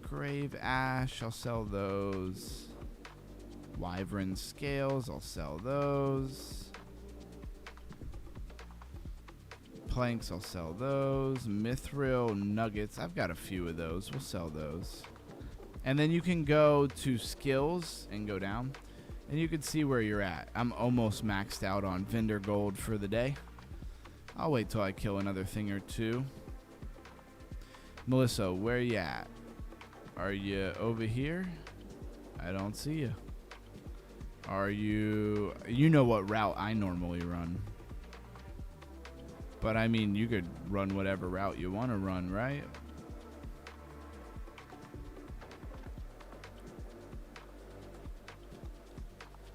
[SPEAKER 1] Grave ash, I'll sell those. Wyvern scales, I'll sell those. Planks, I'll sell those. Mithril nuggets, I've got a few of those. We'll sell those. And then you can go to skills and go down, and you can see where you're at. I'm almost maxed out on vendor gold for the day. I'll wait till I kill another thing or two. Melissa, where you at? Are you over here? I don't see you. Are you... You know what route I normally run. But I mean, you could run whatever route you want to run, right?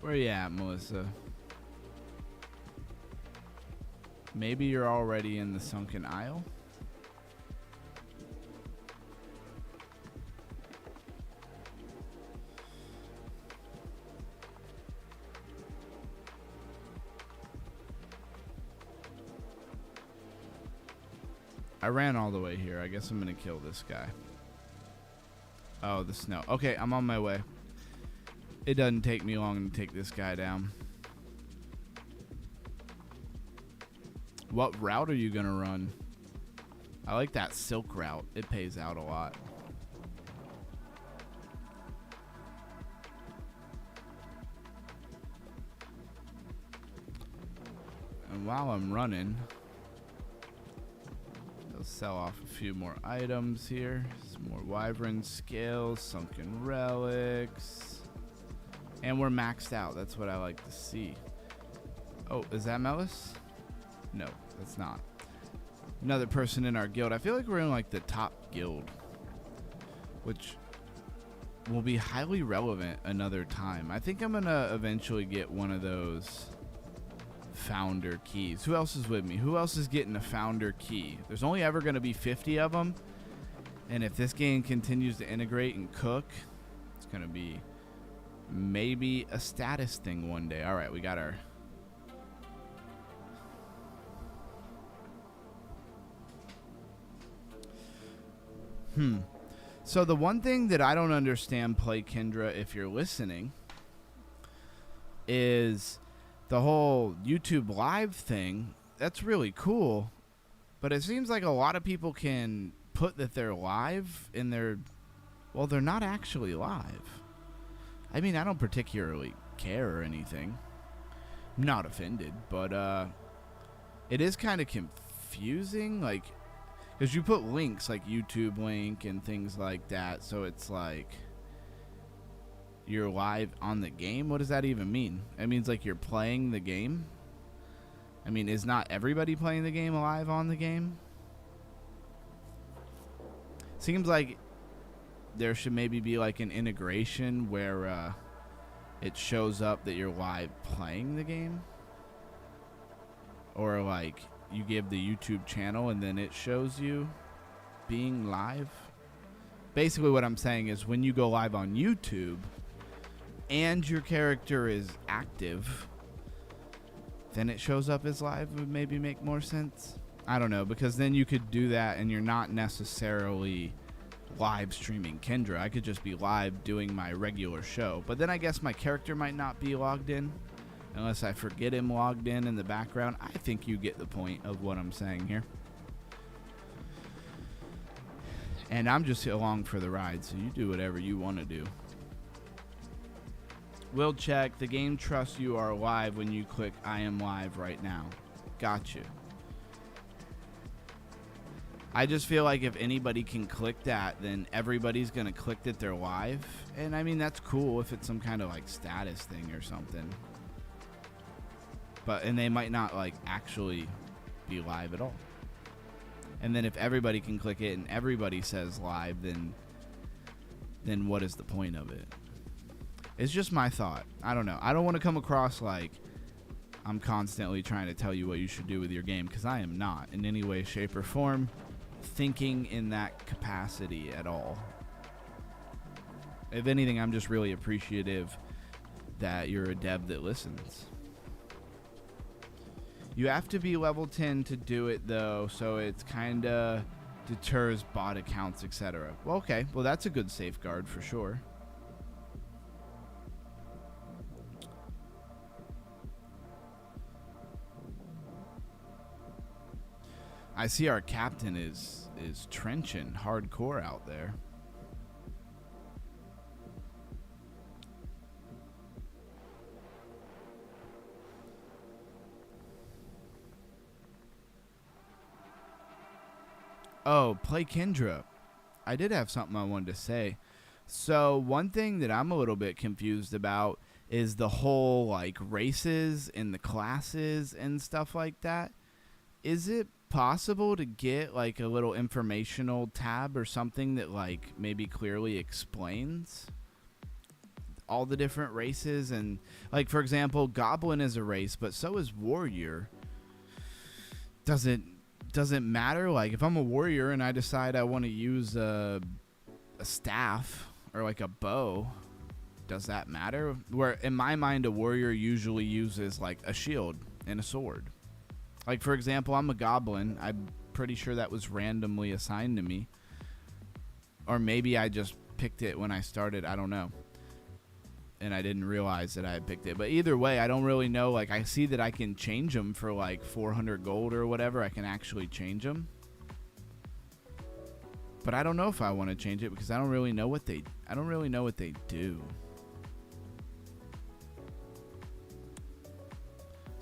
[SPEAKER 1] Where you at, Melissa? Maybe you're already in the sunken isle? I ran all the way here. I guess I'm gonna kill this guy. Oh, the snow. Okay, I'm on my way. It doesn't take me long to take this guy down. What route are you gonna run? I like that silk route. It pays out a lot. And while I'm running, sell off a few more items here. Some more wyvern scales, sunken relics. And we're maxed out. That's what I like to see. Oh, is that Melis? No, that's not. Another person in our guild. I feel like we're in like the top guild, which will be highly relevant another time. I think I'm gonna eventually get one of those founder keys. Who else is with me? Who else is getting a founder key? There's only ever gonna be 50 of them, and if this game continues to integrate and cook, it's gonna be maybe a status thing one day. All right, we got our So the one thing that I don't understand, Play Kindra, if you're listening, is the whole YouTube live thing. That's really cool, but it seems like a lot of people can put that they're live in their, well, they're not actually live. I mean, I don't particularly care or anything. I'm not offended, but it is kind of confusing, like, because you put links like YouTube link and things like that, so it's like you're live on the game. What does that even mean? It means like you're playing the game. I mean, is not everybody playing the game live on the game? Seems like there should maybe be like an integration where it shows up that you're live playing the game, or like you give the YouTube channel and then it shows you being live. Basically what I'm saying is when you go live on YouTube and your character is active, then it shows up as live. Would maybe make more sense. I don't know, because then you could do that and you're not necessarily live streaming Kindra. I could just be live doing my regular show, but then I guess my character might not be logged in unless I forget him logged in the background. I think you get the point of what I'm saying here. And I'm just along for the ride, so you do whatever you want to do. We'll check. The game trusts you are live when you click I am live right now. Got you. I just feel like if anybody can click that, then everybody's going to click that they're live. And I mean, that's cool if it's some kind of like status thing or something. And they might not like actually be live at all. And then if everybody can click it and everybody says live, then what is the point of it? It's just my thought. I don't know. I don't want to come across like I'm constantly trying to tell you what you should do with your game, because I am not in any way, shape, or form thinking in that capacity at all. If anything, I'm just really appreciative that you're a dev that listens. You have to be level 10 to do it, though, so it's kind of deters bot accounts, etc. Well, okay. Well, that's a good safeguard for sure. I see our captain is trenching hardcore out there. Oh, Play Kindra. I did have something I wanted to say. So one thing that I'm a little bit confused about is the whole like races and the classes and stuff like that. Is it possible to get like a little informational tab or something that like maybe clearly explains all the different races? And like, for example, Goblin is a race, but so is Warrior. Doesn't matter. Like if I'm a warrior and I decide I want to use a staff or like a bow, does that matter? Where in my mind a warrior usually uses like a shield and a sword. Like for example, I'm a goblin. I'm pretty sure that was randomly assigned to me, or maybe I just picked it when I started. I don't know, and I didn't realize that I had picked it. But either way, I don't really know. Like I see that I can change them for like 400 gold or whatever. I can actually change them, but I don't know if I want to change it because I don't really know what they do.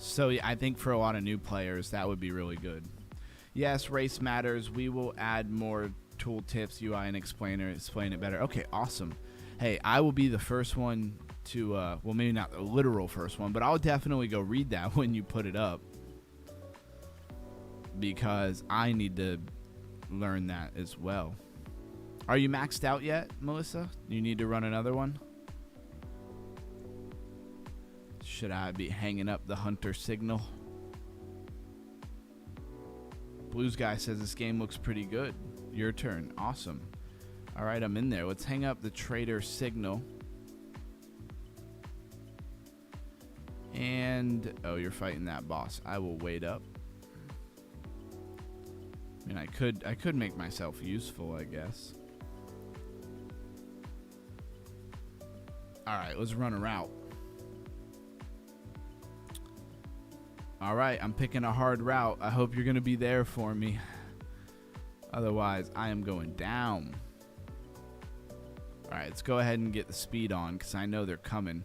[SPEAKER 1] So yeah, I think for a lot of new players that would be really good. Yes, race matters. We will add more tooltips, UI, and explain it better. Okay, awesome. Hey, I will be the first one to, well, maybe not the literal first one, but I'll definitely go read that when you put it up, because I need to learn that as well. Are you maxed out yet, Melissa? You need to run another one? Should I be hanging up the hunter signal? Blues guy says this game looks pretty good. Your turn. Awesome. All right, I'm in there. Let's hang up the trader signal. And, oh, you're fighting that boss. I will wait up. I mean, I could make myself useful, I guess. All right, let's run a route. All right, I'm picking a hard route. I hope you're going to be there for me. Otherwise, I am going down. All right, let's go ahead and get the speed on because I know they're coming.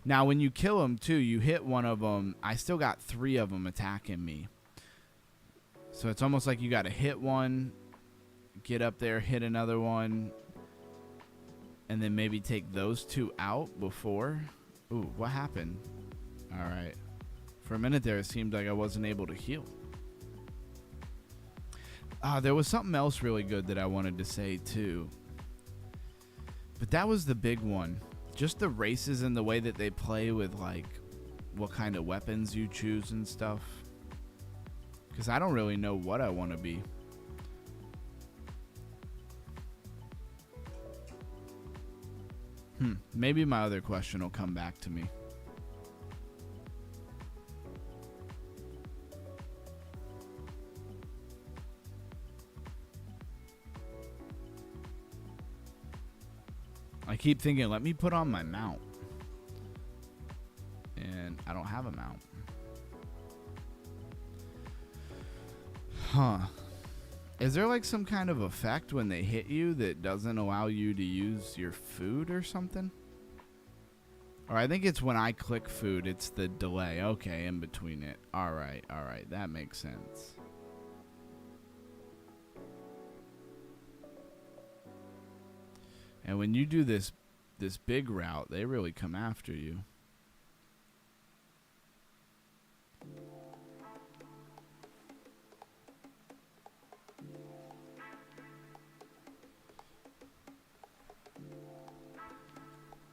[SPEAKER 1] Now, when you kill them, too, you hit one of them. I still got 3 of them attacking me. So it's almost like you got to hit one, get up there, hit another one, and then maybe take those 2 out before. Ooh, what happened? All right. For a minute there, it seemed like I wasn't able to heal. There was something else really good that I wanted to say, too. But that was the big one. Just the races and the way that they play with, like, what kind of weapons you choose and stuff. Because I don't really know what I want to be. Maybe my other question will come back to me. I keep thinking, let me put on my mount. And I don't have a mount. Huh. Is there like some kind of effect when they hit you that doesn't allow you to use your food or something? Or I think it's when I click food, it's the delay. Okay, in between it. All right, that makes sense. And when you do this big route, they really come after you.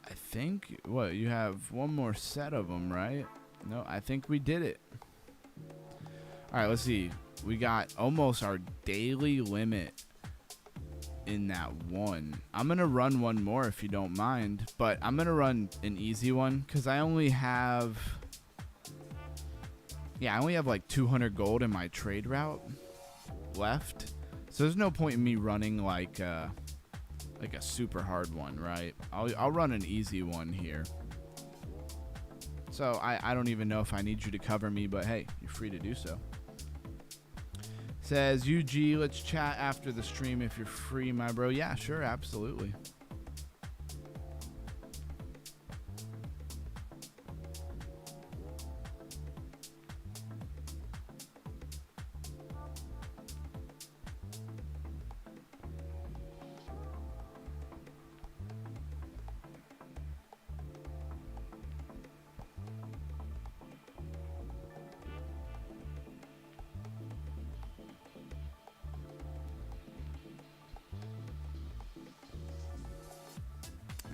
[SPEAKER 1] I think, what, you have one more set of them, right? No, I think we did it. All right, let's see. We got almost our daily limit in that one. I'm gonna run one more if you don't mind, but I'm gonna run an easy one because I only have like 200 gold in my trade route left, so there's no point in me running like a super hard one, right? I'll run an easy one here. So I don't even know if I need you to cover me, but hey, you're free to do so. Says UG, let's chat after the stream if you're free, my bro. Yeah, sure, absolutely.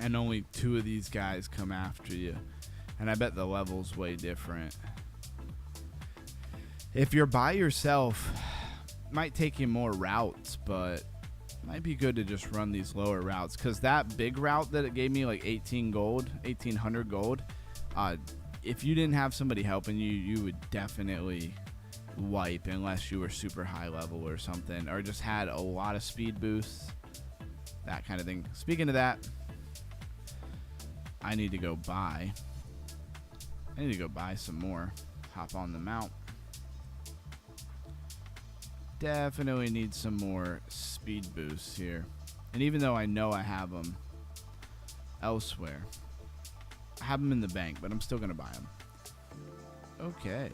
[SPEAKER 1] And only 2 of these guys come after you. And I bet the level's way different. If you're by yourself, it might take you more routes, but it might be good to just run these lower routes. Because that big route that it gave me like 1,800 gold, if you didn't have somebody helping you, you would definitely wipe unless you were super high level or something. Or just had a lot of speed boosts. That kind of thing. Speaking of that, I need to go buy some more. Hop on the mount. Definitely need some more speed boosts here. And even though I know I have them elsewhere, I have them in the bank, but I'm still going to buy them. Okay.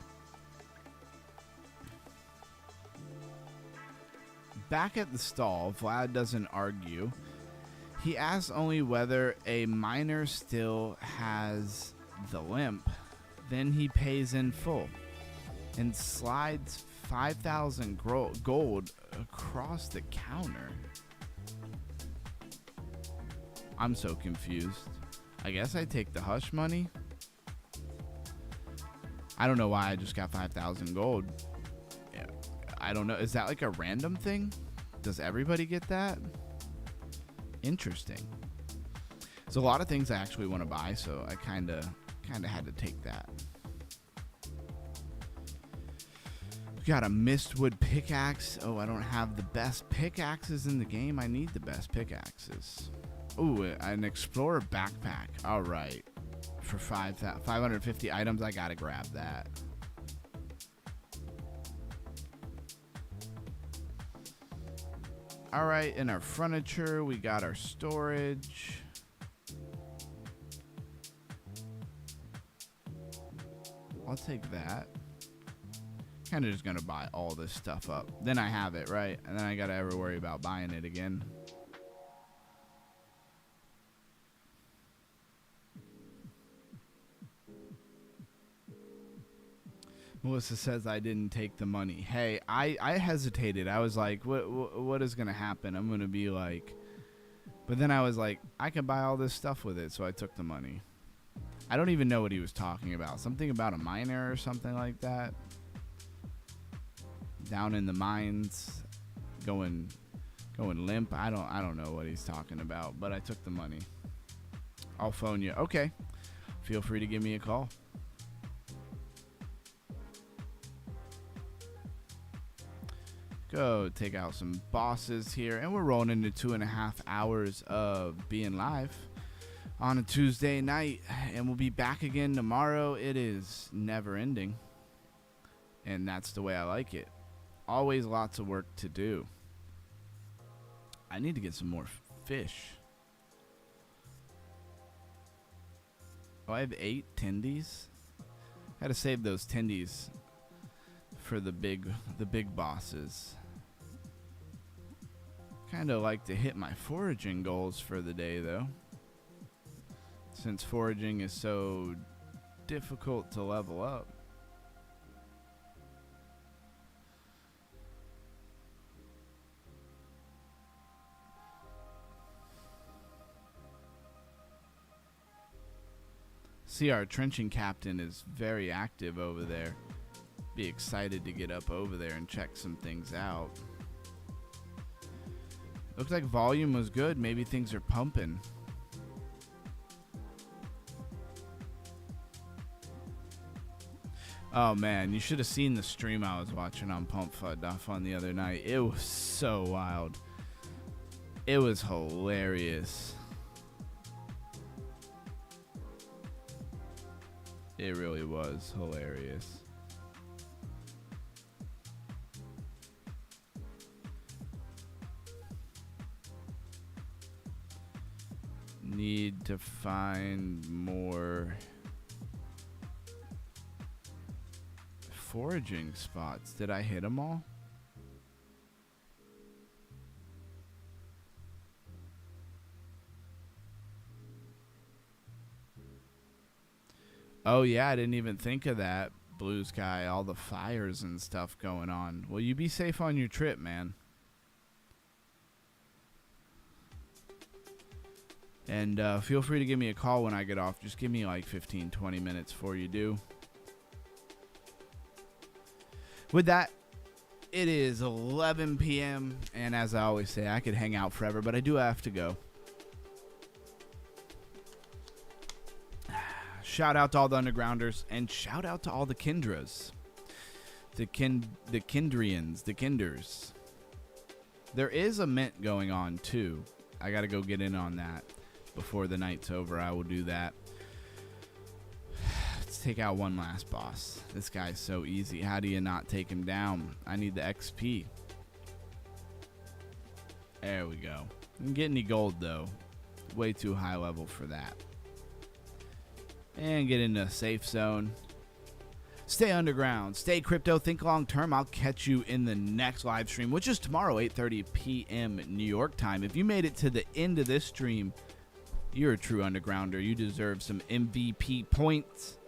[SPEAKER 1] Back at the stall, Vlad doesn't argue. He asks only whether a miner still has the limp. Then he pays in full and slides 5,000 gold across the counter. I'm so confused. I guess I take the hush money. I don't know why I just got 5,000 gold. Yeah, I don't know. Is that like a random thing? Does everybody get that? Interesting. There's a lot of things I actually want to buy, so I kind of had to take that. We got a mistwood pickaxe. Oh, I don't have the best pickaxes in the game. I need the best pickaxes. Ooh, an explorer backpack. All right. For 550 items, I gotta grab that. All right, in our furniture, we got our storage. I'll take that. Kind of just gonna buy all this stuff up. Then I have it, right? And then I gotta ever worry about buying it again. Melissa says I didn't take the money. Hey, I hesitated. I was like, what is going to happen? I'm going to be like... But then I was like, I can buy all this stuff with it, so I took the money. I don't even know what he was talking about. Something about a miner or something like that. Down in the mines, going limp. I don't know what he's talking about, but I took the money. I'll phone you. Okay. Feel free to give me a call. Go take out some bosses here, and we're rolling into 2.5 hours of being live on a Tuesday night, and we'll be back again tomorrow. It is never ending, and that's the way I like it. Always lots of work to do. I need to get some more fish. Oh, I have 8 tendies. Gotta save those tendies for the big bosses. Kind of like to hit my foraging goals for the day, though, since foraging is so difficult to level up. See, our trenching captain is very active over there. Be excited to get up over there and check some things out. Looks like volume was good. Maybe things are pumping. Oh man, you should have seen the stream I was watching on Pump Fun the other night. It was so wild. It was hilarious. It really was hilarious. Need to find more foraging spots. Did I hit them all? Oh yeah, I didn't even think of that. Blue sky, all the fires and stuff going on. Well, you be safe on your trip, man. And feel free to give me a call when I get off. Just give me like 15-20 minutes before you do. With that, it is 11 p.m. And as I always say, I could hang out forever, but I do have to go. Shout out to all the undergrounders, and shout out to all the Kindras. The Kindrians, the Kinders. There is a mint going on too. I gotta go get in on that before the night's over. I will do that. Let's take out one last boss. This guy's so easy. How do you not take him down? I need the XP. There we go. Didn't get any gold though. Way too high level for that. And get into a safe zone. Stay underground, stay crypto, think long term. I'll catch you in the next live stream, which is tomorrow, 8:30 p.m. New York time. If you made it to the end of this stream, you're a true undergrounder. You deserve some MVP points.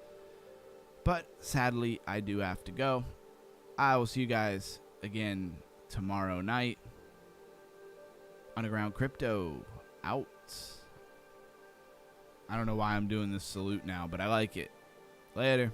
[SPEAKER 1] But sadly, I do have to go. I will see you guys again tomorrow night. Underground Crypto out. I don't know why I'm doing this salute now, but I like it. Later.